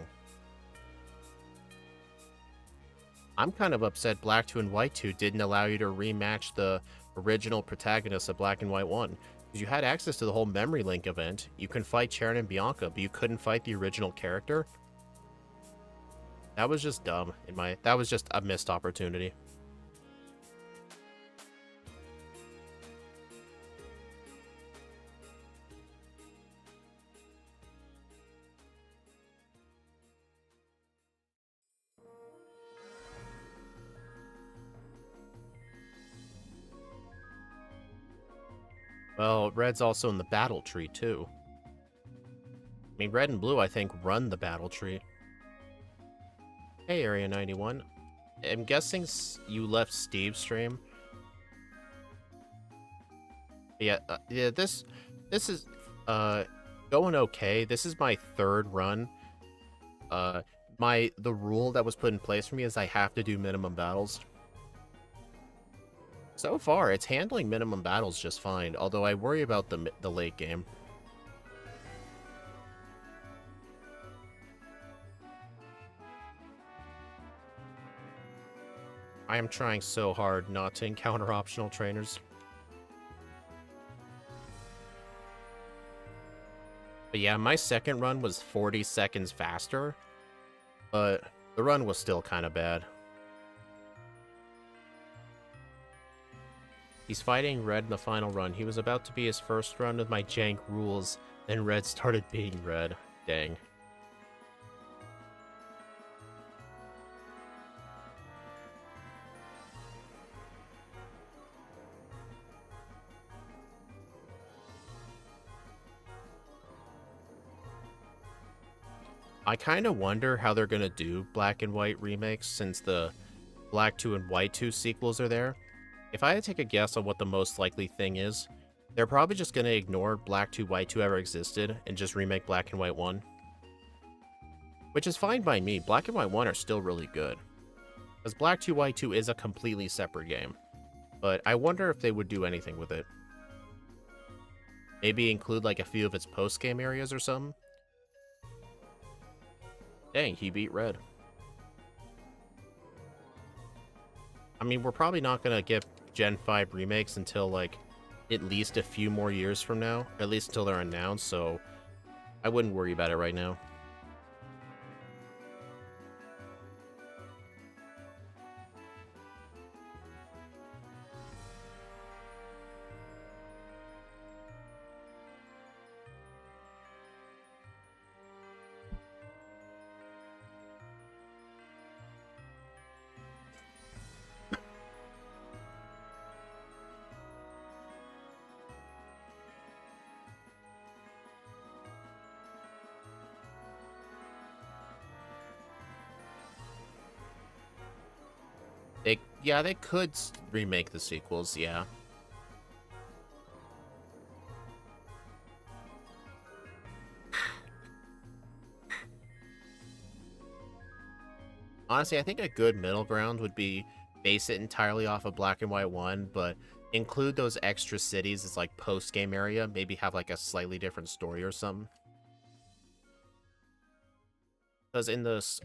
I'm kind of upset Black 2 and White 2 didn't allow you to rematch the original protagonists of Black and White 1. Because you had access to the whole Memory Link event. You can fight Charon and Bianca, but you couldn't fight the original character. That was just dumb. That was just a missed opportunity. Well, Red's also in the battle tree, too. I mean, Red and Blue, I think, run the battle tree. Hey, Area 91. I'm guessing you left Steve's stream. Yeah, this is, going okay. This is my 3rd run. The rule that was put in place for me is I have to do minimum battles. So far, it's handling minimum battles just fine, although I worry about the late game. I am trying so hard not to encounter optional trainers. But yeah, my 2nd run was 40 seconds faster, but the run was still kind of bad. He's fighting Red in the final run. He was about to be his first run with my jank rules, then Red started being Red. Dang. I kind of wonder how they're going to do Black and White remakes since the Black 2 and White 2 sequels are there. If I had to take a guess on what the most likely thing is, they're probably just going to ignore Black 2, White 2 ever existed and just remake Black and White 1. Which is fine by me. Black and White 1 are still really good. Because Black 2, White 2 is a completely separate game. But I wonder if they would do anything with it. Maybe include like a few of its post-game areas or something. Dang, he beat Red. I mean, we're probably not going to get Gen 5 remakes until, like, at least a few more years from now. At least until they're announced, so I wouldn't worry about it right now. Yeah, they could remake the sequels, yeah. Honestly, I think a good middle ground would be base it entirely off of Black and White 1, but include those extra cities as like post-game area, maybe have like a slightly different story or something. Because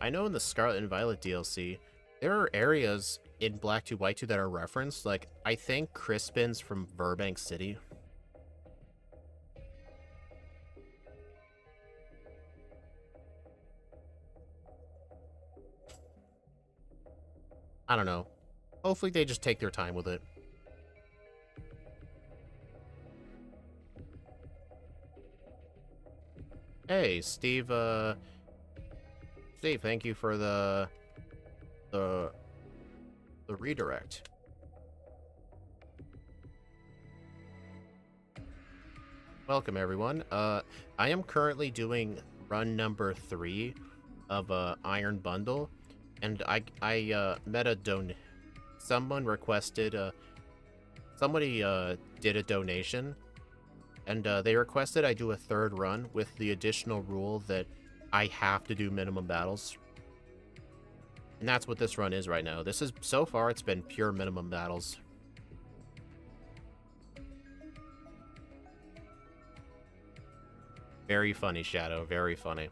I know in the Scarlet and Violet DLC, there are areas in Black 2 White 2 that are referenced. Like, I think Crispin's from Burbank City. I don't know. Hopefully they just take their time with it. Hey, Steve, Steve, thank you for the redirect. Welcome, everyone. I am currently doing run number 3 of Iron Bundle, and I met a someone requested somebody did a donation, and they requested I do a 3rd run with the additional rule that I have to do minimum battles. And that's what this run is right now. This is, so far, it's been pure minimum battles. Very funny, Shadow. Very funny.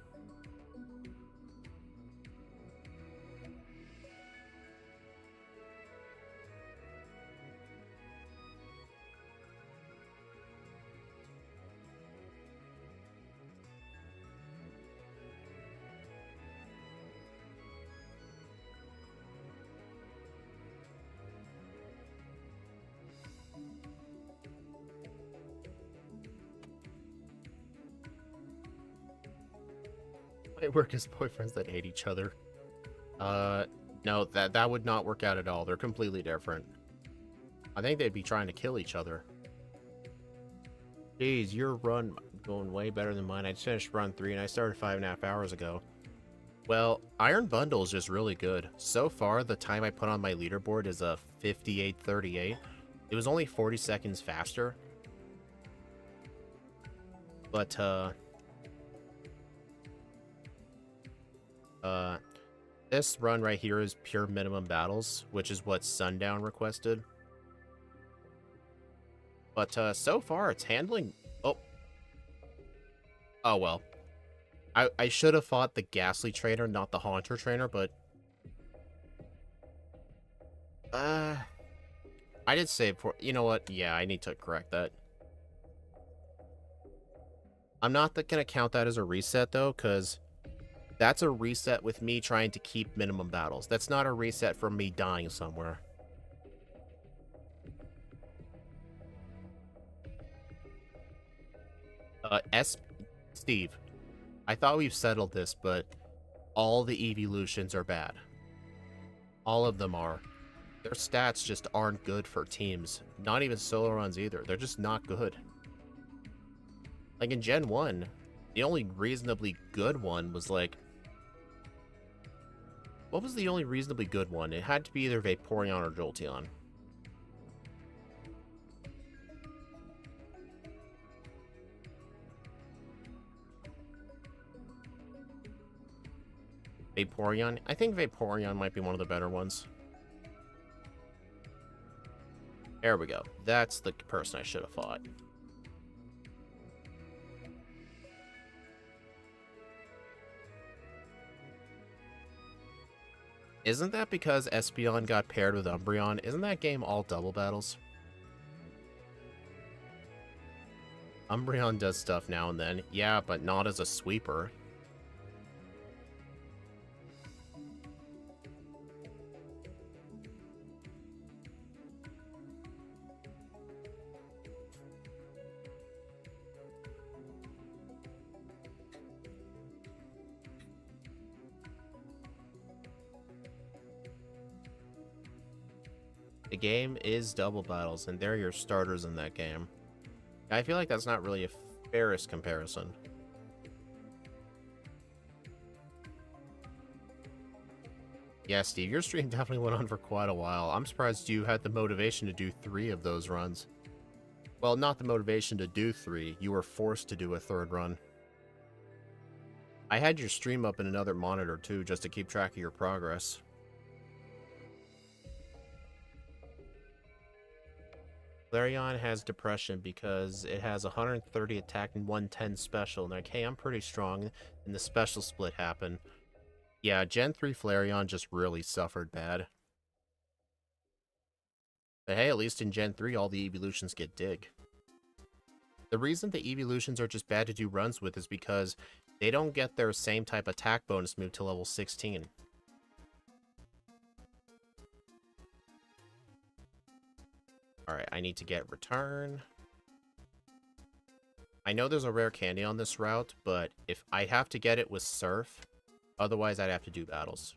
I work as boyfriends that hate each other. No, that would not work out at all. They're completely different. I think they'd be trying to kill each other. Jeez, your run going way better than mine. I just finished run 3 and I started 5.5 hours ago. Well, Iron Bundle is just really good. So far, the time I put on my leaderboard is a 58:38. It was only 40 seconds faster. But, this run right here is pure minimum battles, which is what Sundown requested. But, so far, it's handling... Oh. Oh, well. I should have fought the Ghastly Trainer, not the Haunter Trainer, but... I did save for... You know what? Yeah, I need to correct that. I'm not gonna count that as a reset, though, because... That's a reset with me trying to keep minimum battles. That's not a reset from me dying somewhere. Steve, I thought we've settled this, but all the evolutions are bad. All of them are. Their stats just aren't good for teams. Not even solo runs either. They're just not good. Like in Gen 1, the only reasonably good one was like... What was the only reasonably good one? It had to be either Vaporeon or Jolteon. Vaporeon? I think Vaporeon might be one of the better ones. There we go. That's the person I should have fought. Isn't that because Espeon got paired with Umbreon? Isn't that game all double battles? Umbreon does stuff now and then. Yeah, but not as a sweeper. The game is double battles, and they're your starters in that game. I feel like that's not really a fairest comparison. Yeah, Steve, your stream definitely went on for quite a while. I'm surprised you had the motivation to do 3 of those runs. Well, not the motivation to do 3. You were forced to do a 3rd run. I had your stream up in another monitor, too, just to keep track of your progress. Flareon has depression because it has 130 attack and 110 special. And like, hey, I'm pretty strong, and the special split happened. Yeah, Gen 3 Flareon just really suffered bad. But hey, at least in Gen 3, all the evolutions get dig. The reason the evolutions are just bad to do runs with is because they don't get their same type attack bonus move till level 16. Alright, I need to get return. I know there's a rare candy on this route, but if I have to get it with Surf, otherwise I'd have to do battles.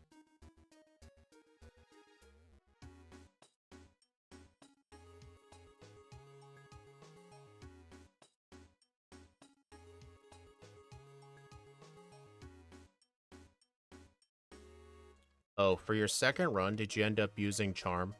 Oh, for your second run, did you end up using Charm?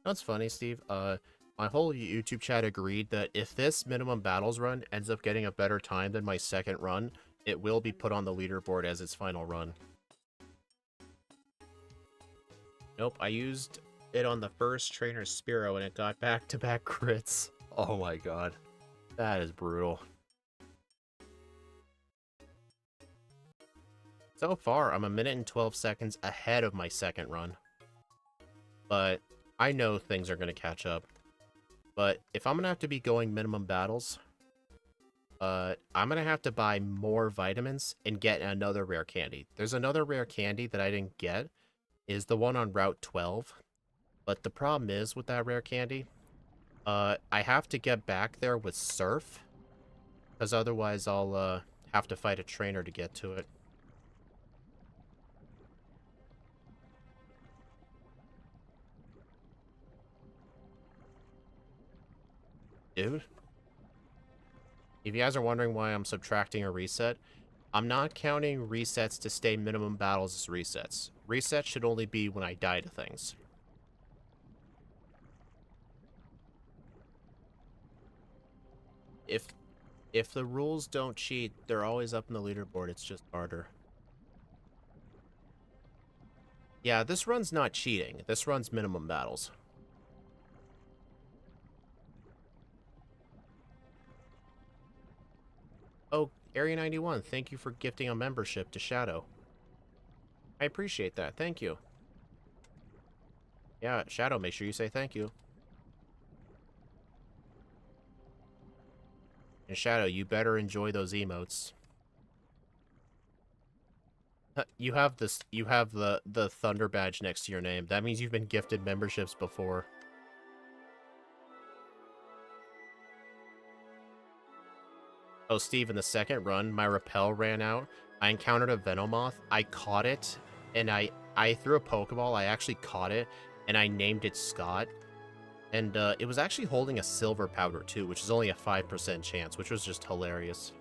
That's funny, Steve. My whole YouTube chat agreed that if this minimum battles run ends up getting a better time than my second run, it will be put on the leaderboard as its final run. Nope, I used it on the first trainer Spearow and it got back-to-back crits. Oh my god. That is brutal. So far, I'm 1 minute and 12 seconds ahead of my second run. But I know things are going to catch up. But if I'm going to have to be going minimum battles, I'm going to have to buy more vitamins and get another rare candy. There's another rare candy that I didn't get, is the one on Route 12. But the problem is with that rare candy, I have to get back there with Surf, because otherwise I'll have to fight a trainer to get to it. Dude, if you guys are wondering why I'm subtracting a reset, I'm not counting resets to stay minimum battles as resets. Resets should only be when I die to things. If the rules don't cheat, they're always up in the leaderboard. It's just harder. Yeah, this run's not cheating. This run's minimum battles. Oh, Area 91, thank you for gifting a membership to Shadow. I appreciate that. Thank you. Yeah, Shadow, make sure you say thank you. And Shadow, you better enjoy those emotes. You have this. You have the Thunder badge next to your name. That means you've been gifted memberships before. Oh, Steve, in the second run, my repel ran out. I encountered a Venomoth. I caught it, and I threw a Pokeball. I actually caught it, and I named it Scott. And it was actually holding a silver powder too, which is only a 5% chance, which was just hilarious.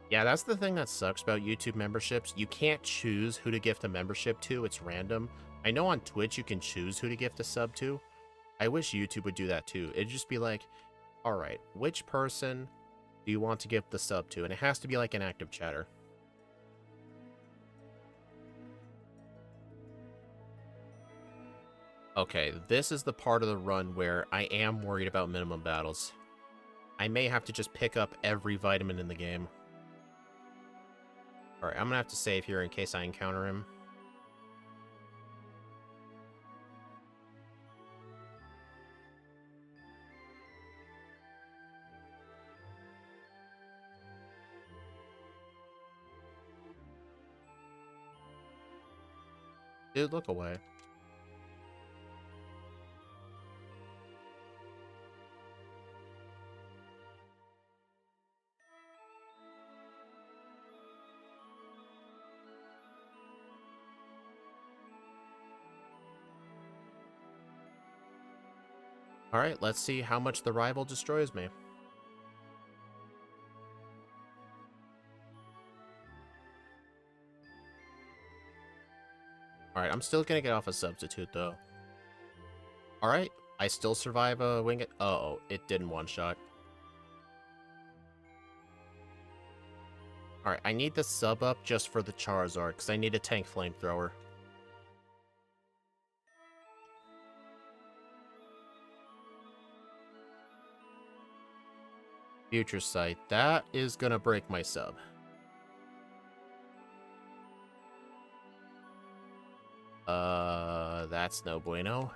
Yeah, that's the thing that sucks about YouTube memberships. You can't choose who to gift a membership to. It's random. I know on Twitch you can choose who to gift a sub to. I wish YouTube would do that too. It'd just be like, all right, which person do you want to gift the sub to? And it has to be like an active chatter. Okay, this is the part of the run where I am worried about minimum battles. I may have to just pick up every vitamin in the game. Alright, I'm gonna have to save here in case I encounter him. Dude, look away. Alright, let's see how much the rival destroys me. Alright, I'm still gonna get off a substitute, though. Alright, I still survive a wing it. Uh-oh, it didn't one-shot. Alright, I need the sub up just for the Charizard, because I need a tank flamethrower. Future Sight. That is gonna break my sub. That's no bueno.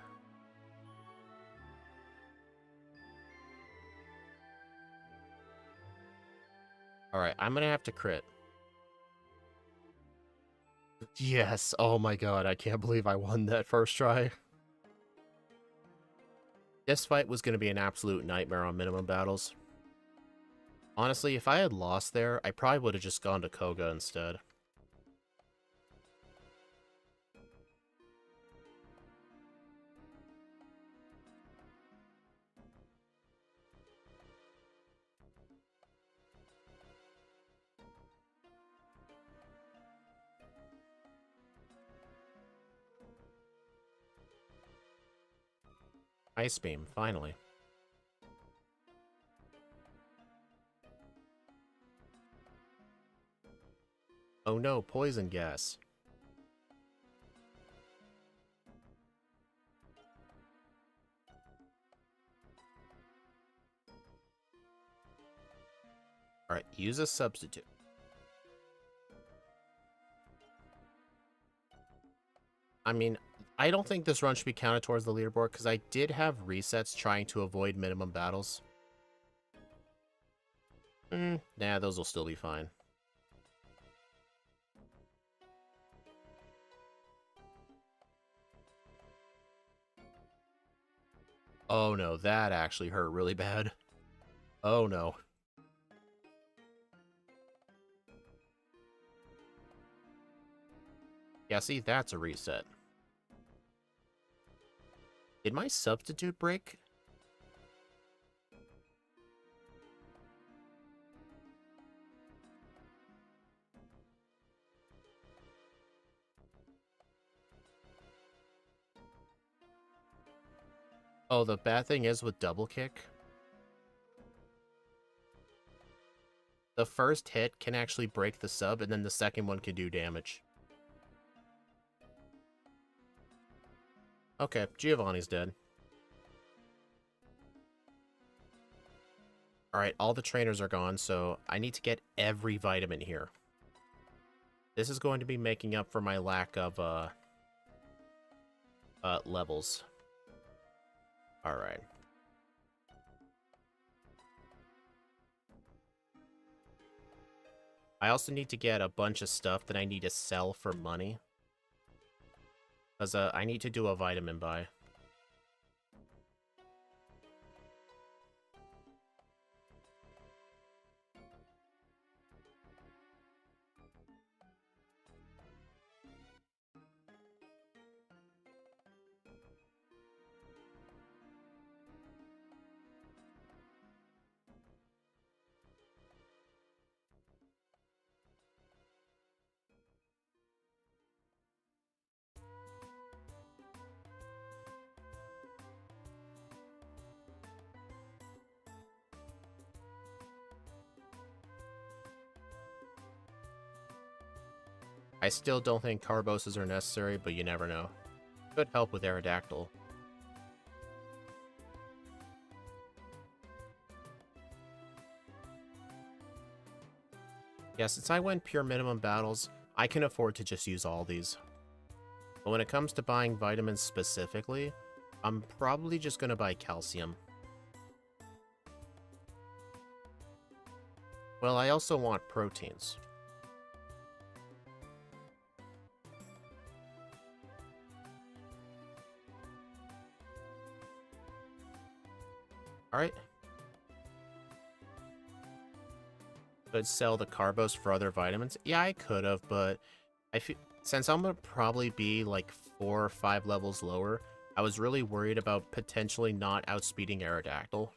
Alright, I'm gonna have to crit. Yes, oh my god, I can't believe I won that first try. This fight was gonna be an absolute nightmare on minimum battles. Honestly, if I had lost there, I probably would have just gone to Koga instead. Ice Beam, finally. Oh no, poison gas. Alright, use a substitute. I mean, I don't think this run should be counted towards the leaderboard, because I did have resets trying to avoid minimum battles. Nah, those will still be fine. Oh no, that actually hurt really bad. Oh no. Yeah, see, that's a reset. Did my substitute break? Oh, the bad thing is with double kick, the first hit can actually break the sub, and then the second one can do damage. Okay, Giovanni's dead. Alright, all the trainers are gone, so I need to get every vitamin here. This is going to be making up for my lack of, levels. Alright. I also need to get a bunch of stuff that I need to sell for money. Because, I need to do a vitamin buy. I still don't think Carboses are necessary, but you never know. Could help with Aerodactyl. Yeah, since I went pure minimum battles, I can afford to just use all these. But when it comes to buying vitamins specifically, I'm probably just gonna buy calcium. Well, I also want proteins. Alright. Could sell the Carbos for other vitamins? Yeah, I could have, but I feel since I'm gonna probably be like 4 or 5 levels lower, I was really worried about potentially not outspeeding Aerodactyl.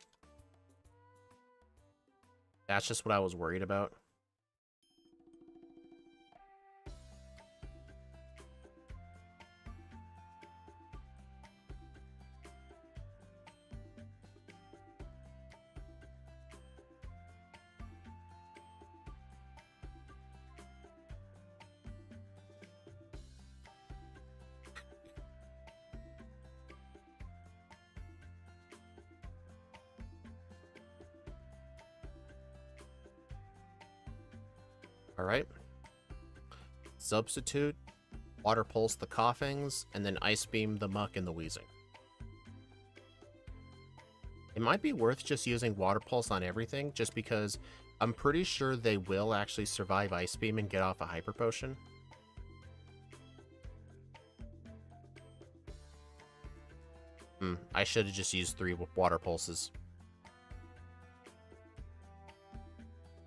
That's just what I was worried about. Alright. Substitute, water pulse the coughings, and then ice beam the muck and the wheezing. It might be worth just using water pulse on everything, just because I'm pretty sure they will actually survive ice beam and get off a hyper potion. I should have just used 3 water pulses.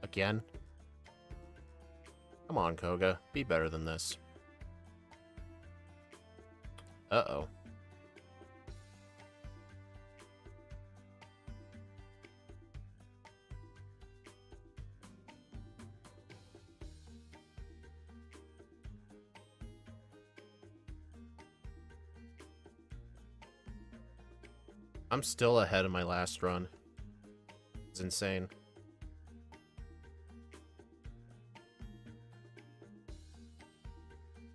Again? Come on, Koga. Be better than this. Uh-oh. I'm still ahead of my last run. It's insane.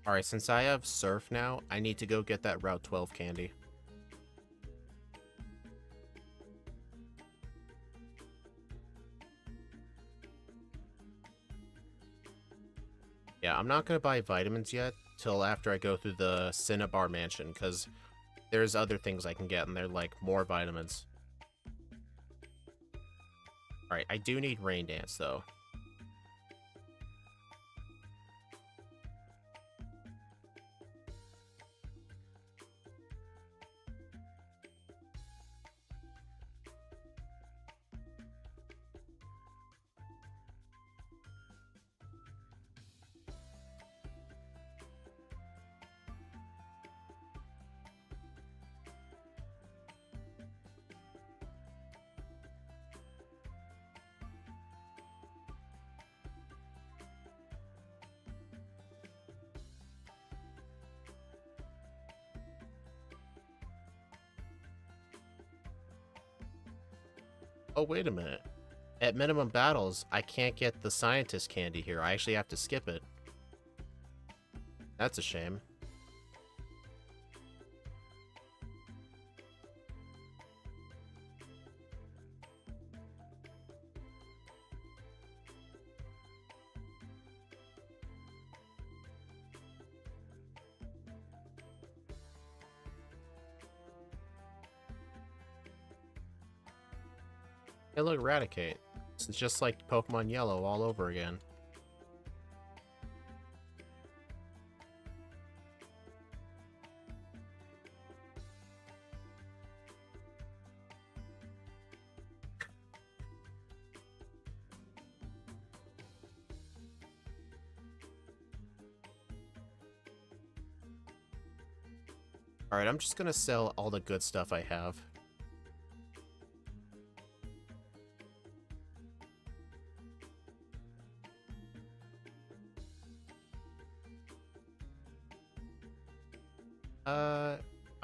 Alright, since I have Surf now, I need to go get that Route 12 candy. Yeah, I'm not going to buy vitamins yet till after I go through the Cinnabar Mansion, because there's other things I can get, and they're like more vitamins. Alright, I do need Rain Dance, though. Oh, wait a minute. At minimum battles, I can't get the scientist candy here. I actually have to skip it. That's a shame. Hey, look, Eradicate. It's just like Pokemon Yellow all over again. Alright, I'm just gonna sell all the good stuff I have.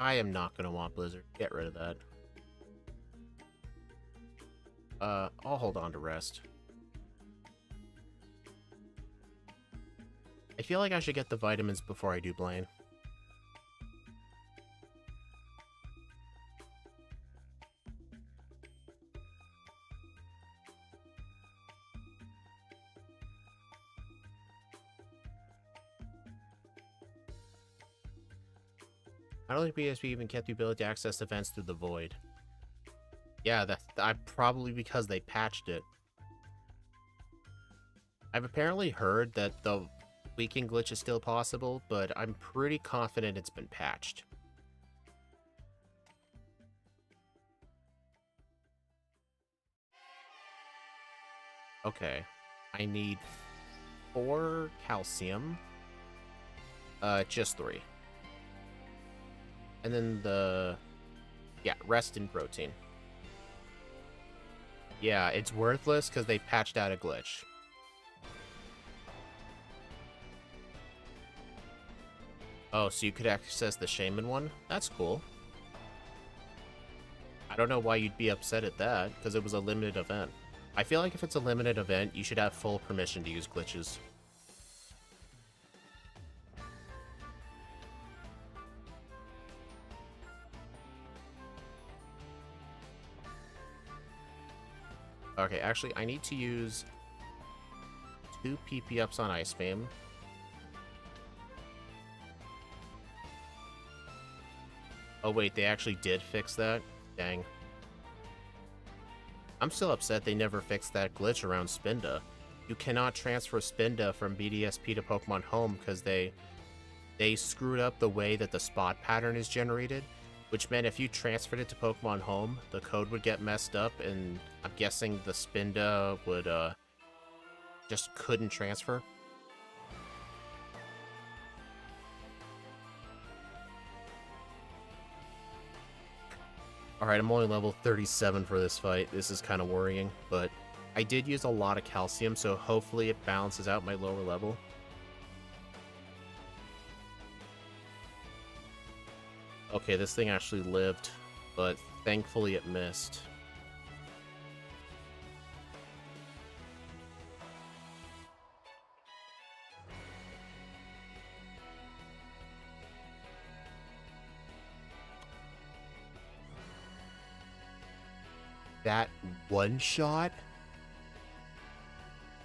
I am not gonna want Blizzard. Get rid of that. I'll hold on to Rest. I feel like I should get the vitamins before I do Blaine. I don't think BSB even kept the ability to access events through the void. Yeah, that's probably because they patched it. I've apparently heard that the leaking glitch is still possible, but I'm pretty confident it's been patched. Okay, I need 4 calcium. Just 3. And then yeah, rest in protein. Yeah, it's worthless because they patched out a glitch. Oh, so you could access the Shaman one? That's cool. I don't know why you'd be upset at that, because it was a limited event. I feel like if it's a limited event, you should have full permission to use glitches. Okay, actually, I need to use 2 PP ups on Ice Beam. Oh wait, they actually did fix that? Dang. I'm still upset they never fixed that glitch around Spinda. You cannot transfer Spinda from BDSP to Pokemon Home because they screwed up the way that the spot pattern is generated, which meant if you transferred it to Pokemon Home, the code would get messed up, and I'm guessing the Spinda would just couldn't transfer. Alright, I'm only level 37 for this fight. This is kind of worrying, but I did use a lot of calcium, so hopefully it balances out my lower level. Okay, this thing actually lived, but thankfully it missed. That one shot?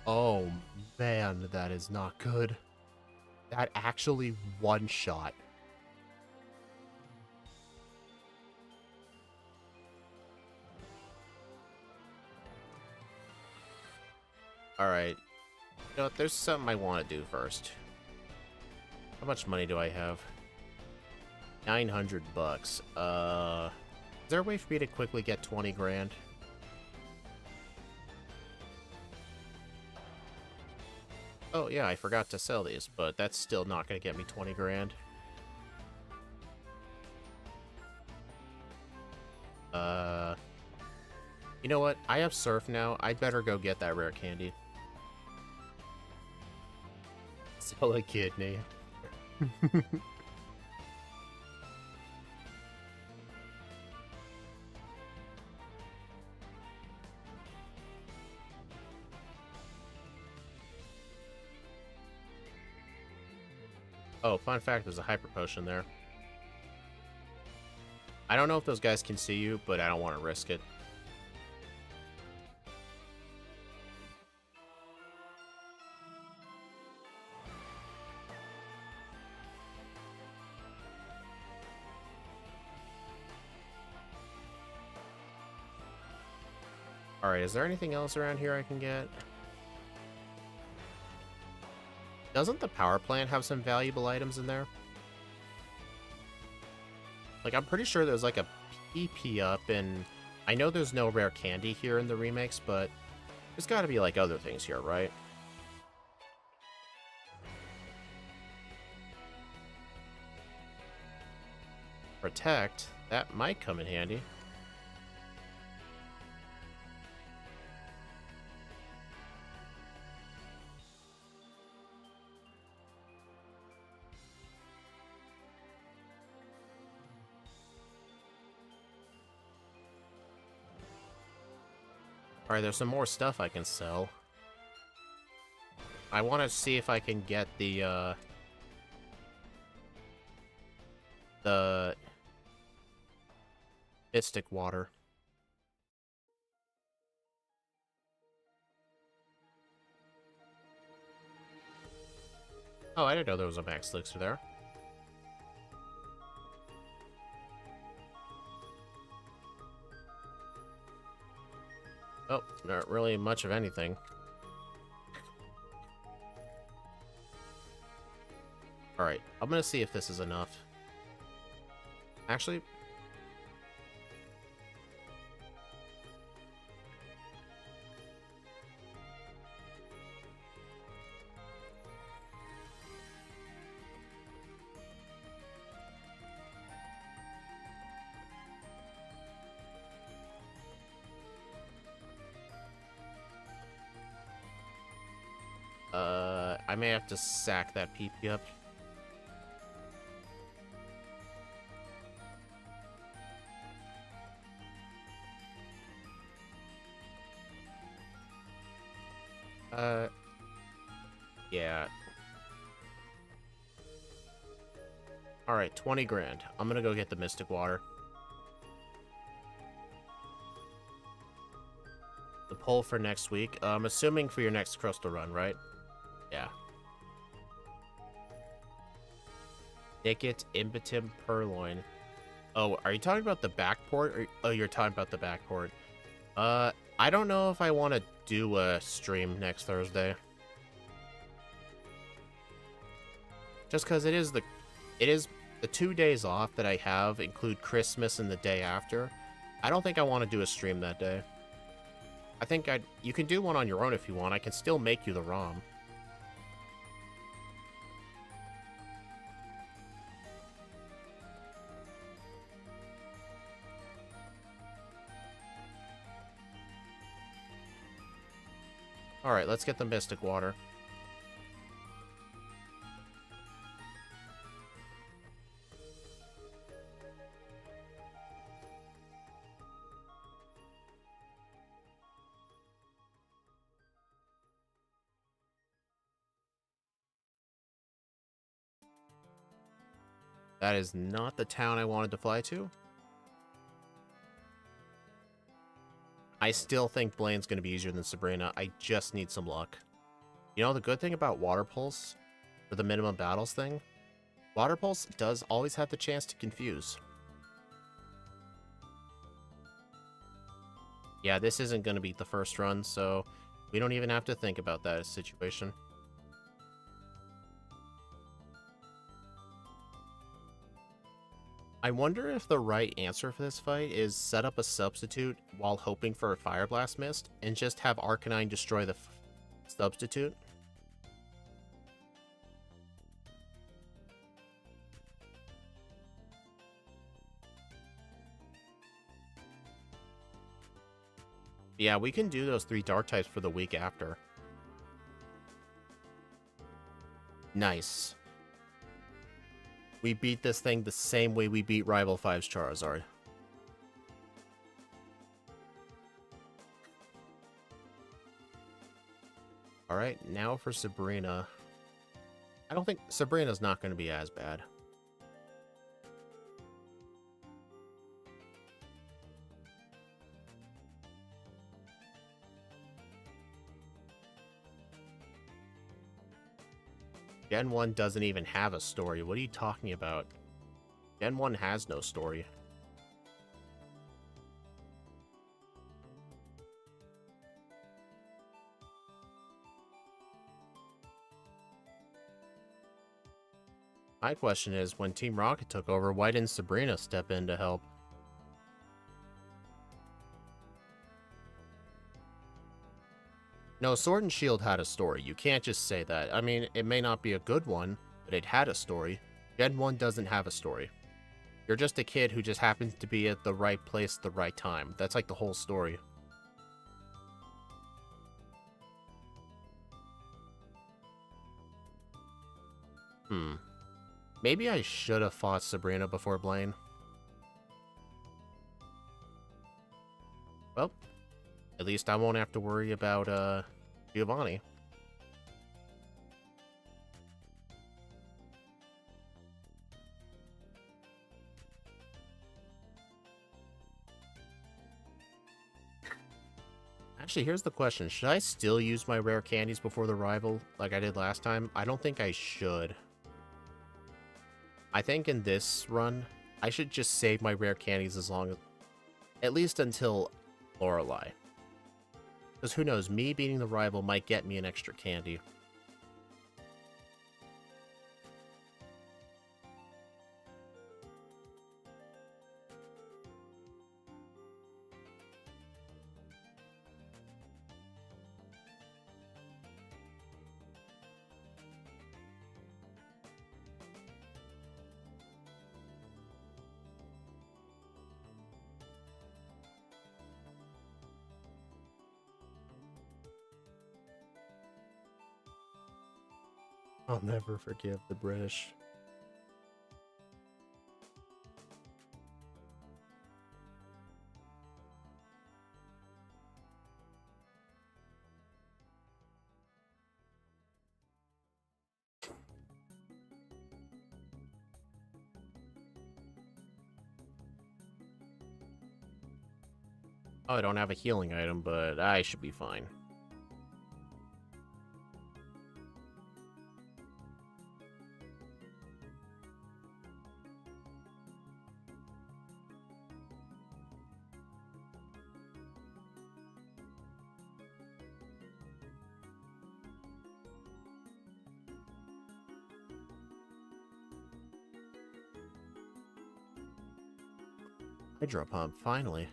Oh man, that is not good. That actually one shot. Alright. You know what, there's something I want to do first. How much money do I have? 900 bucks. Is there a way for me to quickly get 20 grand? Oh yeah, I forgot to sell these, but that's still not going to get me 20 grand. You know what? I have Surf now. I'd better go get that rare candy. Sell a kidney. Oh, fun fact, there's a hyper potion there. I don't know if those guys can see you, but I don't want to risk it. Alright, is there anything else around here I can get? Doesn't the power plant have some valuable items in there? Like, I'm pretty sure there's like a PP up, and I know there's no rare candy here in the remakes, but there's gotta be like other things here, right? Protect? That might come in handy. Alright, there's some more stuff I can sell. I want to see if I can get the Mystic Water. Oh, I didn't know there was a max elixir there. Oh, not really much of anything. Alright, I'm gonna see if this is enough. Actually... I may have to sack that PP up. Yeah. Alright, 20 grand. I'm gonna go get the Mystic Water. The poll for next week. I'm assuming for your next Crystal run, right? Yeah. Nicket impotent purloin. Oh, are you talking about the backport? Oh, you're talking about the backport. I don't know if I want to do a stream next Thursday. Just because it is the 2 days off that I have include Christmas and the day after. I don't think I want to do a stream that day. I think you can do one on your own if you want. I can still make you the ROM. Alright, let's get the Mystic Water. That is not the town I wanted to fly to. I still think Blaine's going to be easier than Sabrina. I just need some luck. You know, the good thing about Water Pulse, for the minimum battles thing, Water Pulse does always have the chance to confuse. Yeah, this isn't going to beat the first run, so we don't even have to think about that situation. I wonder if the right answer for this fight is set up a substitute while hoping for a Fire Blast Mist and just have Arcanine destroy the substitute. Yeah, we can do those 3 Dark types for the week after. Nice. We beat this thing the same way we beat Rival 5's Charizard. Alright, now for Sabrina. I don't think Sabrina's not going to be as bad. Gen 1 doesn't even have a story. What are you talking about? Gen 1 has no story. My question is, when Team Rocket took over, why didn't Sabrina step in to help? No, Sword and Shield had a story. You can't just say that. I mean, it may not be a good one, but it had a story. Gen 1 doesn't have a story. You're just a kid who just happens to be at the right place at the right time. That's like the whole story. Maybe I should have fought Sabrina before Blaine. Well, at least I won't have to worry about, Giovanni. Actually, here's the question. Should I still use my rare candies before the rival like I did last time? I don't think I should. I think in this run, I should just save my rare candies as long as... at least until Lorelei. Because who knows, me beating the rival might get me an extra candy. I'll never forgive the British. Oh, I don't have a healing item, but I should be fine. Hydro pump, finally.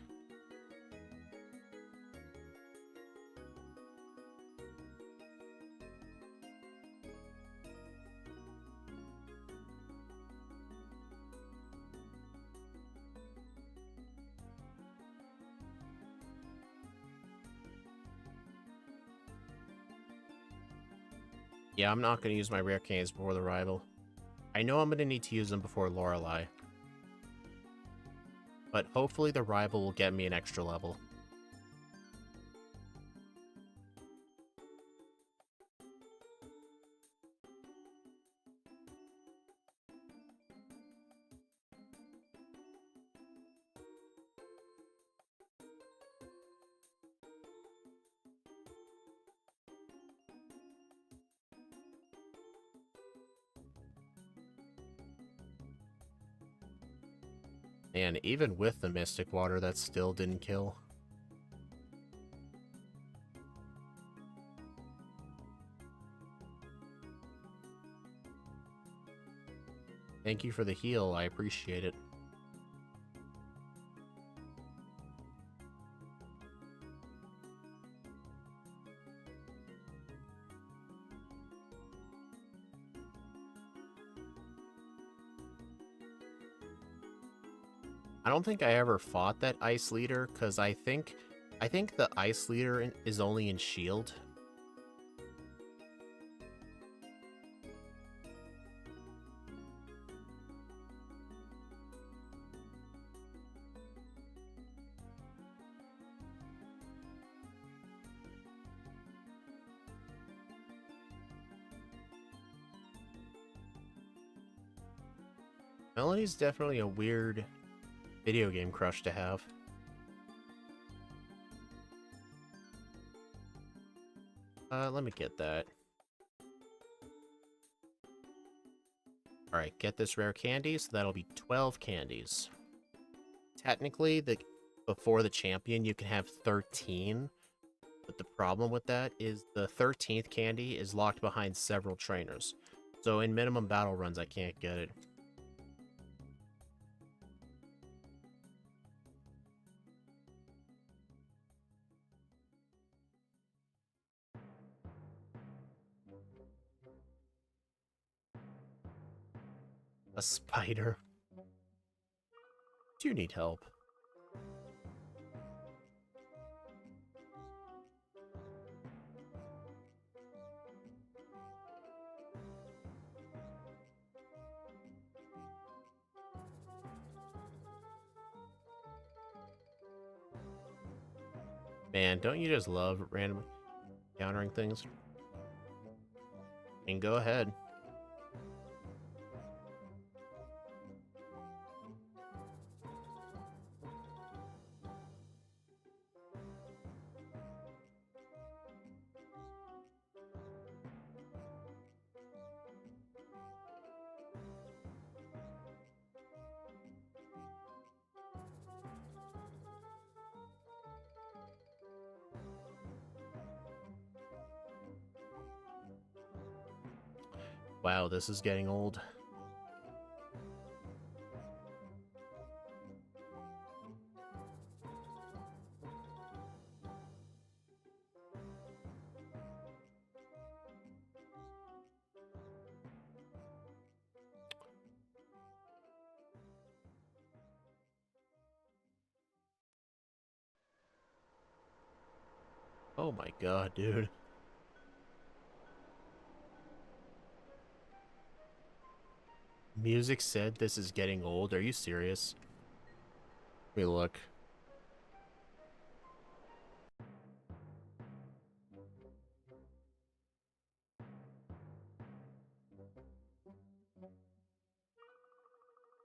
Yeah, I'm not going to use my rare candies before the rival. I know I'm going to need to use them before Lorelei. But hopefully the rival will get me an extra level. And even with the Mystic Water, that still didn't kill. Thank you for the heal, I appreciate it. I don't think I ever fought that Ice Leader, because I think the Ice Leader is only in Shield. Melody's definitely a weird video game crush to have. Let me get that. Alright, get this rare candy, so that'll be 12 candies. Technically, before the champion, you can have 13, but the problem with that is the 13th candy is locked behind several trainers. So in minimum battle runs, I can't get it. A spider. Do you need help? Man, don't you just love randomly countering things? And go ahead. Wow, this is getting old. Oh my god, dude. Music said this is getting old. Are you serious? Let me look.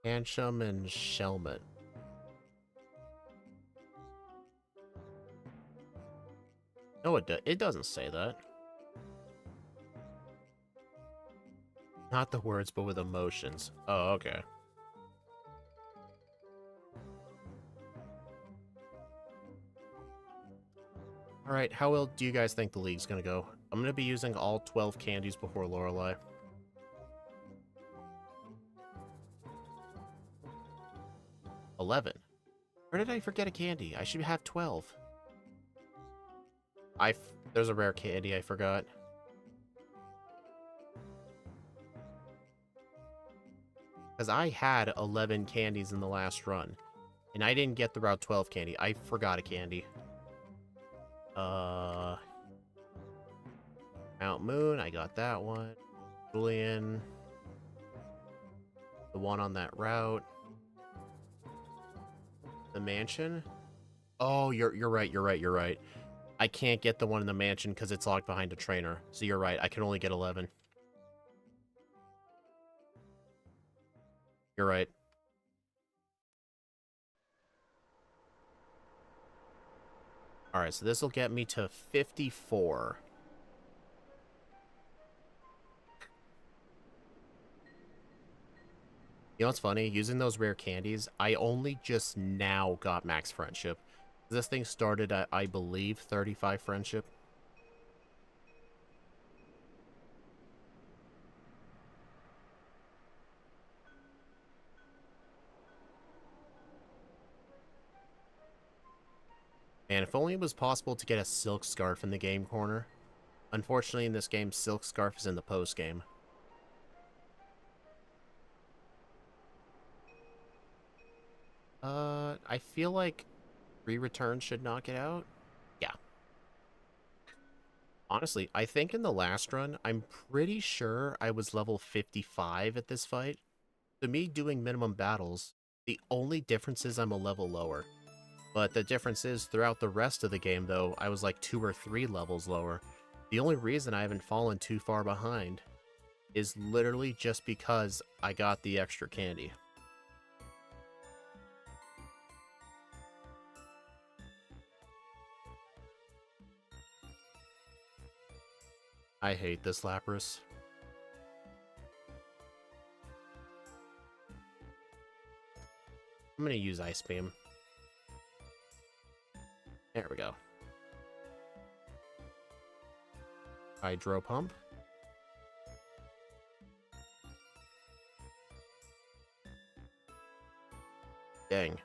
Ansham and Shelmet. No, it doesn't say that. Not the words, but with emotions. Oh, okay. Alright, how well do you guys think the league's gonna go? I'm gonna be using all 12 candies before Lorelei. $11. Where did I forget a candy? I should have 12. There's a rare candy I forgot. Because I had 11 candies in the last run. And I didn't get the Route 12 candy. I forgot a candy. Mount Moon, I got that one. Julian. The one on that route. The mansion. Oh, you're right. I can't get the one in the mansion because it's locked behind a trainer. So you're right, I can only get 11. You're right. Alright, so this will get me to 54. You know what's funny? Using those rare candies, I only just now got max friendship. This thing started at, I believe, 35 friendship. And if only it was possible to get a silk scarf in the game corner. Unfortunately, in this game, silk scarf is in the post game. I feel like re-return should knock it out. Yeah. Honestly, I think in the last run, I'm pretty sure I was level 55 at this fight. To me, doing minimum battles, the only difference is I'm a level lower. But the difference is, throughout the rest of the game, though, I was like 2 or 3 levels lower. The only reason I haven't fallen too far behind is literally just because I got the extra candy. I hate this Lapras. I'm gonna use Ice Beam. There we go. Hydro Pump. Dang.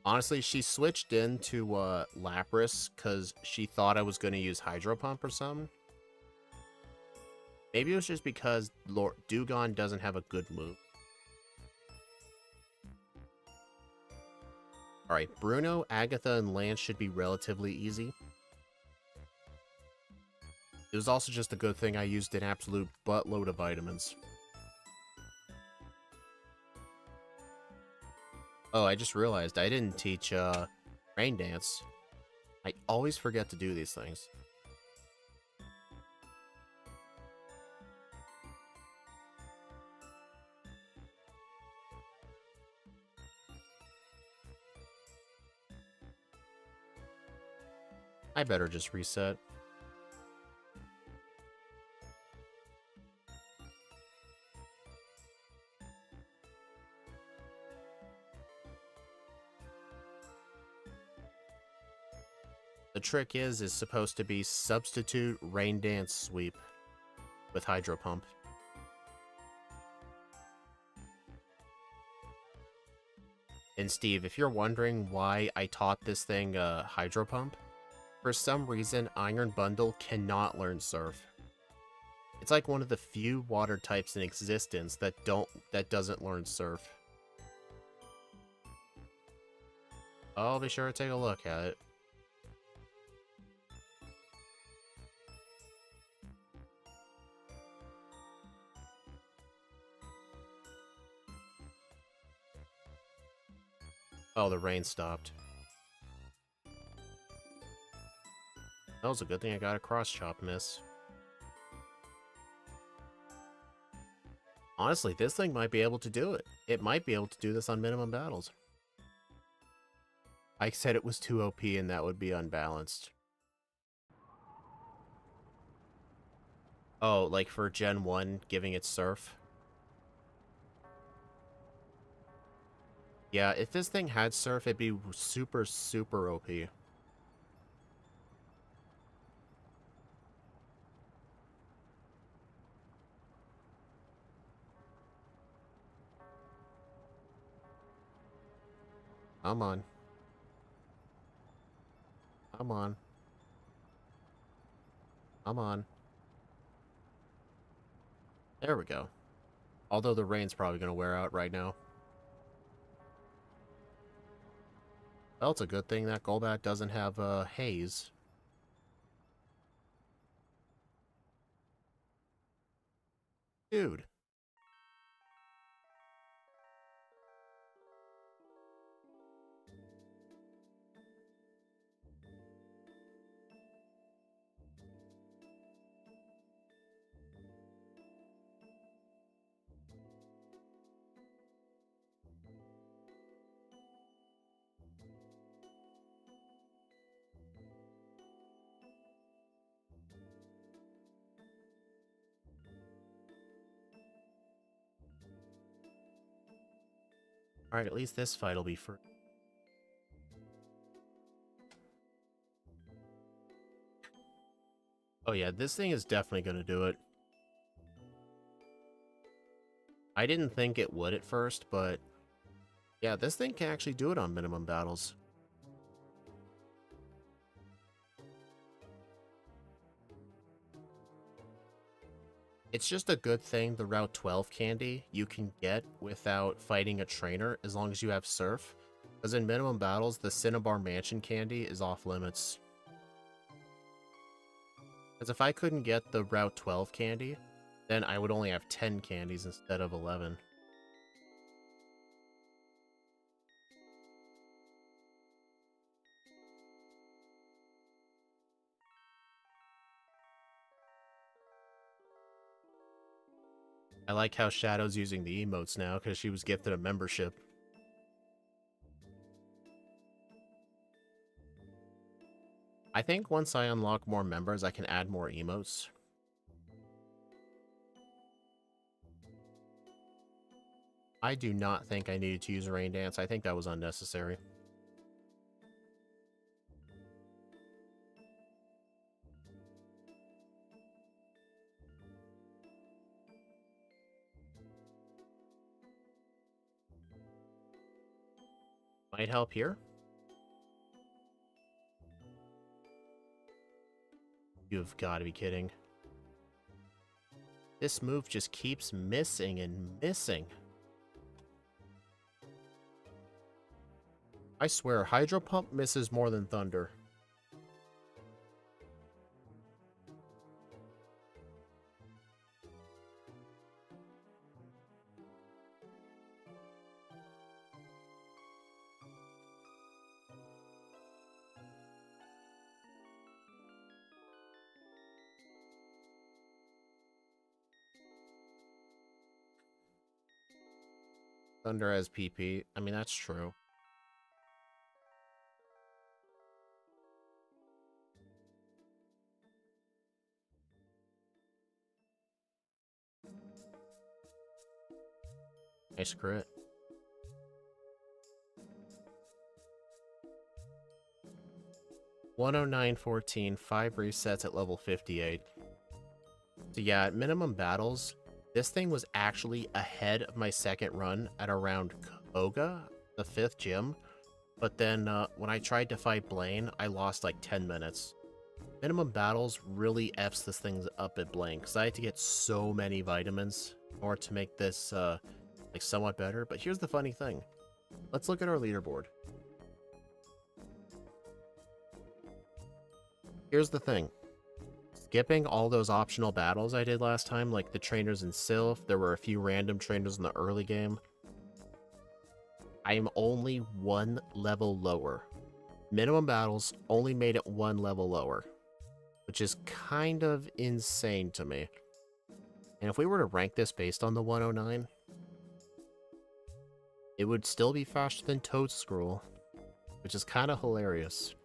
Honestly, she switched into Lapras because she thought I was going to use Hydro Pump or something. Maybe it was just because Lord Dewgong doesn't have a good move. Alright, Bruno, Agatha, and Lance should be relatively easy. It was also just a good thing I used an absolute buttload of vitamins. Oh, I just realized I didn't teach Rain Dance. I always forget to do these things. I better just reset. The trick is supposed to be substitute Rain Dance Sweep with Hydro Pump. And Steve, if you're wondering why I taught this thing Hydro Pump, for some reason Iron Bundle cannot learn Surf. It's like one of the few water types in existence that doesn't learn Surf. I'll be sure to take a look at it. Oh, the rain stopped. That was a good thing I got a cross chop miss. Honestly, this thing might be able to do it. It might be able to do this on minimum battles. I said it was too OP and that would be unbalanced. Oh, like for Gen 1, giving it Surf? Yeah, if this thing had surf, it'd be super, super OP. Come on. Come on. Come on. There we go. Although the rain's probably going to wear out right now. Well, it's a good thing that Golbat doesn't have haze. Dude. Alright, at least this fight will be free. Oh yeah, this thing is definitely going to do it. I didn't think it would at first, but yeah, this thing can actually do it on minimum battles. It's just a good thing the Route 12 candy you can get without fighting a trainer as long as you have Surf. Because in minimum battles, the Cinnabar Mansion candy is off limits. Because if I couldn't get the Route 12 candy, then I would only have 10 candies instead of 11. I like how Shadow's using the emotes now because she was gifted a membership. I think once I unlock more members, I can add more emotes. I do not think I needed to use Rain Dance. I think that was unnecessary. Might help here. You've got to be kidding. This move just keeps missing and missing. I swear, Hydro Pump misses more than Thunder. Thunder has PP. I mean, that's true. Nice crit. $109.14, 5 resets at level 58. So yeah, at minimum battles, this thing was actually ahead of my second run at around Koga, the 5th gym. But then when I tried to fight Blaine, I lost like 10 minutes. Minimum battles really F's this thing up at Blaine, because I had to get so many vitamins in order to make this like somewhat better. But here's the funny thing. Let's look at our leaderboard. Here's the thing. Skipping all those optional battles I did last time, like the trainers in Sylph, there were a few random trainers in the early game. I'm only 1 level lower. Minimum battles only made it 1 level lower, which is kind of insane to me. And if we were to rank this based on the 109, it would still be faster than Toadscroll, which is kind of hilarious.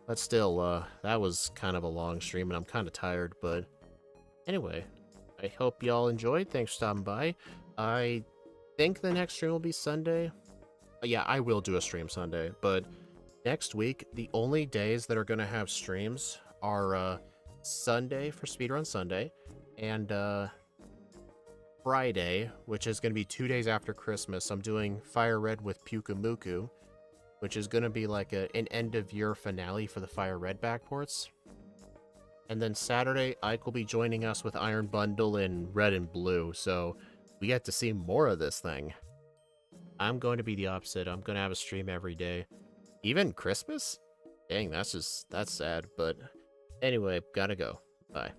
But still, that was kind of a long stream, and I'm kind of tired, but anyway, I hope y'all enjoyed. Thanks for stopping by. I think the next stream will be Sunday. Yeah, I will do a stream Sunday, but next week, the only days that are going to have streams are Sunday for Speedrun Sunday, and Friday, which is going to be 2 days after Christmas. I'm doing Firered with Pukamuku, which is going to be like an end-of-year finale for the Firered backports. And then Saturday, Ike will be joining us with Iron Bundle in Red and Blue, so we get to see more of this thing. I'm going to be the opposite. I'm going to have a stream every day. Even Christmas? Dang, that's sad. But anyway, gotta go. Bye.